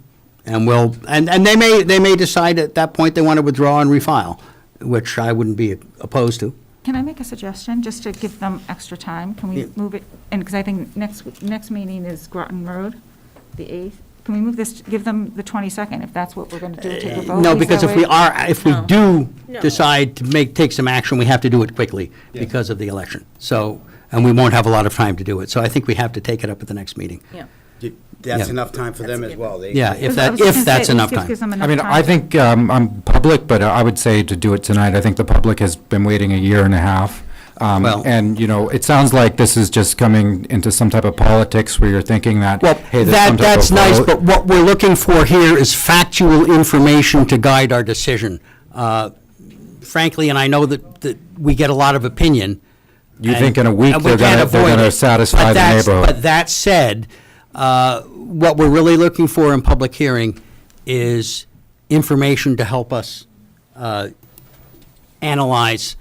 and they may decide at that point they want to withdraw and refile, which I wouldn't be opposed to. Can I make a suggestion, just to give them extra time? Can we Yeah. move it, and, because I think next meeting is Groton Road, the 8th. Can we move this, give them the 22nd, if that's what we're going to do, take a vote? No, Is because that if we way? do No. decide to take some action, we have to do it quickly because of the election. So, and we won't have a lot of time to do it. So I think we have to take it up at the next meeting. Yeah. That's Yeah. enough time for them as well. They- Yeah, I if was that, just gonna if say, that's at enough least it time. gives them I enough mean, time I to- think I'm public, but I would say to do it tonight. I think the public has been waiting a year and a half. Well- And, it sounds like this is just coming into some type of politics where you're thinking that, Well, hey, there's some type that's of nice, vote. but what we're looking for here is factual information to guide our decision. Frankly, and I know that we get a lot of opinion. You and- think in a week and we they're can't gonna avoid it. satisfy But the that's- neighborhood? But that said, what we're really looking for in public hearing is information to help us analyze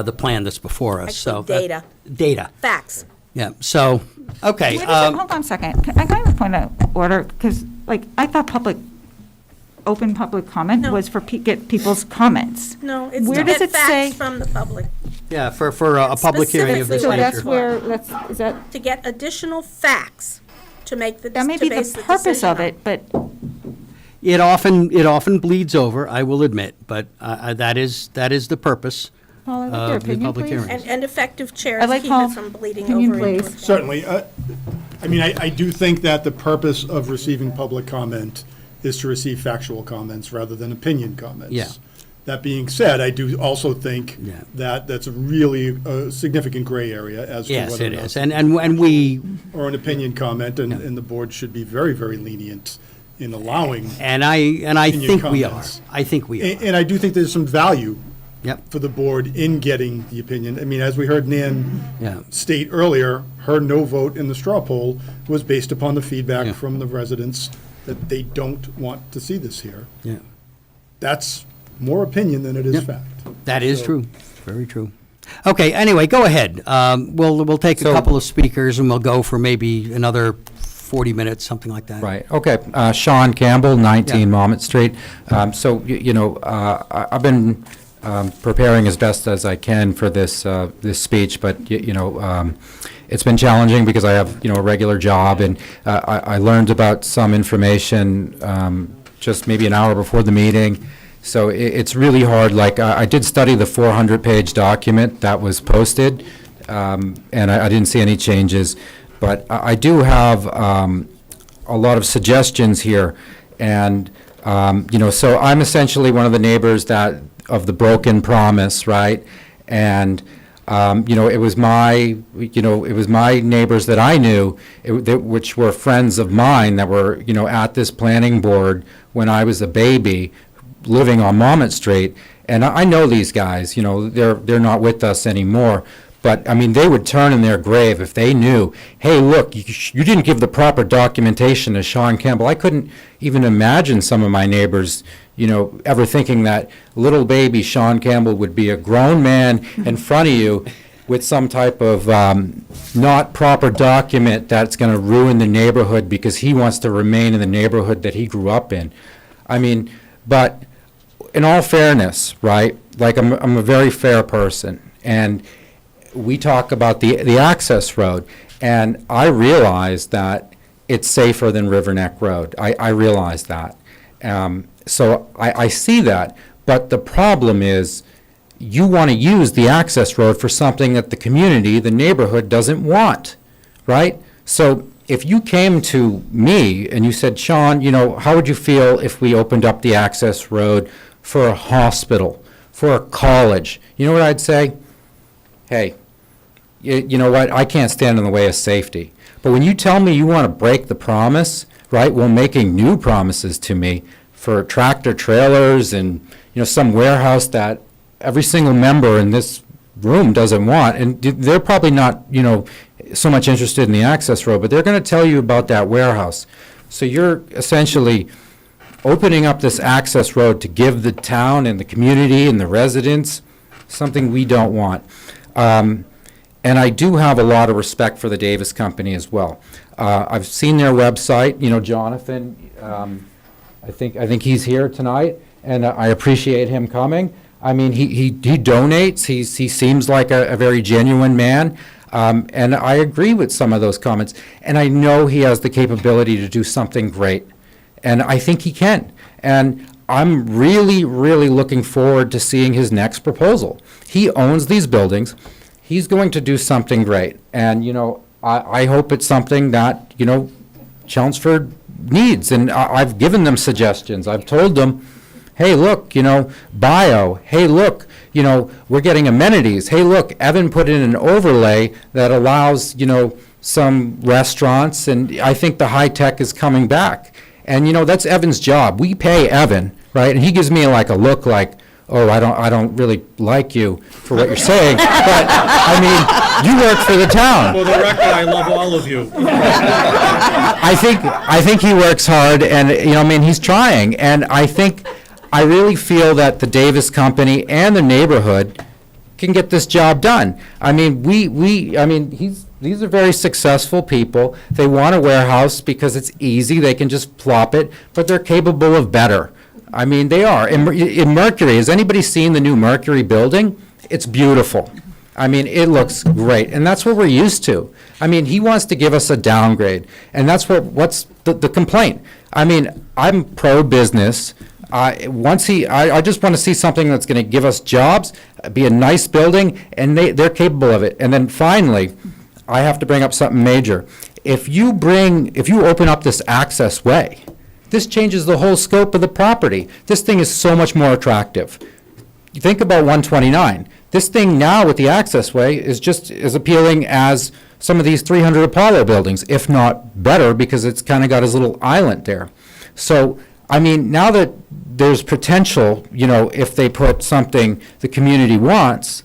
the plan that's before us, so. Actually, data. Data, Facts. yeah, so, okay. Wait a second, hold on a second. Can I have a point of order? Because, I thought open public comment No. was for get people's comments. No, it's Where to does get it say- facts from the public. Yeah, for a public hearing of this So that's nature. where, is that, To get additional facts to make the, that may to be the base the purpose decision of on. it, but It often bleeds over, I will admit, but that is the purpose Paul, I'd like your of the opinion, public please. hearing. And effective I chairs like keep Paul. it from bleeding Opinion, over into. please. Certainly. I do think that the purpose of receiving public comment is to receive factual comments rather than opinion comments. Yeah. That being said, I do also think Yeah. that that's a really significant gray area as to Yes, whether it or not. is, and we, Or an opinion comment, and the board should be very, very lenient in allowing. and I opinion think we are. comments. I think we are. And I do think there's some value Yep. for the board in getting the opinion. I mean, as we heard Nan Yeah. state earlier, her no vote in the straw poll was based upon the feedback Yeah. from the residents that they don't want to see this here. Yeah. That's more opinion than it is Yep. fact. That is So- true, very true. Okay, anyway, go ahead. We'll take a couple of speakers, and we'll go for maybe another 40 minutes, something like that. Right, okay. Sean Campbell, 19 Monmouth Street. I've been preparing as best as I can for this speech, but, it's been challenging because I have, a regular job, and I learned about some information just maybe an hour before the meeting. So it's really hard. I did study the 400-page document that was posted. and I didn't see any changes. But I do have a lot of suggestions here. And, so I'm essentially one of the neighbors of the broken promise, right? And, it was my neighbors that I knew, which were friends of mine that were, at this planning board when I was a baby, living on Monmouth Street. And I know these guys, they're not with us anymore. But, they would turn in their grave if they knew, hey, look, you didn't give the proper documentation to Sean Campbell. I couldn't even imagine some of my neighbors, ever thinking that little baby Sean Campbell would be a grown man in front of you with some type of not proper document that's going to ruin the neighborhood because he wants to remain in the neighborhood that he grew up in. But in all fairness, right, like I'm a very fair person, and we talk about the access road, and I realize that it's safer than River Neck Road. I realize that. So I see that, but the problem is you want to use the access road for something that the community, the neighborhood doesn't want, right? So if you came to me and you said, Sean, how would you feel if we opened up the access road for a hospital, for a college? You know what I'd say? Hey, you know what, I can't stand in the way of safety. But when you tell me you want to break the promise, right, while making new promises to me for tractor trailers and, some warehouse that every single member in this room doesn't want, and they're probably not, so much interested in the access road, but they're going to tell you about that warehouse. So you're essentially opening up this access road to give the town and the community and the residents something we don't want. And I do have a lot of respect for the Davis Company as well. I've seen their website, Jonathan, I think he's here tonight, and I appreciate him coming. He donates, he seems like a very genuine man, and I agree with some of those comments. And I know he has the capability to do something great, and I think he can. And I'm really, really looking forward to seeing his next proposal. He owns these buildings. He's going to do something great. And, I hope it's something that, Chelmsford needs. And I've given them suggestions. I've told them, hey, look, bio. Hey, look, we're getting amenities. Hey, look, Evan put in an overlay that allows, some restaurants. And I think the high tech is coming back. And, that's Evan's job. We pay Evan, right? And he gives me like a look like, oh, I don't really like you for what you're saying, but, you work for the town. For the record, I love all of you. I think he works hard, and, he's trying, and I really feel that the Davis Company and the neighborhood can get this job done. These are very successful people. They want a warehouse because it's easy, they can just plop it, but they're capable of better. They are. In Mercury, has anybody seen the new Mercury building? It's beautiful. It looks great, and that's what we're used to. He wants to give us a downgrade, and that's what's the complaint. I'm pro-business. I just want to see something that's going to give us jobs, be a nice building, and they're capable of it. And then finally, I have to bring up something major. If you open up this access way, this changes the whole scope of the property. This thing is so much more attractive. You think about 129. This thing now with the access way is just as appealing as some of these 300 Apollo buildings, if not better, because it's kind of got his little island there. So, now that there's potential, if they put something the community wants,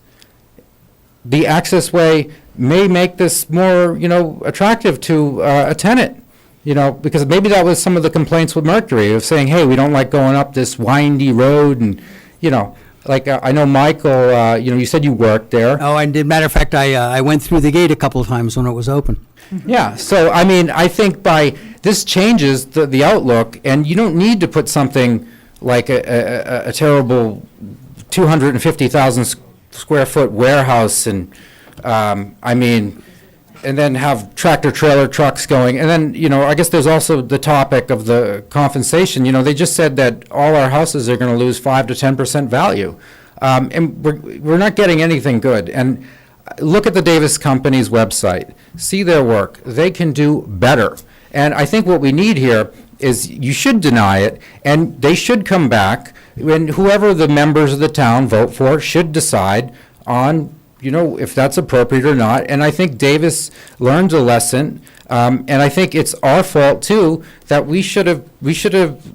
the access way may make this more, attractive to a tenant. Because maybe that was some of the complaints with Mercury of saying, hey, we don't like going up this windy road and, I know Michael, you said you worked there. Oh, I did. Matter of fact, I went through the gate a couple of times when it was open. Yeah, so, I think this changes the outlook, and you don't need to put something like a terrible 250,000 square foot warehouse and, and then have tractor-trailer trucks going. And then, I guess there's also the topic of the compensation. They just said that all our houses are going to lose 5 to 10% value. And we're not getting anything good. And look at the Davis Company's website, see their work. They can do better. And I think what we need here is you should deny it, and they should come back, and whoever the members of the town vote for should decide on, if that's appropriate or not. And I think Davis learned a lesson, and I think it's our fault too that we should have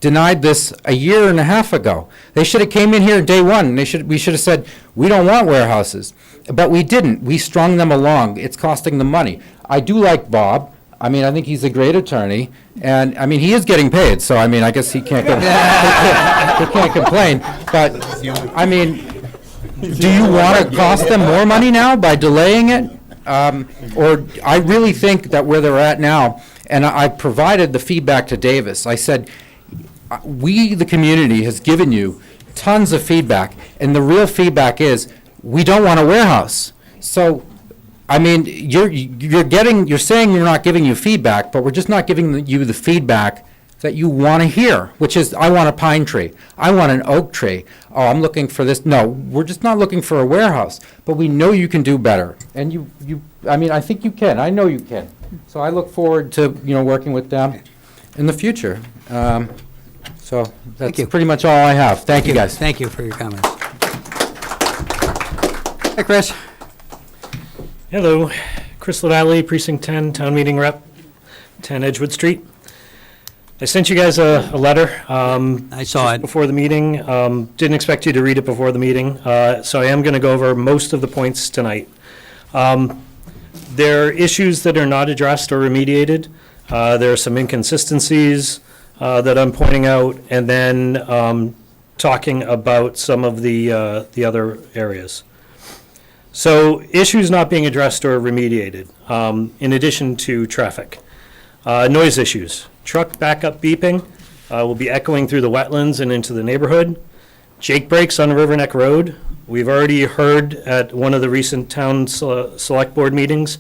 denied this a year and a half ago. They should have came in here day one, and we should have said, we don't want warehouses. But we didn't. We strung them along. It's costing them money. I do like Bob. I think he's a great attorney, and, he is getting paid, so, I guess he can't, he can't complain. But, do you want to cost them more money now by delaying it? Or I really think that where they're at now, and I provided the feedback to Davis, I said, we, the community, has given you tons of feedback, and the real feedback is, we don't want a warehouse. So, you're saying we're not giving you feedback, but we're just not giving you the feedback that you want to hear, which is, I want a pine tree, I want an oak tree, oh, I'm looking for this. No, we're just not looking for a warehouse, but we know you can do better. And I think you can, I know you can. So I look forward to, working with them in the future. So that's pretty much all I have. Thank you, guys. Thank you for your comments. Hey, Chris. Hello, Chris LaValle, Precinct 10, Town Meeting Rep, 10 Edgewood Street. I sent you guys a letter. I saw it. Before the meeting. Didn't expect you to read it before the meeting, so I am going to go over most of the points tonight. There are issues that are not addressed or remediated. There are some inconsistencies that I'm pointing out, and then talking about some of the other areas. So issues not being addressed or remediated, in addition to traffic. Noise issues. Truck backup beeping will be echoing through the wetlands and into the neighborhood. Jake brakes on River Neck Road. We've already heard at one of the recent town select board meetings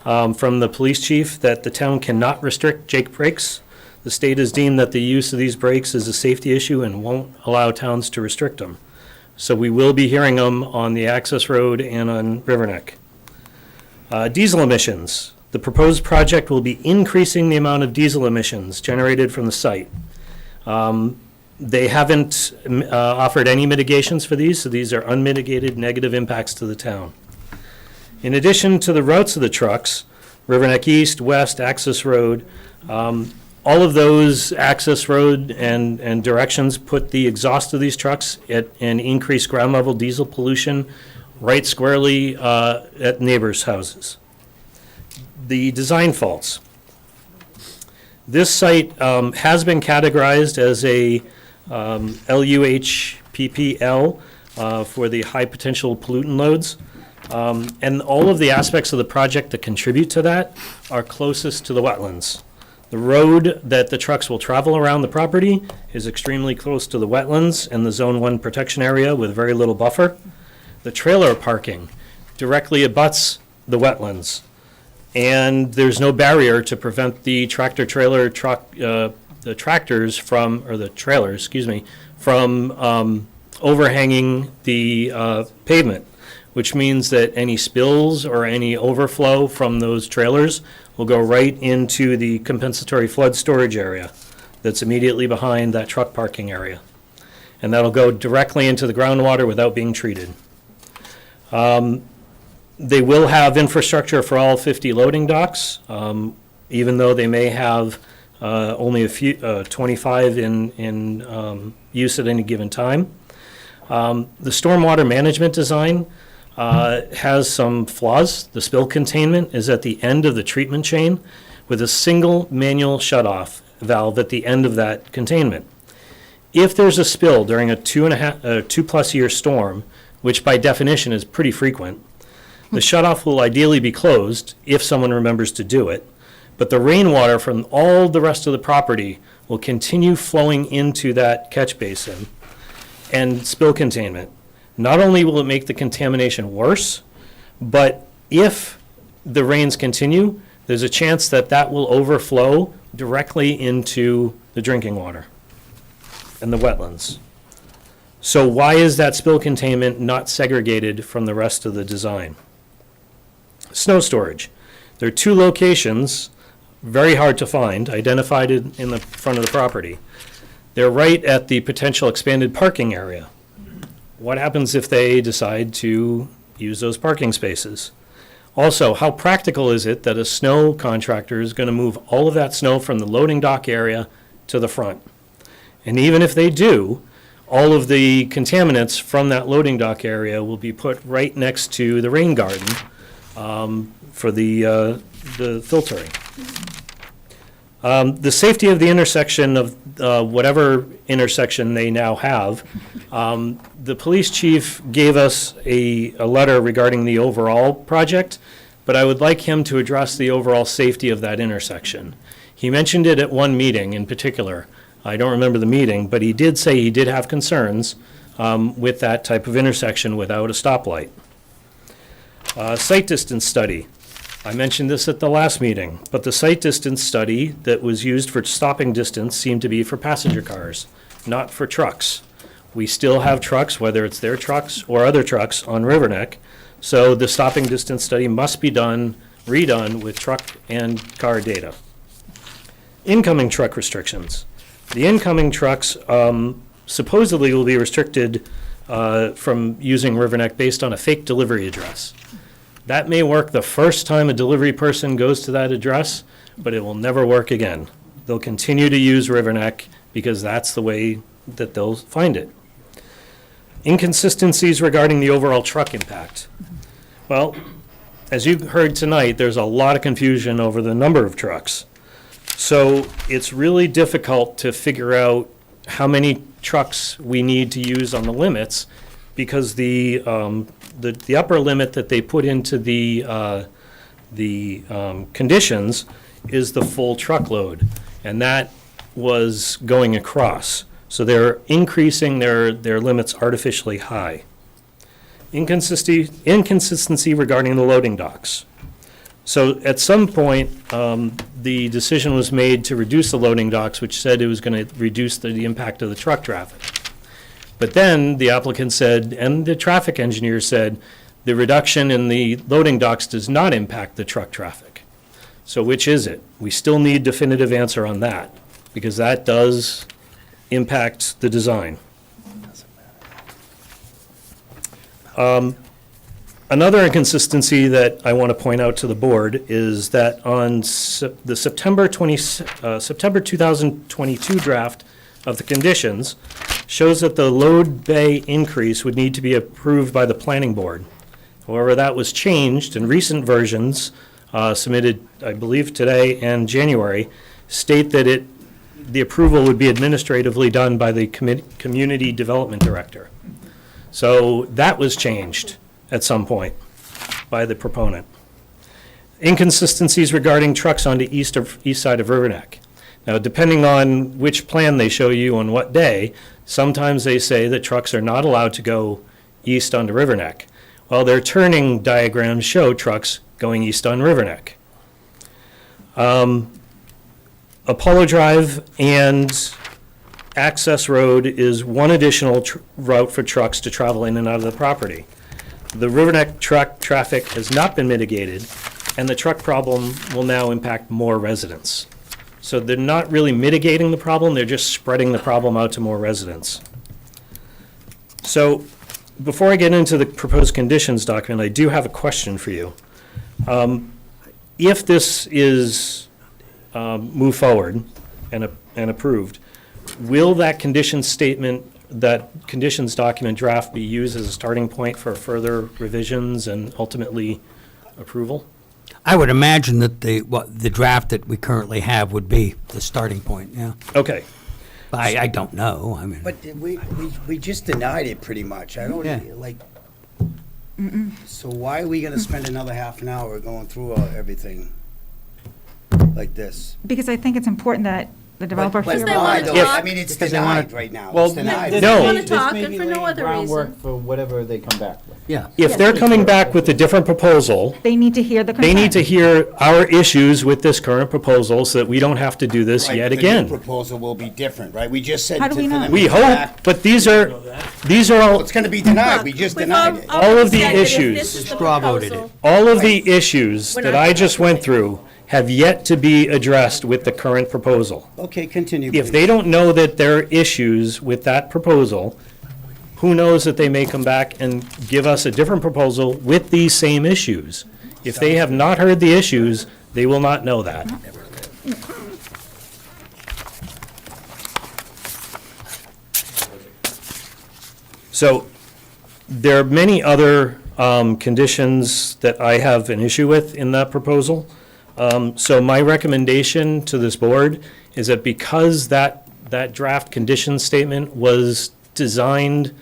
from the police chief that the town cannot restrict Jake brakes. The state has deemed that the use of these brakes is a safety issue and won't allow towns to restrict them. So we will be hearing them on the access road and on River Neck. Diesel emissions. The proposed project will be increasing the amount of diesel emissions generated from the site. They haven't offered any mitigations for these, so these are unmitigated negative impacts to the town. In addition to the routes of the trucks, River Neck East, West, Access Road, all of those access road and directions put the exhaust of these trucks at an increased ground level diesel pollution right squarely at neighbors' houses. The design faults. This site has been categorized as a LUHPPL for the high potential pollutant loads. And all of the aspects of the project that contribute to that are closest to the wetlands. The road that the trucks will travel around the property is extremely close to the wetlands and the Zone 1 protection area with very little buffer. The trailer parking directly abuts the wetlands. And there's no barrier to prevent the tractor-trailer truck, the tractors from, or the trailers, excuse me, from overhanging the pavement, which means that any spills or any overflow from those trailers will go right into the compensatory flood storage area that's immediately behind that truck parking area. And that'll go directly into the groundwater without being treated. They will have infrastructure for all 50 loading docks, even though they may have only a few, 25 in use at any given time. The stormwater management design has some flaws. The spill containment is at the end of the treatment chain with a single manual shutoff valve at the end of that containment. If there's a spill during a 2+ year storm, which by definition is pretty frequent, the shutoff will ideally be closed if someone remembers to do it, but the rainwater from all the rest of the property will continue flowing into that catch basin and spill containment. Not only will it make the contamination worse, but if the rains continue, there's a chance that that will overflow directly into the drinking water and the wetlands. So why is that spill containment not segregated from the rest of the design? Snow storage. There are two locations, very hard to find, identified in the front of the property. They're right at the potential expanded parking area. What happens if they decide to use those parking spaces? Also, how practical is it that a snow contractor is going to move all of that snow from the loading dock area to the front? And even if they do, all of the contaminants from that loading dock area will be put right next to the rain garden for the filtering. The safety of the intersection of whatever intersection they now have, the police chief gave us a letter regarding the overall project, but I would like him to address the overall safety of that intersection. He mentioned it at one meeting in particular. I don't remember the meeting, but he did say he did have concerns with that type of intersection without a stoplight. Sight distance study. I mentioned this at the last meeting, but the sight distance study that was used for stopping distance seemed to be for passenger cars, not for trucks. We still have trucks, whether it's their trucks or other trucks, on Riverneck, so the stopping distance study must be redone with truck and car data. Incoming truck restrictions. The incoming trucks supposedly will be restricted from using Riverneck based on a fake delivery address. That may work the first time a delivery person goes to that address, but it will never work again. They'll continue to use Riverneck because that's the way that they'll find it. Inconsistencies regarding the overall truck impact. Well, as you heard tonight, there's a lot of confusion over the number of trucks. So it's really difficult to figure out how many trucks we need to use on the limits, because the upper limit that they put into the conditions is the full truckload, and that was going across. So they're increasing their limits artificially high. Inconsistency regarding the loading docks. So at some point, the decision was made to reduce the loading docks, which said it was going to reduce the impact of the truck traffic. But then the applicant said, and the traffic engineer said, the reduction in the loading docks does not impact the truck traffic. So which is it? We still need definitive answer on that, because that does impact the design. Another inconsistency that I want to point out to the board is that on the September 2022 draft of the conditions shows that the load bay increase would need to be approved by the planning board. However, that was changed, and recent versions submitted, I believe, today and January state that the approval would be administratively done by the community development director. So that was changed at some point by the proponent. Inconsistencies regarding trucks on the east side of Riverneck. Now, depending on which plan they show you on what day, sometimes they say that trucks are not allowed to go east onto Riverneck. Well, their turning diagrams show trucks going east on Riverneck. Apollo Drive and Access Road is one additional route for trucks to travel in and out of the property. The Riverneck truck traffic has not been mitigated, and the truck problem will now impact more residents. So they're not really mitigating the problem, they're just spreading the problem out to more residents. So before I get into the proposed conditions document, I do have a question for you. If this is moved forward and approved, will that condition statement, that conditions document draft be used as a starting point for further revisions and ultimately approval? I would imagine that the draft that we currently have would be the starting point, yeah. Okay. But I don't know, I mean. But we just denied it pretty much. I don't, Yeah. like, so why are we gonna spend another half an hour going through everything like this? Because I think it's important that the developer But here. they wanna why, though? talk- I mean, it's Because they wanna- denied right now. Well, It's denied. th- They No. want to This talk, may and be for no laying other groundwork reason. for whatever they come back with. Yeah. If they're coming back with a different proposal, They need to hear the they need to concerns. hear our issues with this current proposal so that we don't have to do this Right, yet the new again. proposal will be different, right? We just said. How do we for know? them We to come hope, back. but these are Well, all, it's gonna be denied. We just We've denied it. All of the said that if issues- this is the Straw voted proposal- all of the issues We're that not- I just went through have yet to be addressed with the current proposal. Okay, continue. If please. they don't know that there are issues with that proposal, who knows that they may come back and give us a different proposal with these same issues. If they have not heard the issues, they will not know that. So there are many other conditions that I have an issue with in that proposal. So my recommendation to this board is that because that draft condition statement was designed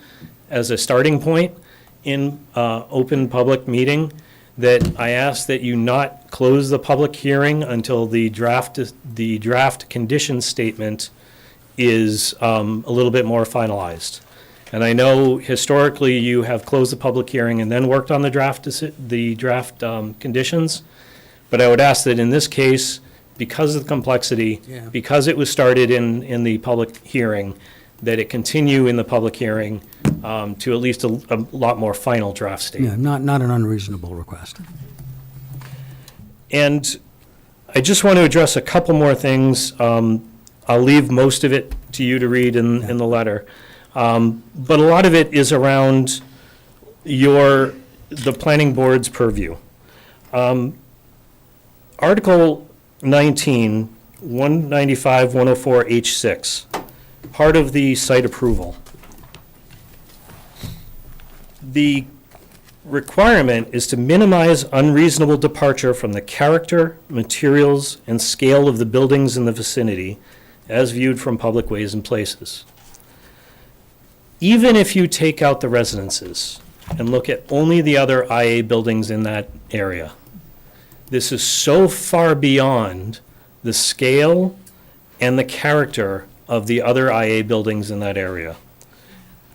as a starting point in open public meeting, that I ask that you not close the public hearing until the draft condition statement is a little bit more finalized. And I know historically you have closed the public hearing and then worked on the draft conditions. But I would ask that in this case, because of the complexity, Yeah. because it was started in the public hearing, that it continue in the public hearing to at least a lot more final draft Yeah, statement. not an unreasonable request. And I just want to address a couple more things. I'll leave most of it to you to read in the letter. But a lot of it is around the planning board's purview. Article 19, 195, 104H6, part of the site approval. The requirement is to minimize unreasonable departure from the character, materials, and scale of the buildings in the vicinity as viewed from public ways and places. Even if you take out the residences and look at only the other IA buildings in that area, this is so far beyond the scale and the character of the other IA buildings in that area,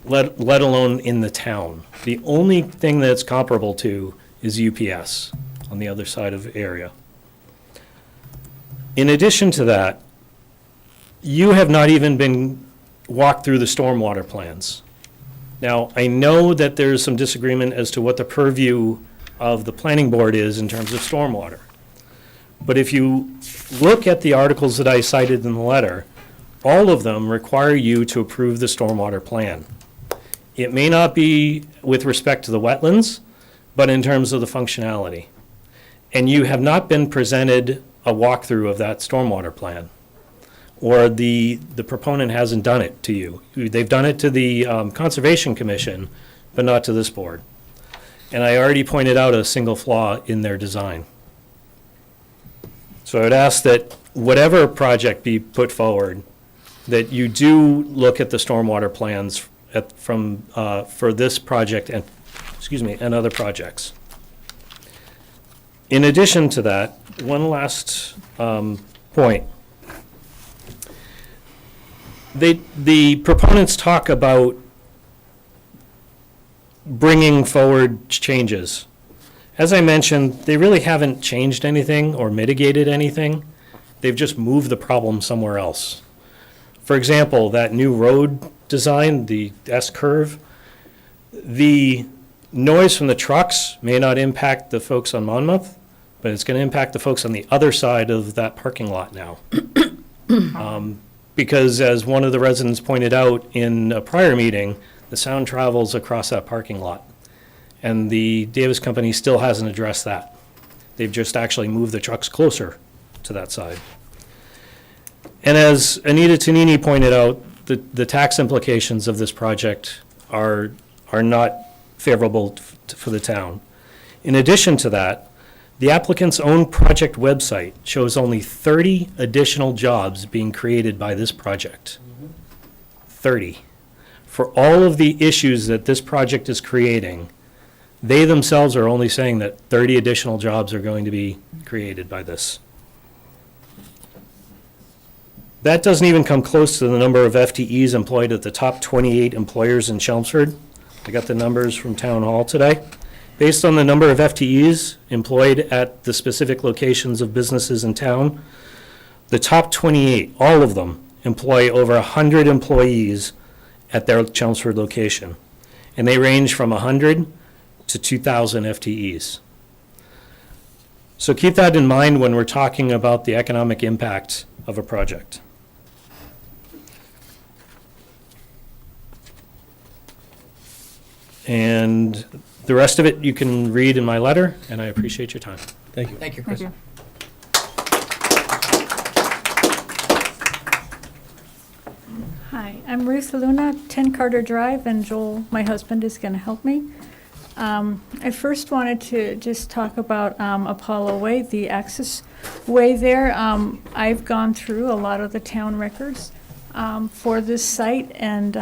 let alone in the town. The only thing that's comparable to is UPS on the other side of the area. In addition to that, you have not even been walked through the stormwater plans. Now, I know that there's some disagreement as to what the purview of the planning board is in terms of stormwater. But if you look at the articles that I cited in the letter, all of them require you to approve the stormwater plan. It may not be with respect to the wetlands, but in terms of the functionality. And you have not been presented a walkthrough of that stormwater plan, or the proponent hasn't done it to you. They've done it to the Conservation Commission, but not to this board. And I already pointed out a single flaw in their design. So I would ask that whatever project be put forward, that you do look at the stormwater plans for this project and other projects. In addition to that, one last point. The proponents talk about bringing forward changes. As I mentioned, they really haven't changed anything or mitigated anything. They've just moved the problem somewhere else. For example, that new road design, the S-curve, the noise from the trucks may not impact the folks on Monmouth, but it's going to impact the folks on the other side of that parking lot now. Because as one of the residents pointed out in a prior meeting, the sound travels across that parking lot. And the Davis Company still hasn't addressed that. They've just actually moved the trucks closer to that side. And as Anita Tonini pointed out, the tax implications of this project are not favorable for the town. In addition to that, the applicant's own project website shows only 30 additional jobs being created by this project. 30. For all of the issues that this project is creating, they themselves are only saying that 30 additional jobs are going to be created by this. That doesn't even come close to the number of FTEs employed at the top 28 employers in Chelmsford. I got the numbers from Town Hall today. Based on the number of FTEs employed at the specific locations of businesses in town, the top 28, all of them, employ over 100 employees at their Chelmsford location. And they range from 100 to 2,000 FTEs. So keep that in mind when we're talking about the economic impact of a project. And the rest of it you can read in my letter, and I appreciate your time. Thank you. Thank you, Chris. Hi, I'm Ruth Luna, 10 Carter Drive, and Joel, my husband, is going to help me. I first wanted to just talk about Apollo Way, the access way there. I've gone through a lot of the town records for this site, and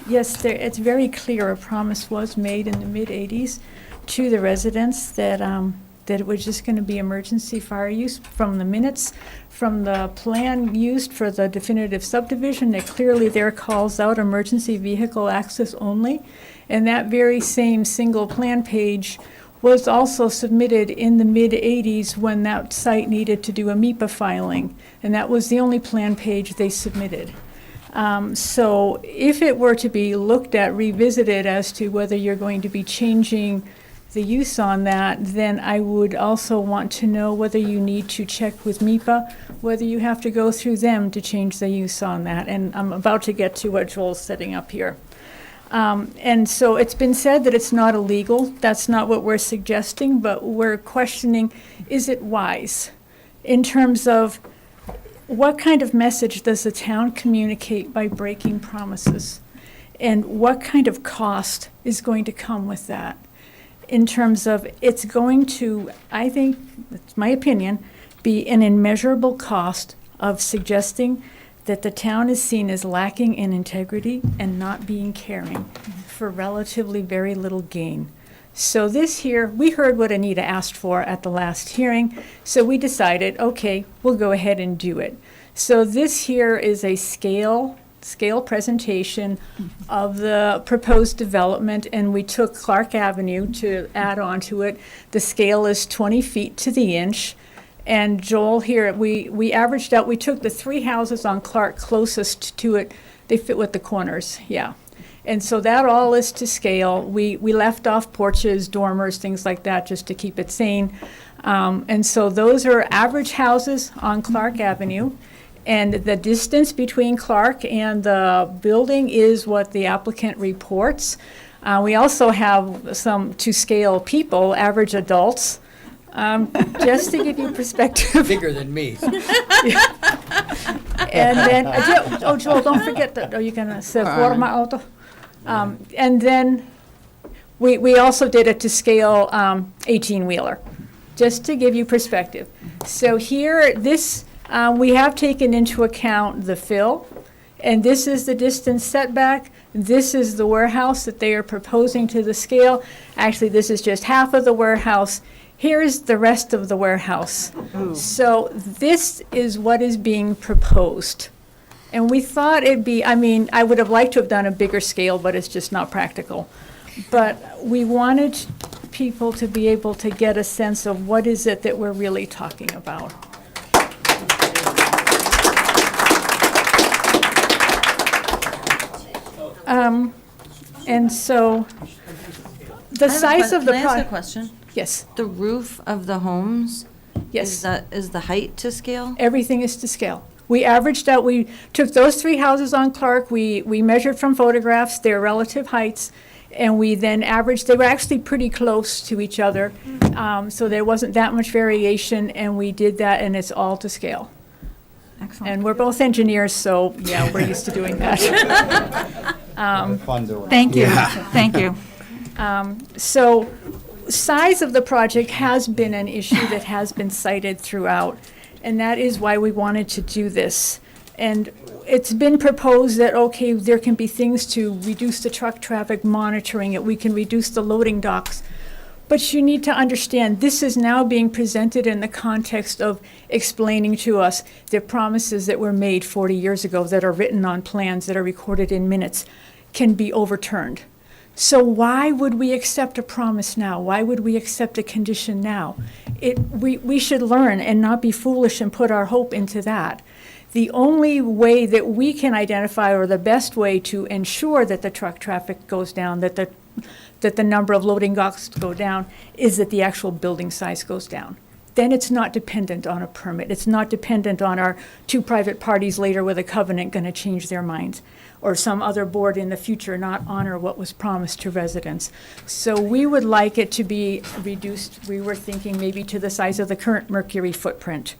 yes, it's very clear a promise was made in the mid-'80s to the residents that that it was just going to be emergency fire use. From the minutes, from the plan used for the definitive subdivision, it clearly there calls out emergency vehicle access only. And that very same single plan page was also submitted in the mid-'80s when that site needed to do a MEPA filing. And that was the only plan page they submitted. So if it were to be looked at, revisited as to whether you're going to be changing the use on that, then I would also want to know whether you need to check with MEPA, whether you have to go through them to change the use on that. And I'm about to get to what Joel's setting up here. And so it's been said that it's not illegal. That's not what we're suggesting, but we're questioning, is it wise in terms of what kind of message does the town communicate by breaking promises? And what kind of cost is going to come with that? In terms of, it's going to, I think, it's my opinion, be an immeasurable cost of suggesting that the town is seen as lacking in integrity and not being caring for relatively very little gain. So this here, we heard what Anita asked for at the last hearing, so we decided, okay, we'll go ahead and do it. So this here is a scale presentation of the proposed development, and we took Clark Avenue to add on to it. The scale is 20 feet to the inch. And Joel here, we averaged out, we took the 3 houses on Clark closest to it. They fit with the corners, yeah. And so that all is to scale. We left off porches, dormers, things like that, just to keep it sane. And so those are average houses on Clark Avenue. And the distance between Clark and the building is what the applicant reports. We also have some to scale people, average adults. Just to give you perspective. Bigger than me. And then, Joel, don't forget that, are you gonna say for my auto? And then we also did it to scale 18-wheeler, just to give you perspective. So here, this, we have taken into account the fill, and this is the distance setback. This is the warehouse that they are proposing to the scale. Actually, this is just half of the warehouse. Here's the rest of the warehouse. Ooh. So this is what is being proposed. And we thought it'd be, I mean, I would have liked to have done a bigger scale, but it's just not practical. But we wanted people to be able to get a sense of what is it that we're really talking about. And so the size of the Can I ask a question? Yes. The roof of the homes? Yes. Is the height to scale? Everything is to scale. We averaged out, we took those 3 houses on Clark, we measured from photographs their relative heights, and we then averaged, they were actually pretty close to each other, so there wasn't that much variation, and we did that, and it's all to scale. Excellent. And we're both engineers, so yeah, we're used to doing that. Thank you, Yeah. thank you. So size of the project has been an issue that has been cited throughout, and that is why we wanted to do this. And it's been proposed that, okay, there can be things to reduce the truck traffic, monitoring it, we can reduce the loading docks. But you need to understand, this is now being presented in the context of explaining to us the promises that were made 40 years ago that are written on plans, that are recorded in minutes, can be overturned. So why would we accept a promise now? Why would we accept a condition now? We should learn and not be foolish and put our hope into that. The only way that we can identify, or the best way to ensure that the truck traffic goes down, that the number of loading docks go down, is that the actual building size goes down. Then it's not dependent on a permit. It's not dependent on our two private parties later with a covenant going to change their minds, or some other board in the future not honor what was promised to residents. So we would like it to be reduced, we were thinking maybe to the size of the current Mercury footprint.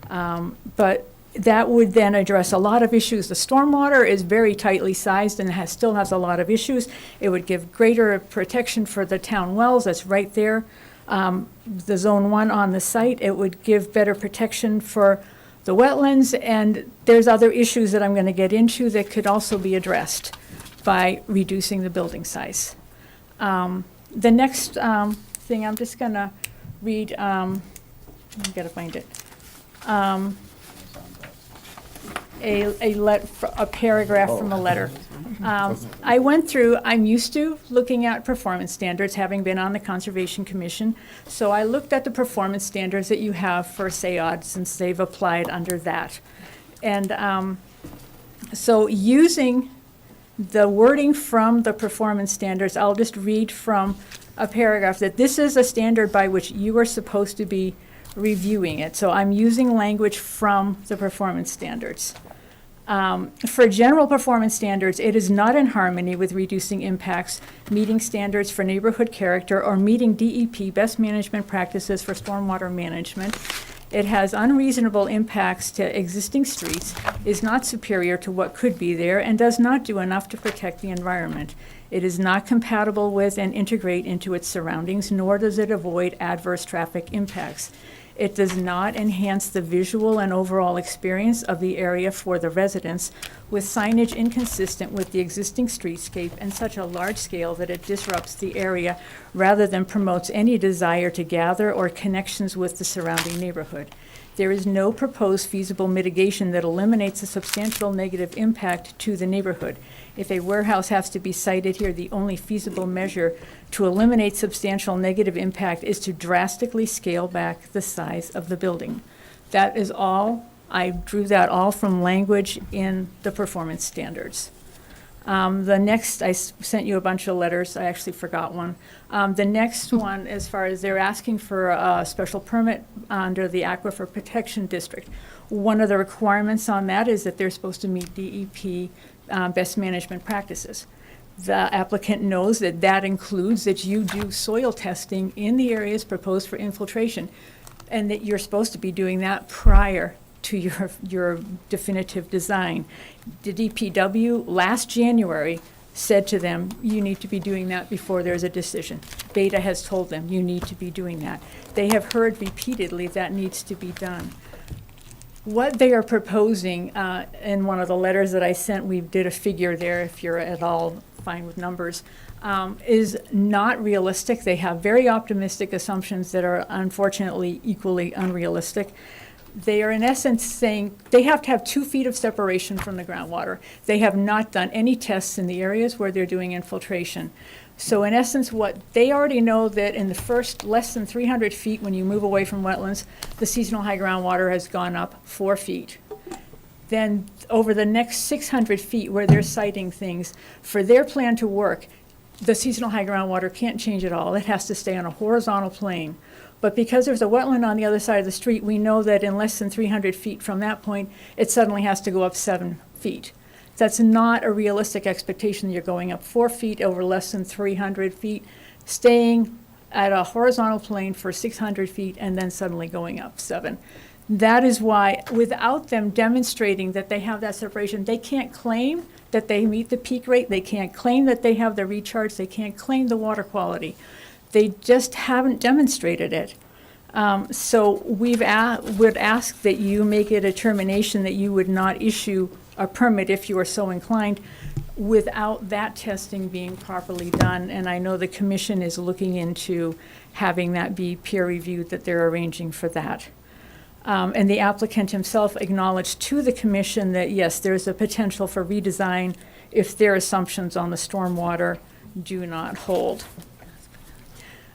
But that would then address a lot of issues. The stormwater is very tightly sized and still has a lot of issues. It would give greater protection for the town wells, that's right there. The Zone 1 on the site, it would give better protection for the wetlands, and there's other issues that I'm going to get into that could also be addressed by reducing the building size. The next thing, I'm just going to read, I've got to find it. A paragraph from a letter. I went through, I'm used to looking at performance standards, having been on the Conservation Commission. So I looked at the performance standards that you have for SAOD, since they've applied under that. And so using the wording from the performance standards, I'll just read from a paragraph that this is a standard by which you are supposed to be reviewing it. So I'm using language from the performance standards. For general performance standards, it is not in harmony with reducing impacts, meeting standards for neighborhood character, or meeting DEP best management practices for stormwater management. It has unreasonable impacts to existing streets, is not superior to what could be there, and does not do enough to protect the environment. It is not compatible with and integrate into its surroundings, nor does it avoid adverse traffic impacts. It does not enhance the visual and overall experience of the area for the residents, with signage inconsistent with the existing streetscape and such a large scale that it disrupts the area rather than promotes any desire to gather or connections with the surrounding neighborhood. There is no proposed feasible mitigation that eliminates a substantial negative impact to the neighborhood. If a warehouse has to be cited here, the only feasible measure to eliminate substantial negative impact is to drastically scale back the size of the building. That is all. I drew that all from language in the performance standards. The next, I sent you a bunch of letters. I actually forgot one. The next one, as far as they're asking for a special permit under the Aquifer Protection District. One of the requirements on that is that they're supposed to meet DEP best management practices. The applicant knows that that includes that you do soil testing in the areas proposed for infiltration, and that you're supposed to be doing that prior to your definitive design. The DPW last January said to them, you need to be doing that before there's a decision. Beta has told them, you need to be doing that. They have heard repeatedly that needs to be done. What they are proposing, in one of the letters that I sent, we did a figure there, if you're at all fine with numbers, is not realistic. They have very optimistic assumptions that are unfortunately equally unrealistic. They are in essence saying they have to have 2 feet of separation from the groundwater. They have not done any tests in the areas where they're doing infiltration. So in essence, what they already know that in the first less than 300 feet, when you move away from wetlands, the seasonal high groundwater has gone up 4 feet. Then over the next 600 feet where they're citing things, for their plan to work, the seasonal high groundwater can't change at all. It has to stay on a horizontal plane. But because there's a wetland on the other side of the street, we know that in less than 300 feet from that point, it suddenly has to go up 7 feet. That's not a realistic expectation. You're going up 4 feet over less than 300 feet, staying at a horizontal plane for 600 feet, and then suddenly going up 7. That is why, without them demonstrating that they have that separation, they can't claim that they meet the peak rate. They can't claim that they have the recharge. They can't claim the water quality. They just haven't demonstrated it. So would ask that you make a determination that you would not issue a permit if you are so inclined without that testing being properly done. And I know the commission is looking into having that be peer-reviewed, that they're arranging for that. And the applicant himself acknowledged to the commission that, yes, there's a potential for redesign if their assumptions on the stormwater do not hold.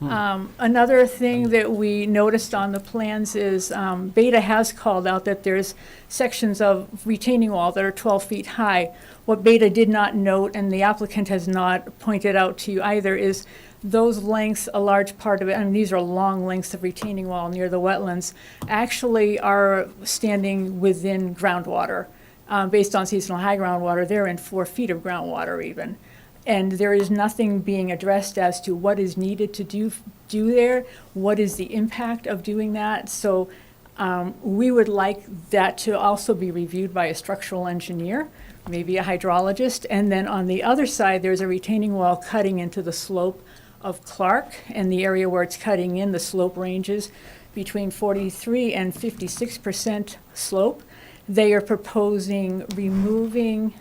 Another thing that we noticed on the plans is Beta has called out that there's sections of retaining wall that are 12 feet high. What Beta did not note, and the applicant has not pointed out to you either, is those lengths, a large part of it, and these are long lengths of retaining wall near the wetlands, actually are standing within groundwater. Based on seasonal high groundwater, they're in 4 feet of groundwater even. And there is nothing being addressed as to what is needed to do there, what is the impact of doing that. So we would like that to also be reviewed by a structural engineer, maybe a hydrologist. And then on the other side, there's a retaining wall cutting into the slope of Clark, and the area where it's cutting in, the slope ranges between 43 and 56% slope. They are proposing removing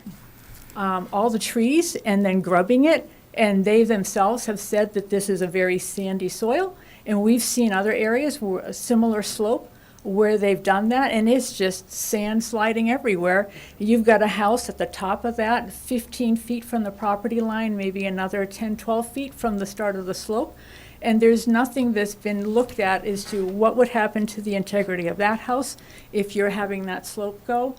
all the trees and then grubbing it, and they themselves have said that this is a very sandy soil, and we've seen other areas where a similar slope where they've done that, and it's just sand sliding everywhere. You've got a house at the top of that, 15 feet from the property line, maybe another 10, 12 feet from the start of the slope, and there's nothing that's been looked at as to what would happen to the integrity of that house if you're having that slope go.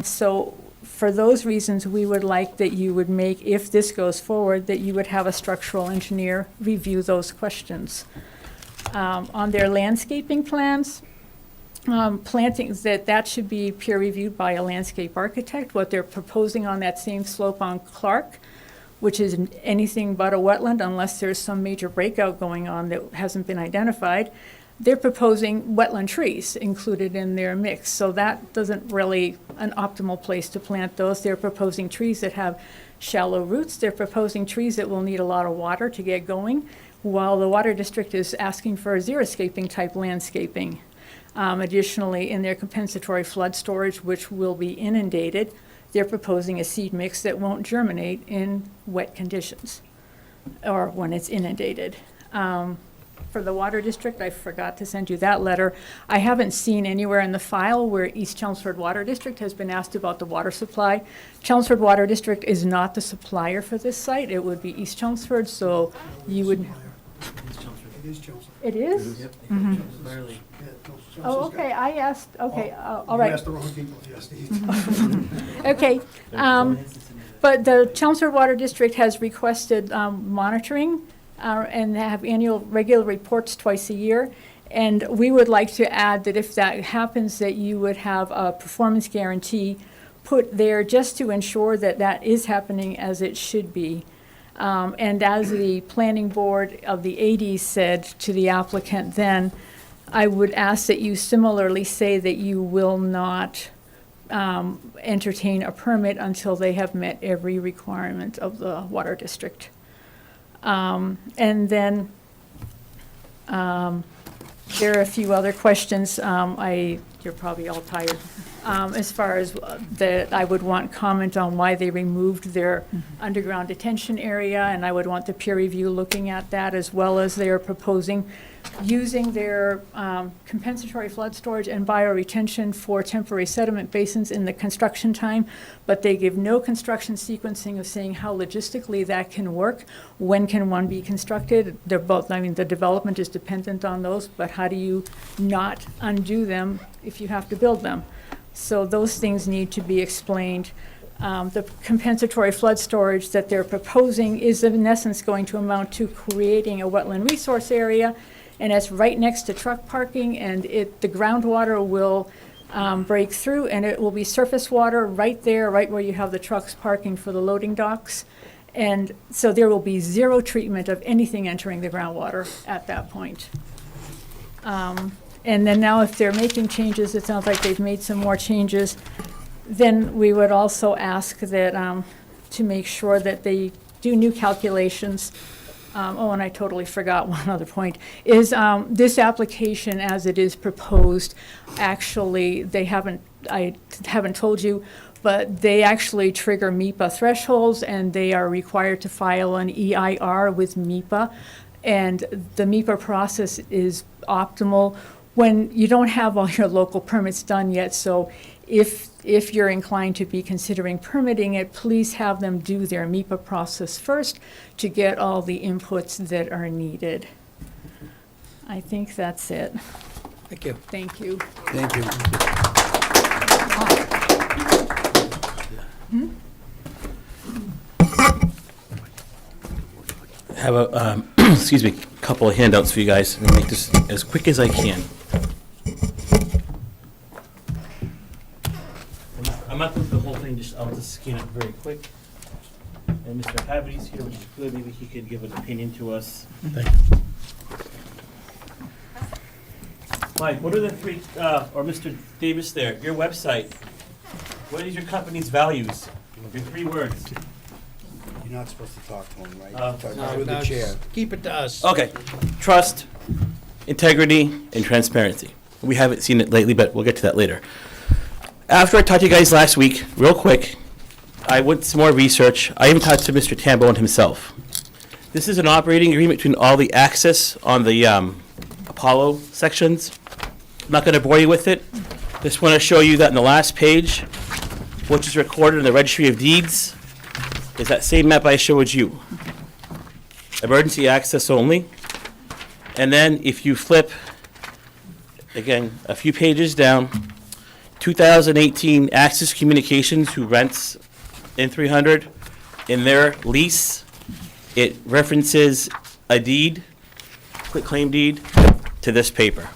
So for those reasons, we would like that you would make, if this goes forward, that you would have a structural engineer review those questions. On their landscaping plans, plantings, that should be peer reviewed by a landscape architect. What they're proposing on that same slope on Clark, which is anything but a wetland unless there's some major breakout going on that hasn't been identified, they're proposing wetland trees included in their mix. So that doesn't really an optimal place to plant those. They're proposing trees that have shallow roots. They're proposing trees that will need a lot of water to get going, while the Water District is asking for xeriscaping type landscaping. Additionally, in their compensatory flood storage, which will be inundated, they're proposing a seed mix that won't germinate in wet conditions or when it's inundated. For the Water District, I forgot to send you that letter. I haven't seen anywhere in the file where East Chelmsford Water District has been asked about the water supply. Chelmsford Water District is not the supplier for this site. It would be East Chelmsford, so you would. It is Chelmsford. It is? Yep. Oh, okay, I asked, okay, all You right. asked the wrong people, yes, Steve. Okay, but the Chelmsford Water District has requested monitoring and have annual regular reports twice a year. And we would like to add that if that happens, that you would have a performance guarantee put there just to ensure that that is happening as it should be. And as the planning board of the 80s said to the applicant then, I would ask that you similarly say that you will not entertain a permit until they have met every requirement of the Water District. And then there are a few other questions. You're probably all tired. As far as that, I would want comment on why they removed their underground detention area, and I would want the peer review looking at that, as well as they are proposing using their compensatory flood storage and bioretention for temporary sediment basins in the construction time, but they give no construction sequencing of saying how logistically that can work. When can one be constructed? They're both, I mean, the development is dependent on those, but how do you not undo them if you have to build them? So those things need to be explained. The compensatory flood storage that they're proposing is in essence going to amount to creating a wetland resource area, and it's right next to truck parking, and the groundwater will break through, and it will be surface water right there, right where you have the trucks parking for the loading docks. And so there will be zero treatment of anything entering the groundwater at that point. And then now if they're making changes, it sounds like they've made some more changes, then we would also ask that to make sure that they do new calculations. Oh, and I totally forgot one other point, is this application as it is proposed, actually, they haven't I haven't told you, but they actually trigger MIPA thresholds, and they are required to file an EIR with MIPA. And the MIPA process is optimal when you don't have all your local permits done yet. So if you're inclined to be considering permitting it, please have them do their MIPA process first to get all the inputs that are needed. I think that's it. Thank you. Thank you. Thank you. Have a, excuse me, couple of handouts for you guys, and make this as quick as I can. I'm not going through the whole thing, I'll just scan it very quick. And Mr. Haverty's here, which is good, maybe he could give an opinion to us. Mike, what are the three, or Mr. Davis there, your website, what is your company's values? Your 3 words. You're not supposed to talk to him, right? No, Through the chair. Keep it to us. Okay, trust, integrity, and transparency. We haven't seen it lately, but we'll get to that later. After I talked to you guys last week, real quick, I went some more research. I even talked to Mr. Tambone himself. This is an operating agreement between all the access on the Apollo sections. I'm not going to bore you with it. Just want to show you that in the last page, which is recorded in the Registry of Deeds, is that same map I showed you. Emergency access only. And then if you flip, again, a few pages down, 2018 Access Communications, who rents in 300, in their lease, it references a deed, quitclaim deed, to this paper.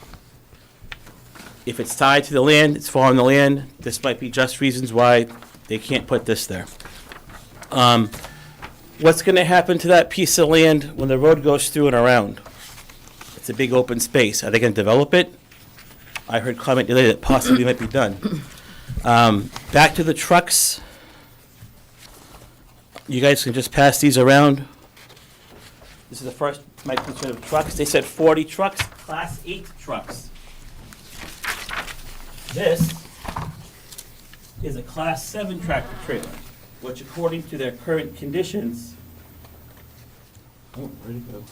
If it's tied to the land, it's following the land, this might be just reasons why they can't put this there. What's going to happen to that piece of land when the road goes through and around? It's a big open space. Are they going to develop it? I heard comment today that possibly might be done. Back to the trucks. You guys can just pass these around. This is the first my concern of trucks. They said 40 trucks, Class 8 trucks. This is a Class 7 tractor trailer, which according to their current conditions, oh, where'd it go?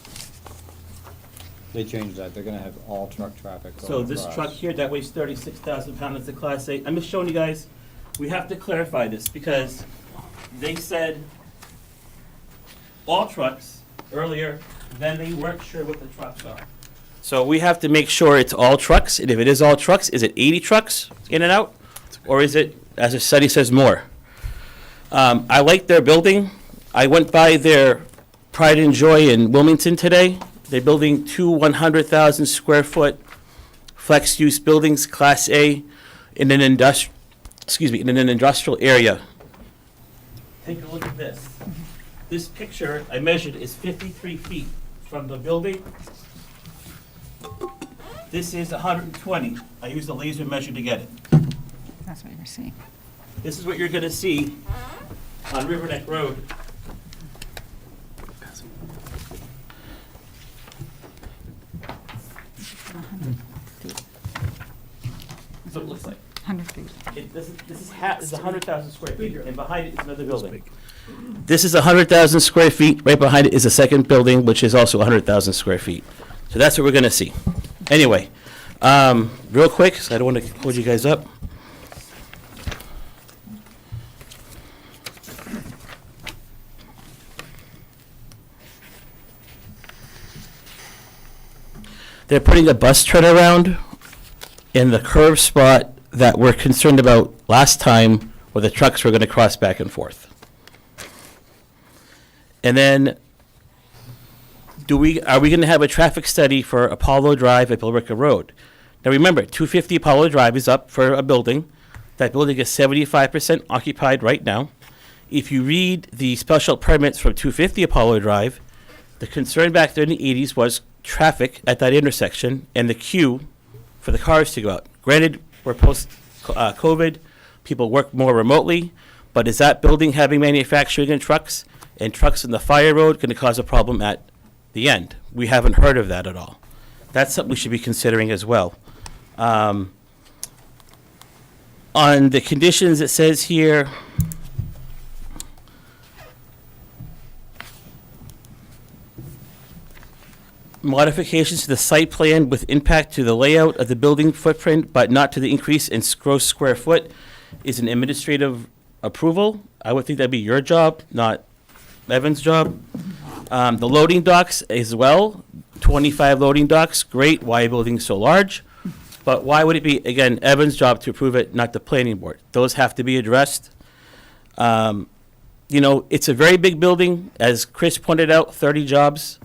They changed that, they're gonna have all truck traffic going So this across. truck here, that weighs 36,000 pounds, it's a Class 8. I'm just showing you guys, we have to clarify this because they said all trucks earlier, then they weren't sure what the trucks are. So we have to make sure it's all trucks, and if it is all trucks, is it 80 trucks in and out? Or is it, as the study says, more? I like their building. I went by their Pride and Joy in Wilmington today. They're building 2 100,000 square foot flex-use buildings, Class A, in an industrial area. Take a look at this. This picture I measured is 53 feet from the building. This is 120. I used a laser measure to get it. That's what you're seeing. This is what you're going to see on Riverneck Road. That's what it looks like. 100 feet. This is 100,000 square feet, and behind it is another building. This is 100,000 square feet. Right behind it is a second building, which is also 100,000 square feet. So that's what we're going to see. Anyway, real quick, so I don't want to hold you guys up. They're putting a bus turnaround in the curve spot that we're concerned about last time, where the trucks were going to cross back and forth. And then, are we going to have a traffic study for Apollo Drive at Billerica Road? Now remember, 250 Apollo Drive is up for a building. That building is 75% occupied right now. If you read the special permits from 250 Apollo Drive, the concern back there in the 80s was traffic at that intersection and the queue for the cars to go out. Granted, we're post-COVID, people work more remotely, but is that building having manufacturing and trucks in the fire road going to cause a problem at the end? We haven't heard of that at all. That's something we should be considering as well. On the conditions, it says here, modifications to the site plan with impact to the layout of the building footprint, but not to the increase in gross square foot, is an administrative approval. I would think that'd be your job, not Evan's job. The loading docks as well, 25 loading docks, great. Why are you building so large? But why would it be, again, Evan's job to approve it, not the planning board? Those have to be addressed. You know, it's a very big building. As Chris pointed out, 30 jobs,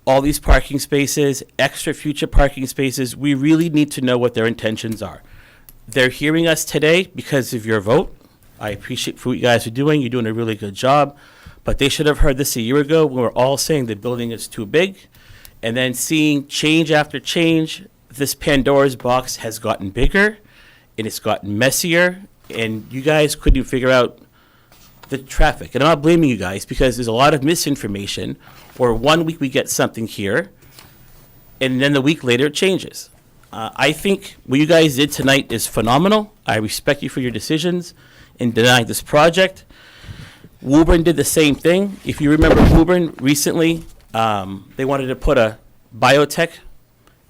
all these parking spaces, extra future parking spaces. We really need to know what their intentions are. They're hearing us today because of your vote. I appreciate what you guys are doing. You're doing a really good job. But they should have heard this a year ago when we were all saying the building is too big. And then seeing change after change, this Pandora's box has gotten bigger and it's gotten messier. And you guys couldn't figure out the traffic. And I'm not blaming you guys because there's a lot of misinformation. Or 1 week we get something here and then the week later it changes. I think what you guys did tonight is phenomenal. I respect you for your decisions in denying this project. Woburn did the same thing. If you remember Woburn recently, they wanted to put a biotech,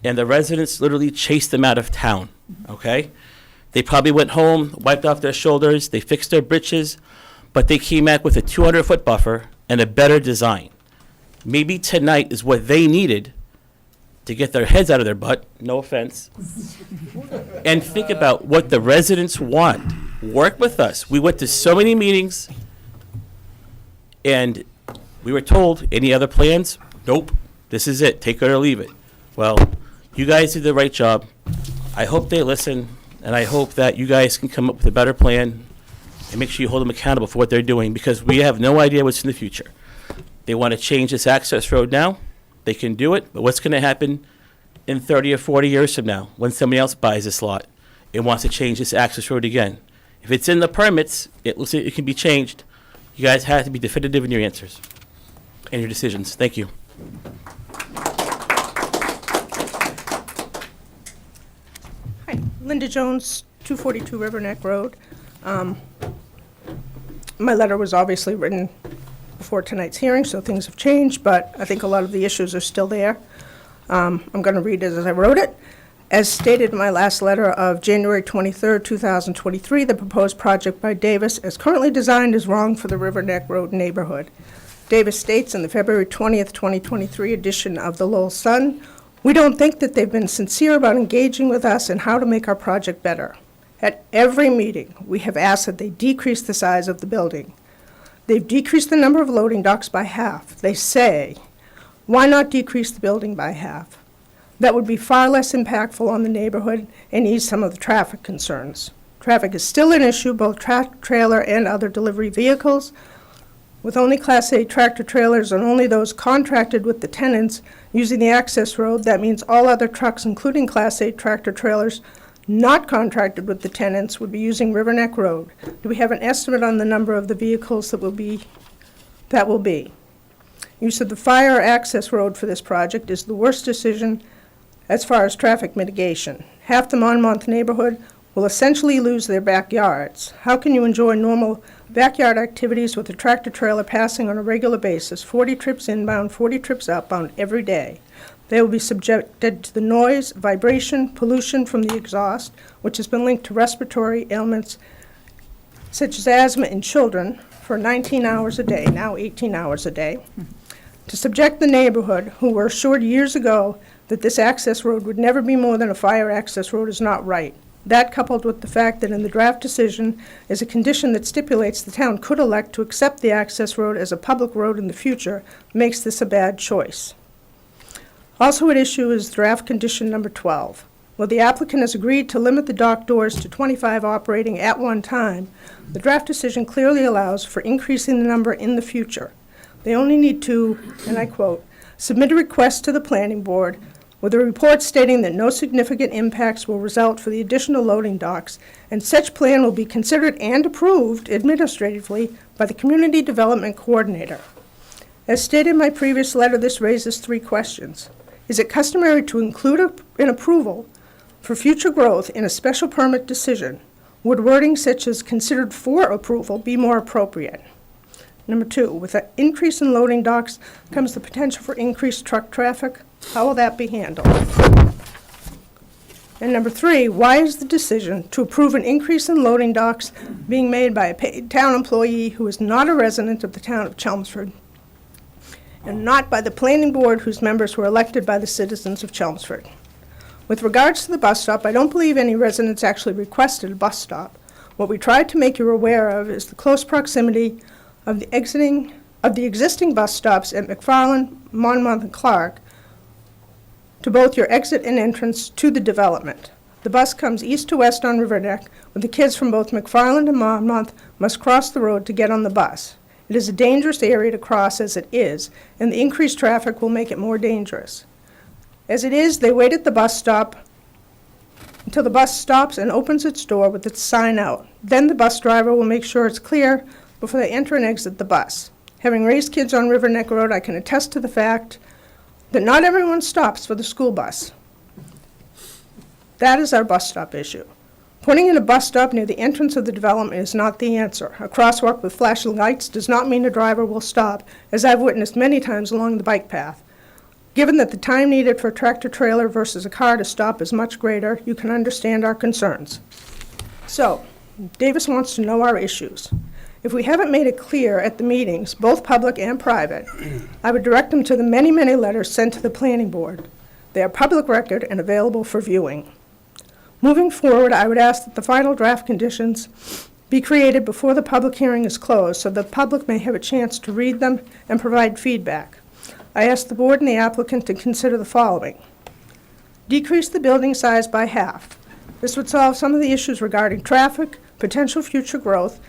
and the residents literally chased them out of town, okay? They probably went home, wiped off their shoulders, they fixed their britches, but they came back with a 200-foot buffer and a better design. Maybe tonight is what they needed to get their heads out of their butt, no offense, and think about what the residents want. Work with us. We went to so many meetings, and we were told, any other plans? Nope. This is it. Take it or leave it. Well, you guys did the right job. I hope they listen, and I hope that you guys can come up with a better plan and make sure you hold them accountable for what they're doing, because we have no idea what's in the future. They want to change this access road now. They can do it, but what's going to happen in 30 or 40 years from now when somebody else buys this lot and wants to change this access road again? If it's in the permits, it looks like it can be changed. You guys have to be definitive in your answers and your decisions. Thank you. Hi, Linda Jones, 242 River Neck Road. My letter was obviously written before tonight's hearing, so things have changed, but I think a lot of the issues are still there. I'm going to read it as I wrote it. As stated in my last letter of January 23rd, 2023, the proposed project by Davis, as currently designed, is wrong for the River Neck Road neighborhood. Davis states in the February 20th, 2023 edition of the Lowell Sun, "We don't think that they've been sincere about engaging with us and how to make our project better. At every meeting, we have asked that they decrease the size of the building. They've decreased the number of loading docks by half. They say, why not decrease the building by half? That would be far less impactful on the neighborhood and ease some of the traffic concerns. Traffic is still an issue, both tractor-trailer and other delivery vehicles. With only Class A tractor-trailers and only those contracted with the tenants using the access road, that means all other trucks, including Class A tractor-trailers, not contracted with the tenants, would be using River Neck Road. Do we have an estimate on the number of the vehicles that will be? Use of the fire access road for this project is the worst decision as far as traffic mitigation. Half the Monmouth neighborhood will essentially lose their backyards. How can you enjoy normal backyard activities with a tractor-trailer passing on a regular basis, 40 trips inbound, 40 trips outbound every day? They will be subjected to the noise, vibration, pollution from the exhaust, which has been linked to respiratory ailments such as asthma in children for 19 hours a day, now 18 hours a day. To subject the neighborhood, who were assured years ago that this access road would never be more than a fire access road, is not right. That, coupled with the fact that in the draft decision is a condition that stipulates the town could elect to accept the access road as a public road in the future, makes this a bad choice. Also at issue is draft condition number 12. While the applicant has agreed to limit the dock doors to 25 operating at one time, the draft decision clearly allows for increasing the number in the future. They only need to, and I quote, submit a request to the planning board with a report stating that no significant impacts will result for the additional loading docks, and such plan will be considered and approved administratively by the Community Development Coordinator. As stated in my previous letter, this raises 3 questions. Is it customary to include an approval for future growth in a special permit decision? Would wording such as considered for approval be more appropriate? Number 2, with an increase in loading docks comes the potential for increased truck traffic. How will that be handled? And number 3, why is the decision to approve an increase in loading docks being made by a paid town employee who is not a resident of the town of Chelmsford, and not by the planning board whose members were elected by the citizens of Chelmsford? With regards to the bus stop, I don't believe any residents actually requested a bus stop. What we tried to make you aware of is the close proximity of the existing bus stops at McFarland, Monmouth, and Clark to both your exit and entrance to the development. The bus comes east to west on River Neck, where the kids from both McFarland and Monmouth must cross the road to get on the bus. It is a dangerous area to cross as it is, and the increased traffic will make it more dangerous. As it is, they wait at the bus stop until the bus stops and opens its door with its sign out. Then the bus driver will make sure it's clear before they enter and exit the bus. Having raised kids on River Neck Road, I can attest to the fact that not everyone stops for the school bus. That is our bus stop issue. Putting in a bus stop near the entrance of the development is not the answer. A crosswalk with flashing lights does not mean a driver will stop, as I've witnessed many times along the bike path. Given that the time needed for a tractor-trailer versus a car to stop is much greater, you can understand our concerns. So, Davis wants to know our issues. If we haven't made it clear at the meetings, both public and private, I would direct them to the many, many letters sent to the planning board. They are public record and available for viewing. Moving forward, I would ask that the final draft conditions be created before the public hearing is closed so the public may have a chance to read them and provide feedback. I ask the board and the applicant to consider the following. Decrease the building size by half. This would solve some of the issues regarding traffic, potential future growth,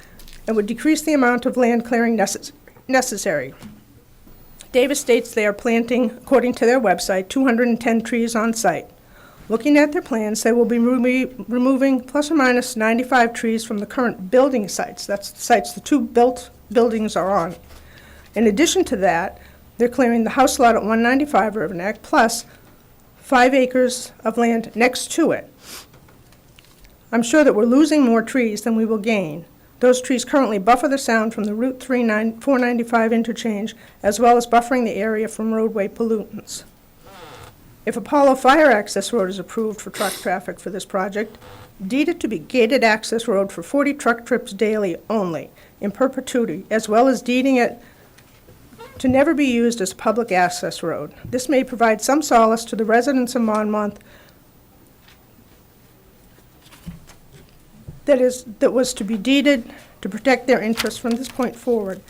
and would decrease the amount of land clearing necessary. Davis states they are planting, according to their website, 210 trees on site. Looking at their plans, they will be removing plus or minus 95 trees from the current building sites. That's the sites the two built buildings are on. In addition to that, they're clearing the house lot at 195 River Neck plus 5 acres of land next to it. I'm sure that we're losing more trees than we will gain. Those trees currently buffer the sound from the Route 495 interchange, as well as buffering the area from roadway pollutants. If Apollo Fire Access Road is approved for truck traffic for this project, deed it to be gated access road for 40 truck trips daily only, in perpetuity, as well as deeding it to never be used as a public access road. This may provide some solace to the residents of Monmouth that was to be deeded to protect their interests from this point forward,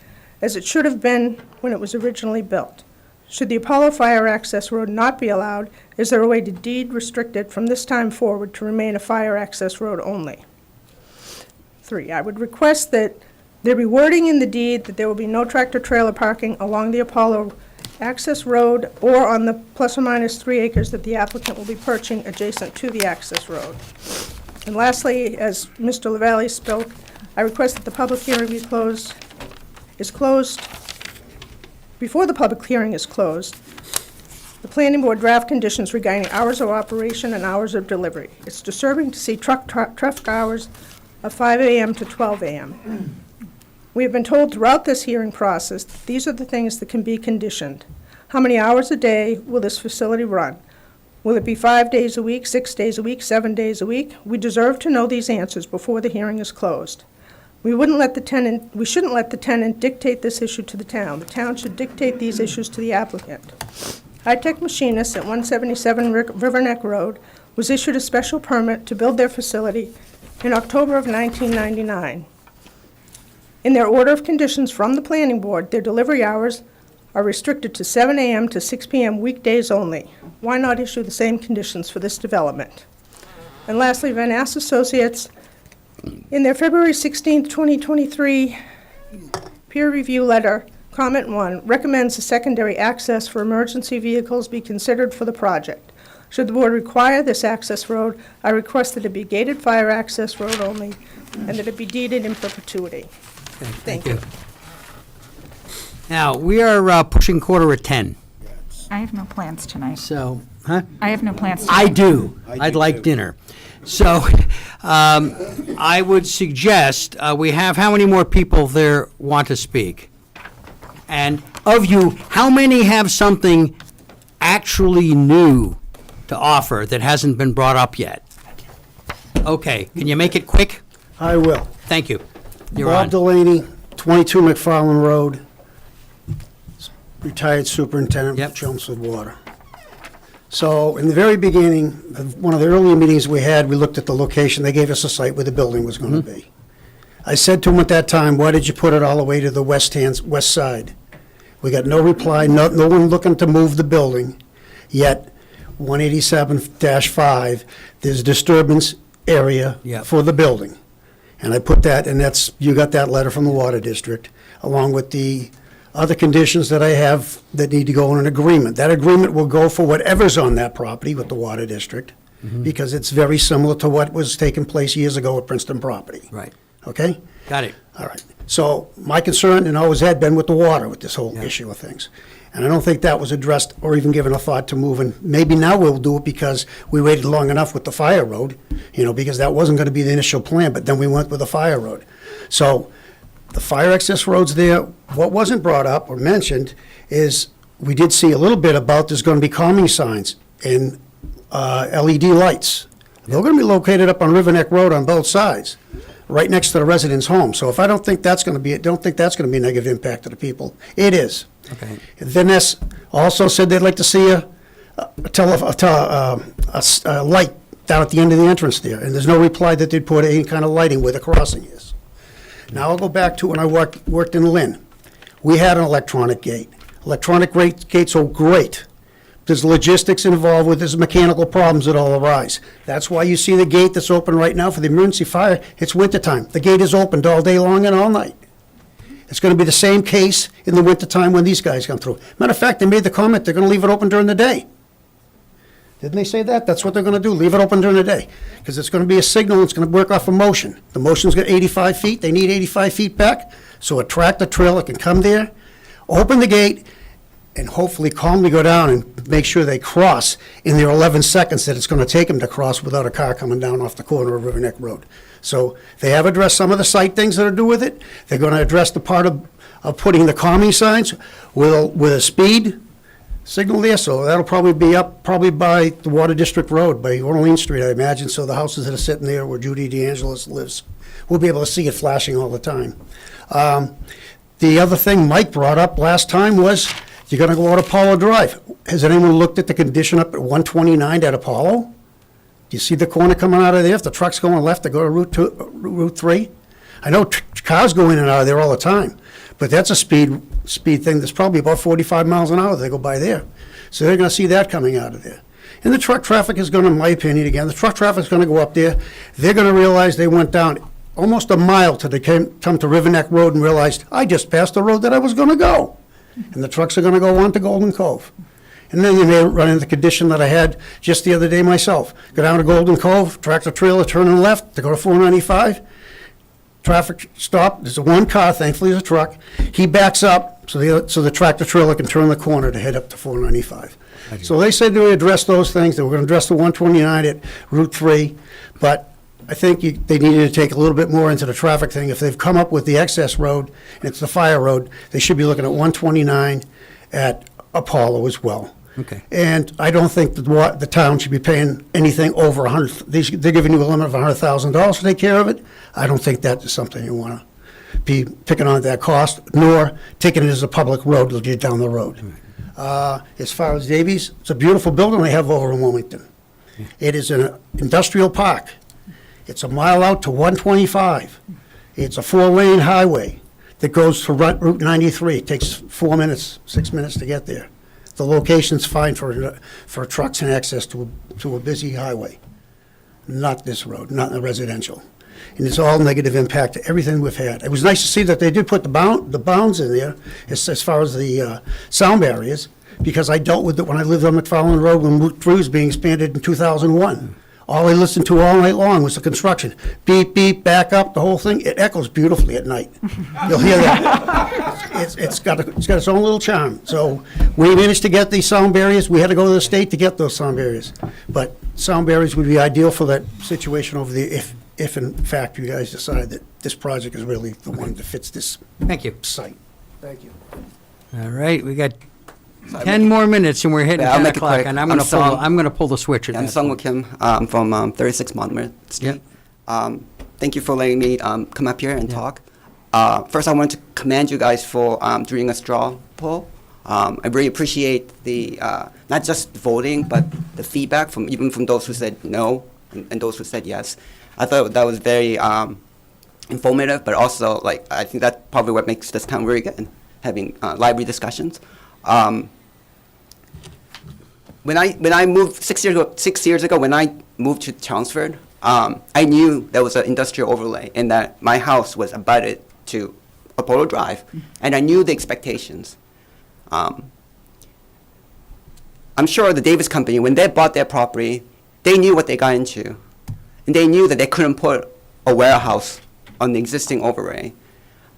as it should have been when it was originally built. Should the Apollo Fire Access Road not be allowed, is there a way to deed restrict it from this time forward to remain a fire access road only? 3, I would request that there be wording in the deed that there will be no tractor-trailer parking along the Apollo Access Road or on the plus or minus 3 acres that the applicant will be purchasing adjacent to the access road. And lastly, as Mr. LaValle spoke, I request that the public hearing is closed. Before the public hearing is closed, the planning board draft conditions regarding hours of operation and hours of delivery. It's disturbing to see traffic hours of 5 a.m. to 12 a.m. We have been told throughout this hearing process that these are the things that can be conditioned. How many hours a day will this facility run? Will it be 5 days a week, 6 days a week, 7 days a week? We deserve to know these answers before the hearing is closed. We shouldn't let the tenant dictate this issue to the town. The town should dictate these issues to the applicant. High-Tech Machinists at 177 River Neck Road was issued a special permit to build their facility in October of 1999. In their order of conditions from the planning board, their delivery hours are restricted to 7 a.m. to 6 p.m. weekdays only. Why not issue the same conditions for this development? And lastly, Van Ness Associates, in their February 16, 2023 peer review letter, comment 1, recommends a secondary access for emergency vehicles be considered for the project. Should the board require this access road, I request that it be gated fire access road only and that it be deeded in perpetuity. Okay, thank you. Now, we are pushing 9:45. I have no plans tonight. So Huh? I have no plans to. I do. I'd like dinner. So I would suggest, we have, how many more people there want to speak? And of you, how many have something actually new to offer that hasn't been brought up yet? Okay, can you make it quick? I will. Thank you. You're Bob on. Delaney, 22 McFarland Road, retired superintendent of Chelmsford Water. So in the very beginning, of one of the earlier meetings we had, we looked at the location. They gave us a site where the building was going to be. I said to him at that time, why did you put it all the way to the west side? We got no reply, no one looking to move the building. Yet 187-5, there's disturbance area for the building. And I put that, and that's, you got that letter from the Water District, along with the other conditions that I have that need to go in an agreement. That agreement will go for whatever's on that property with the Water District, because it's very similar to what was taking place years ago at Princeton property. Right. Okay? Got it. All right. So my concern, and always had been with the water, with this whole issue of things. And I don't think that was addressed or even given a thought to moving. Maybe now we'll do it because we waited long enough with the fire road, because that wasn't going to be the initial plan, but then we went with the fire road. So the fire access roads there, what wasn't brought up or mentioned is we did see a little bit about there's going to be calming signs and LED lights. They're going to be located up on River Neck Road on both sides, right next to the residents' home. So if I don't think that's going to be a negative impact to the people. It is. Okay. Then this also said they'd like to see a light down at the end of the entrance there, and there's no reply that they'd put any kind of lighting where the crossing is. Now I'll go back to when I worked in Lynn. We had an electronic gate. Electronic gates are great. There's logistics involved with, there's mechanical problems that all arise. That's why you see the gate that's open right now for the emergency fire. It's wintertime. The gate is opened all day long and all night. It's going to be the same case in the wintertime when these guys come through. Matter of fact, they made the comment they're going to leave it open during the day. Didn't they say that? That's what they're going to do, leave it open during the day. Because it's going to be a signal, it's going to work off a motion. The motion's got 85 feet, they need 85 feet back, so a tractor trailer can come there, open the gate, and hopefully calmly go down and make sure they cross in their 11 seconds that it's going to take them to cross without a car coming down off the corner of River Neck Road. So they have addressed some of the site things that are to do with it. They're going to address the part of putting the calming signs with a speed signal there, so that'll probably be up by the Water District Road, by Orleans Street, I imagine, so the houses that are sitting there where Judy DeAngelis lives, we'll be able to see it flashing all the time. The other thing Mike brought up last time was, you're gonna go out Apollo Drive. Has anyone looked at the condition up at 129 at Apollo? Do you see the corner coming out of there? If the truck's going left, they go to Route 3. I know cars go in and out of there all the time, but that's a speed thing that's probably about 45 miles an hour they go by there. So they're going to see that coming out of there. And the truck traffic is going to, in my opinion, again, the truck traffic is going to go up there. They're going to realize they went down almost a mile till they come to River Neck Road and realized, I just passed the road that I was going to go. And the trucks are going to go on to Golden Cove. And then you may run into the condition that I had just the other day myself. Go down to Golden Cove, tractor trailer turning left to go to 495. Traffic stop, there's one car, thankfully it's a truck. He backs up so the tractor trailer can turn the corner to head up to 495. So they said they would address those things. They were going to address the 129 at Route 3, but I think they needed to take a little bit more into the traffic thing. If they've come up with the excess road, and it's the fire road, they should be looking at 129 at Apollo as well. Okay. And I don't think that the town should be paying anything over 100. They're giving you a limit of $100,000 to take care of it. I don't think that is something you want to be picking on at that cost, nor taking it as a public road to get down the road. As far as Davies, it's a beautiful building they have over in Wilmington. It is an industrial park. It's a mile out to 125. It's a 4-lane highway that goes to Route 93. It takes 4 minutes, 6 minutes to get there. The location's fine for trucks and access to a busy highway. Not this road, not in the residential. And it's all negative impact to everything we've had. It was nice to see that they did put the bounds in there as far as the sound barriers, because I dealt with it when I lived on McFarland Road when Route 3 was being expanded in 2001. All I listened to all night long was the construction. Beep, beep, back up, the whole thing. It echoes beautifully at night. You'll hear that. It's got its own little charm. So we managed to get these sound barriers. We had to go to the state to get those sound barriers. But sound barriers would be ideal for that situation over there if in fact you guys decide that this project is really the one that fits this Thank you. site. Thank you. All right, we got 10 more minutes and we're hitting Yeah, I'll 10 make it o'clock, quick. and I'm I'm going to pull the switch at I'm that Sung point. Kim from 36 Monmouth Street. Thank you for letting me come up here and talk. First, I want to commend you guys for doing a straw poll. I really appreciate the not just voting, but the feedback from even from those who said no and those who said yes. I thought that was very informative, but also I think that's probably what makes this town very good, having lively discussions. When I moved 6 years ago, when I moved to Chelmsford, I knew there was an industrial overlay and that my house was abutted to Apollo Drive, and I knew the expectations. I'm sure the Davis Company, when they bought their property, they knew what they got into, and they knew that they couldn't put a warehouse on the existing overlay,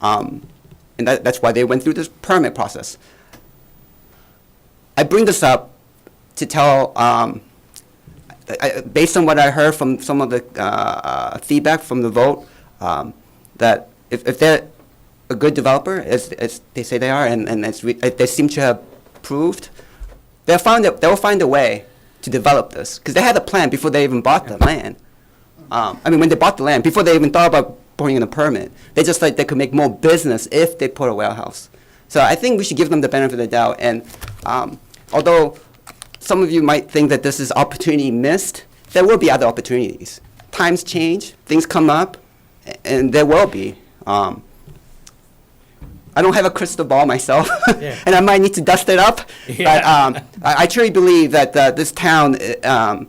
and that's why they went through this permit process. I bring this up to tell, based on what I heard from some of the feedback from the vote, that if they're a good developer, as they say they are, and as they seem to have proved, they'll find a way to develop this, because they had a plan before they even bought the land. When they bought the land, before they even thought about putting in a permit, they just thought they could make more business if they put a warehouse. So I think we should give them the benefit of the doubt, and although some of you might think that this is opportunity missed, there will be other opportunities. Times change, things come up, and there will be. I don't have a crystal ball myself, and I might need to dust it up. Yeah. But I truly believe that this town, we're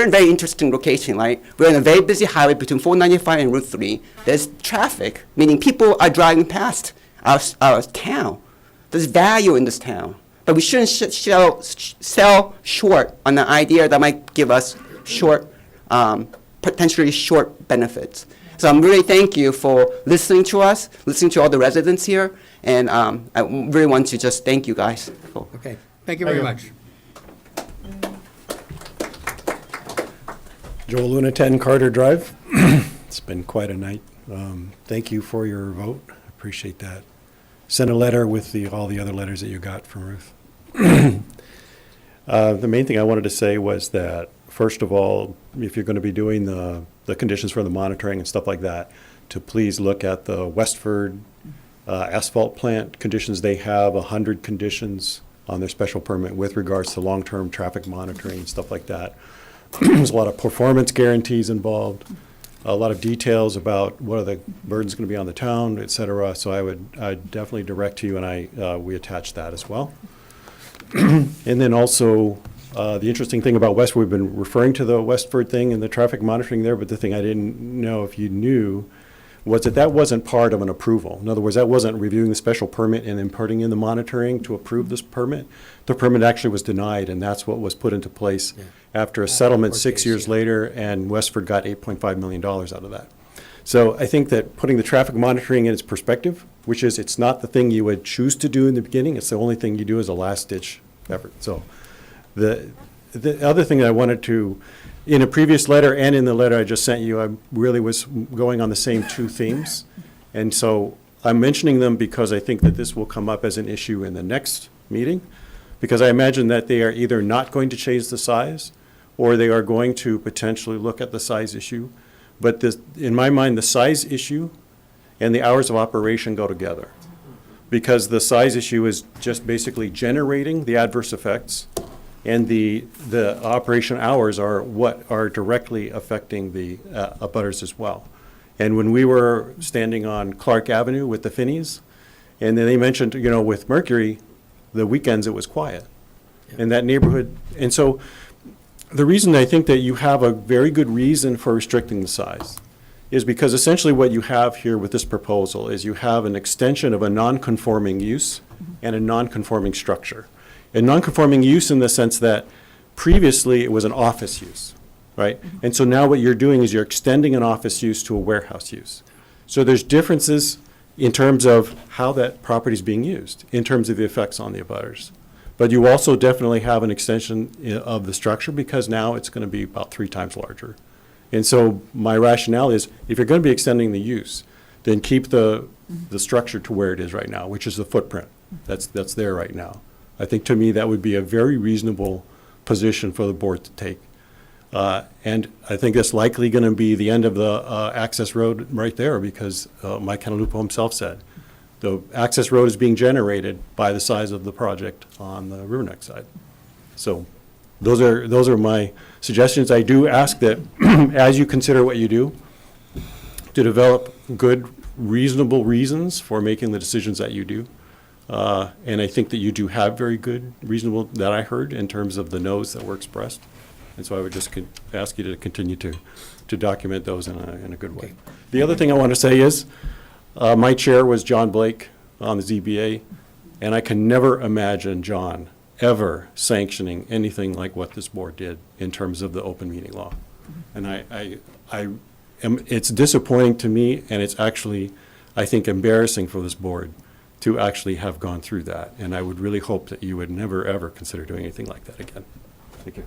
in a very interesting location, right? We're in a very busy highway between 495 and Route 3. There's traffic, meaning people are driving past our town. There's value in this town. But we shouldn't sell short on the idea that might give us potentially short benefits. So I'm really thank you for listening to us, listening to all the residents here, and I really want to just thank you guys. Okay, thank you very much. Joel Luna, 10 Carter Drive. It's been quite a night. Thank you for your vote. I appreciate that. Send a letter with all the other letters that you got from Ruth. The main thing I wanted to say was that, first of all, if you're going to be doing the conditions for the monitoring and stuff like that, to please look at the Westford asphalt plant conditions. They have 100 conditions on their special permit with regards to long-term traffic monitoring and stuff like that. There's a lot of performance guarantees involved, a lot of details about what are the burdens going to be on the town, et cetera. So I'd definitely direct to you, and we attach that as well. And then also, the interesting thing about Westford, we've been referring to the Westford thing and the traffic monitoring there, but the thing I didn't know if you knew was that wasn't part of an approval. In other words, that wasn't reviewing the special permit and then putting in the monitoring to approve this permit. The permit actually was denied, and that's what was put into place after a settlement 6 years later, and Westford got $8.5 million out of that. So I think that putting the traffic monitoring in its perspective, which is it's not the thing you would choose to do in the beginning, it's the only thing you do as a last-ditch effort. So the other thing I wanted to, in a previous letter and in the letter I just sent you, I really was going on the same two themes. And so I'm mentioning them because I think that this will come up as an issue in the next meeting, because I imagine that they are either not going to change the size or they are going to potentially look at the size issue. But in my mind, the size issue and the hours of operation go together, because the size issue is just basically generating the adverse effects, and the operation hours are what are directly affecting the abutters as well. And when we were standing on Clark Avenue with the Finneys, and then they mentioned, with Mercury, the weekends it was quiet in that neighborhood. And so the reason I think that you have a very good reason for restricting the size is because essentially what you have here with this proposal is you have an extension of a non-conforming use and a non-conforming structure. A non-conforming use in the sense that Previously, it was an office use, right? And so now what you're doing is you're extending an office use to a warehouse use. So there's differences in terms of how that property is being used, in terms of the effects on the abutters. But you also definitely have an extension of the structure because now it's going to be about 3 times larger. And so my rationale is, if you're going to be extending the use, then keep the structure to where it is right now, which is the footprint that's there right now. I think, to me, that would be a very reasonable position for the board to take. And I think that's likely going to be the end of the access road right there, because Mike Canalupo himself said the access road is being generated by the size of the project on the Riverneck side. So those are my suggestions. I do ask that as you consider what you do, to develop good, reasonable reasons for making the decisions that you do. And I think that you do have very good, reasonable, that I heard, in terms of the no's that were expressed. And so I would just ask you to continue to document those in a good way. The other thing I want to say is, my chair was John Blake on the ZBA, and I can never imagine John ever sanctioning anything like what this board did in terms of the open meeting law. And it's disappointing to me, and it's actually, I think, embarrassing for this board to actually have gone through that. And I would really hope that you would never, ever consider doing anything like that again. Thank you.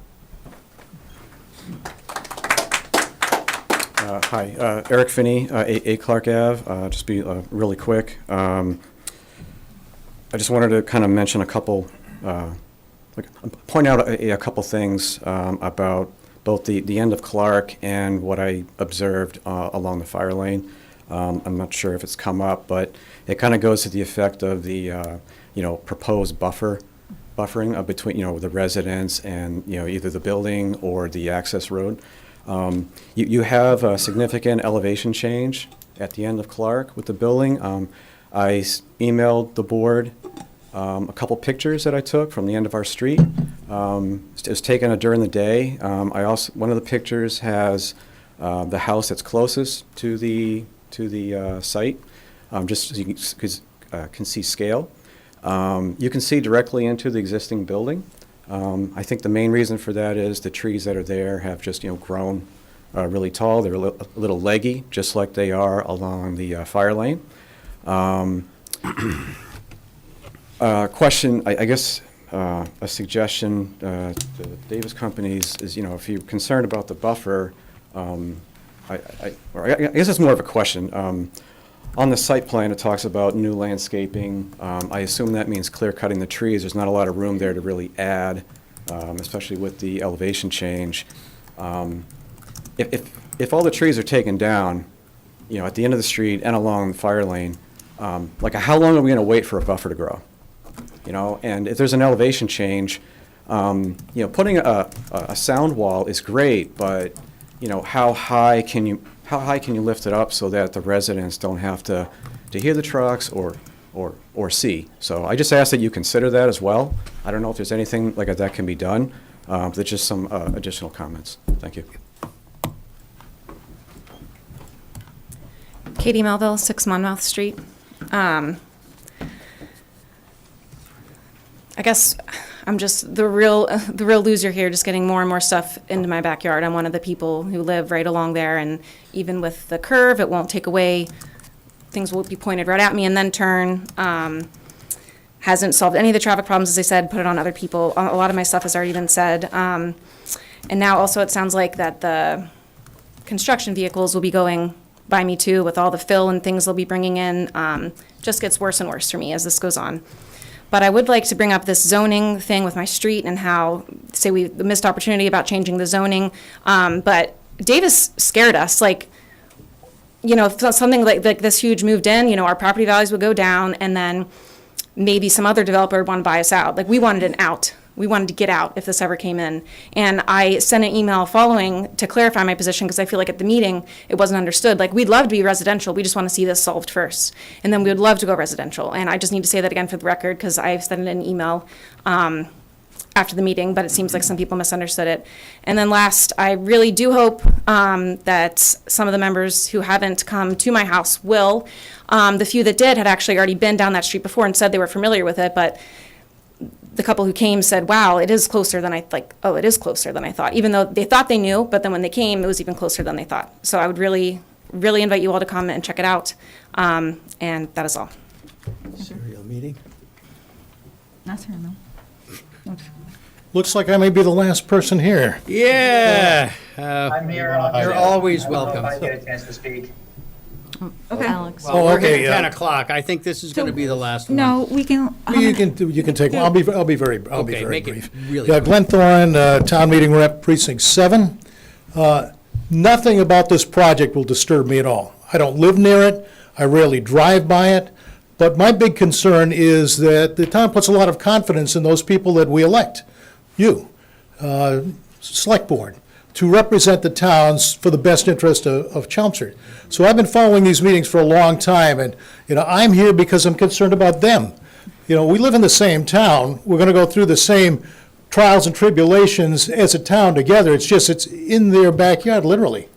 Hi, Eric Finney, 8 Clark Ave. Just be really quick. I just wanted to kind of mention a couple, point out a couple things about both the end of Clark and what I observed along the fire lane. I'm not sure if it's come up, but it kind of goes to the effect of the proposed buffering between the residents and either the building or the access road. You have a significant elevation change at the end of Clark with the building. I emailed the board a couple pictures that I took from the end of our street. It was taken during the day. One of the pictures has the house that's closest to the site, just so you can see scale. You can see directly into the existing building. I think the main reason for that is the trees that are there have just grown really tall. They're a little leggy, just like they are along the fire lane. Question, I guess, a suggestion to the Davis companies is, if you're concerned about the buffer, I guess it's more of a question. On the site plan, it talks about new landscaping. I assume that means clear cutting the trees. There's not a lot of room there to really add, especially with the elevation change. If all the trees are taken down, at the end of the street and along the fire lane, how long are we going to wait for a buffer to grow? And if there's an elevation change, putting a sound wall is great, but how high can you lift it up so that the residents don't have to hear the trucks or see? So I just ask that you consider that as well. I don't know if there's anything like that can be done. There's just some additional comments. Thank you. Katie Melville, 6 Monmouth Street. I guess I'm just the real loser here, just getting more and more stuff into my backyard. I'm one of the people who live right along there, and even with the curve, it won't take away. Things will be pointed right at me and then turn. Hasn't solved any of the traffic problems, as I said, put it on other people. A lot of my stuff has already been said. And now also it sounds like that the construction vehicles will be going by me too, with all the fill and things they'll be bringing in. Just gets worse and worse for me as this goes on. But I would like to bring up this zoning thing with my street and how, say, we missed opportunity about changing the zoning. But Davis scared us. If something like this huge moved in, our property values would go down, and then maybe some other developer would want to buy us out. We wanted an out. We wanted to get out if this ever came in. And I sent an email following to clarify my position, because I feel like at the meeting it wasn't understood. We'd love to be residential, we just want to see this solved first. And then we would love to go residential. And I just need to say that again for the record, because I sent an email after the meeting, but it seems like some people misunderstood it. And then last, I really do hope that some of the members who haven't come to my house will. The few that did had actually already been down that street before and said they were familiar with it, but the couple who came said, wow, it is closer than it is closer than I thought, even though they thought they knew, but then when they came, it was even closer than they thought. So I would really, really invite you all to come and check it out. And that is all. Serial meeting. That's her, no. Looks like I may be the last person here. Yeah. I'm here. You're always welcome. I get a chance to speak. Okay. Alex. Well, we're okay, hitting 10 yeah. o'clock. I think this is going to be the last one. No, we can. You can take, I'll be very Okay, make it brief. really Yeah, quick. Glenn Thorne, Town Meeting Rep, Precinct 7. Nothing about this project will disturb me at all. I don't live near it, I rarely drive by it, but my big concern is that the town puts a lot of confidence in those people that we elect, you, Select Board, to represent the towns for the best interest of Chelmsford. So I've been following these meetings for a long time, and, I'm here because I'm concerned about them. We live in the same town, we're gonna go through the same trials and tribulations as a town together. It's just, it's in their backyard, literally.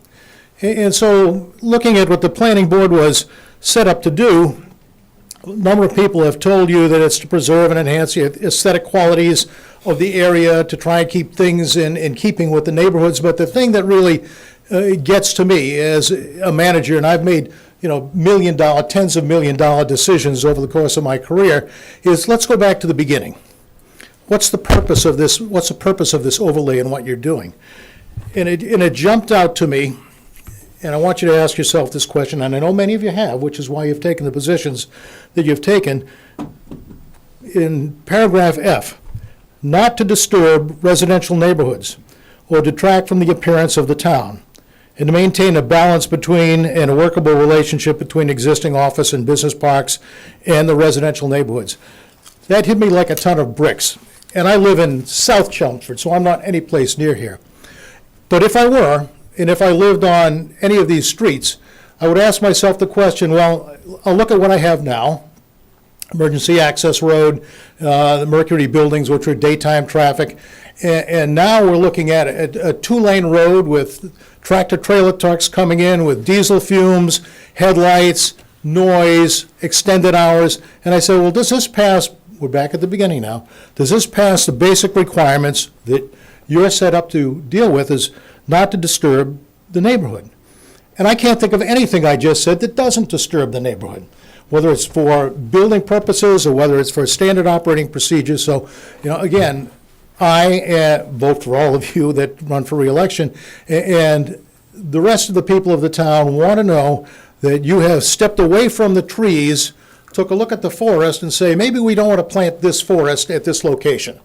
And so, looking at what the planning board was set up to do, a number of people have told you that it's to preserve and enhance the aesthetic qualities of the area, to try and keep things in keeping with the neighborhoods. But the thing that really gets to me as a manager, and I've made tens of million dollar decisions over the course of my career, is let's go back to the beginning. What's the purpose of this? What's the purpose of this overlay and what you're doing? And it jumped out to me, and I want you to ask yourself this question, and I know many of you have, which is why you've taken the positions that you've taken. In paragraph F, not to disturb residential neighborhoods or detract from the appearance of the town, and to maintain a balance between and a workable relationship between existing office and business parks and the residential neighborhoods. That hit me like a ton of bricks. And I live in South Chelmsford, so I'm not any place near here. But if I were, and if I lived on any of these streets, I would ask myself the question, well, I'll look at what I have now, emergency access road, the Mercury buildings, which are daytime traffic, and now we're looking at a two-lane road with tractor-trailer trucks coming in with diesel fumes, headlights, noise, extended hours, and I said, well, does this pass, we're back at the beginning now, does this pass the basic requirements that you're set up to deal with, is not to disturb the neighborhood? And I can't think of anything I just said that doesn't disturb the neighborhood, whether it's for building purposes or whether it's for standard operating procedures. So, again, I vote for all of you that run for reelection, and the rest of the people of the town want to know that you have stepped away from the trees, took a look at the forest and say, maybe we don't want to plant this forest at this location.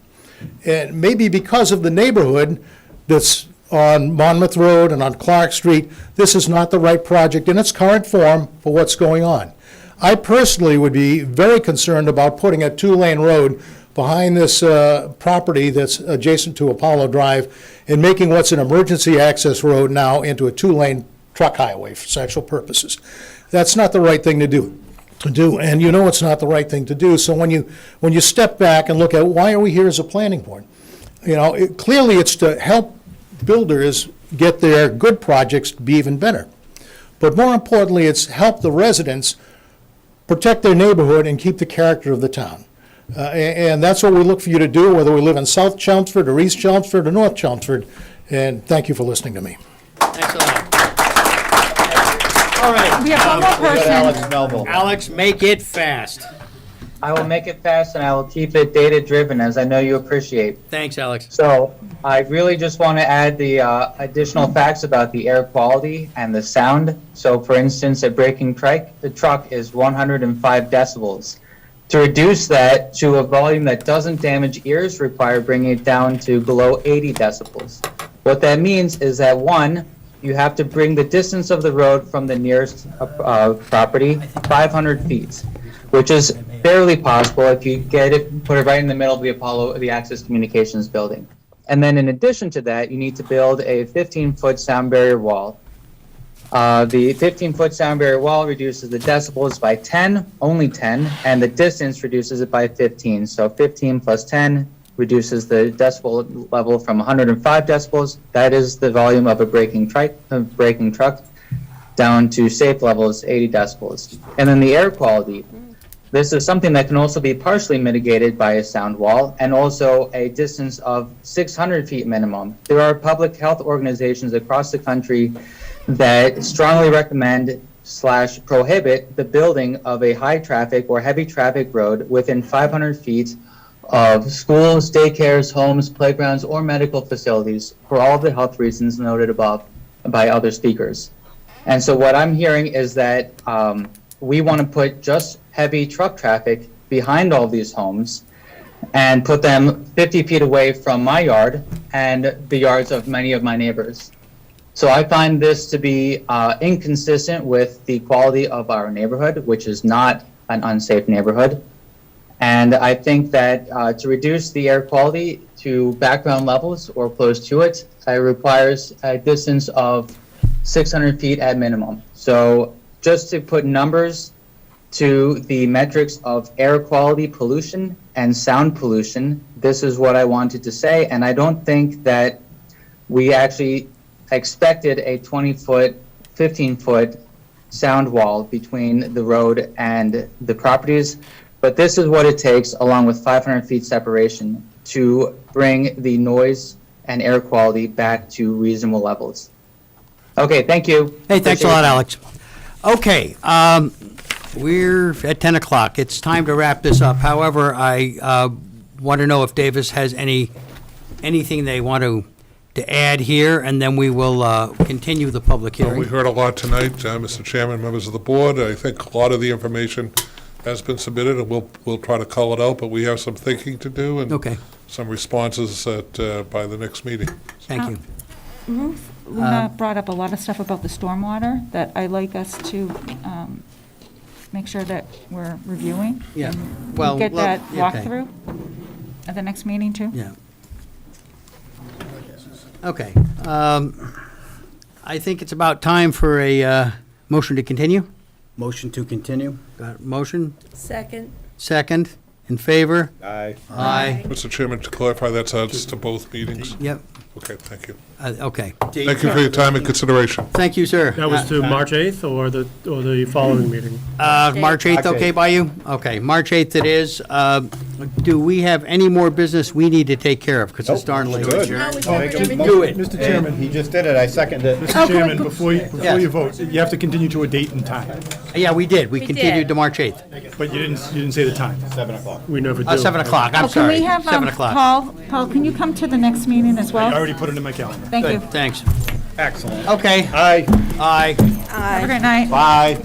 And maybe because of the neighborhood that's on Monmouth Road and on Clark Street, this is not the right project in its current form for what's going on. I personally would be very concerned about putting a two-lane road behind this property that's adjacent to Apollo Drive and making what's an emergency access road now into a two-lane truck highway for sexual purposes. That's not the right thing to do. And it's not the right thing to do. So when you step back and look at why are we here as a planning board, clearly it's to help builders get their good projects to be even better. But more importantly, it's help the residents protect their neighborhood and keep the character of the town. And that's what we look for you to do, whether we live in South Chelmsford or East Chelmsford or North Chelmsford. And thank you for listening to me. Thanks a lot. All right. We have one more person. Alex Melville. Alex, make it fast. I will make it fast and I will keep it data-driven, as I know you appreciate. Thanks, Alex. So I really just want to add the additional facts about the air quality and the sound. So for instance, a braking truck is 105 decibels. To reduce that to a volume that doesn't damage ears, require bringing it down to below 80 decibels. What that means is that, one, you have to bring the distance of the road from the nearest property 500 feet, which is barely possible if you put it right in the middle of the Access Communications building. And then in addition to that, you need to build a 15-foot sound barrier wall. The 15-foot sound barrier wall reduces the decibels by 10, only 10, and the distance reduces it by 15. So 15 plus 10 reduces the decibel level from 105 decibels. That is the volume of a braking truck, down to safe levels, 80 decibels. And then the air quality. This is something that can also be partially mitigated by a sound wall and also a distance of 600 feet minimum. There are public health organizations across the country that strongly recommend / prohibit the building of a high traffic or heavy traffic road within 500 feet of schools, daycares, homes, playgrounds, or medical facilities for all the health reasons noted above by other speakers. And so what I'm hearing is that we want to put just heavy truck traffic behind all these homes and put them 50 feet away from my yard and the yards of many of my neighbors. So I find this to be inconsistent with the quality of our neighborhood, which is not an unsafe neighborhood. And I think that to reduce the air quality to background levels or close to it, it requires a distance of 600 feet at minimum. So just to put numbers to the metrics of air quality pollution and sound pollution, this is what I wanted to say. And I don't think that we actually expected a 20-foot, 15-foot sound wall between the road and the properties. But this is what it takes, along with 500 feet separation, to bring the noise and air quality back to reasonable levels. Okay, thank you. Hey, thanks a Appreciate lot, it. Alex. Okay, we're at 10 o'clock. It's time to wrap this up. However, I want to know if Davis has anything they want to add here, and then we will continue the public We hearing. heard a lot tonight, Mr. Chairman, members of the board. I think a lot of the information has been submitted, and we'll try to cull it out, but we have some thinking to do and Okay. some responses by the next meeting. Thank you. Ruth Luna brought up a lot of stuff about the stormwater that I'd like us to make sure that we're reviewing. Yeah. And Well, get that okay. walkthrough at the next meeting, too? Yeah. Okay. I think it's about time for a motion to continue. Motion to continue? Got a motion? Second. Second? In favor? Aye. Aye. Mr. Chairman, to clarify, that's to both meetings? Yep. Okay, thank you. Okay. Thank you for your time and consideration. Thank you, sir. That was to March 8th or the following meeting? March 8th, okay by you? Okay, March 8th it is. Do we have any more business we need to take care of? Because it's darn late. Good. Do it. Mr. Chairman. He just did it, I second it. Mr. Chairman, before Yes. you vote, you have to continue to a date and time, Yeah, we did. We We continued did. to March 8th. but you didn't say the time. 7 o'clock. We never do. 7 o'clock, I'm Oh, can sorry. we have 7 o'clock. Paul, can you come to the next meeting as I well? already put it in my calendar. Thank you. Good, thanks. Excellent. Okay. Aye. Aye. Have a great night. Bye.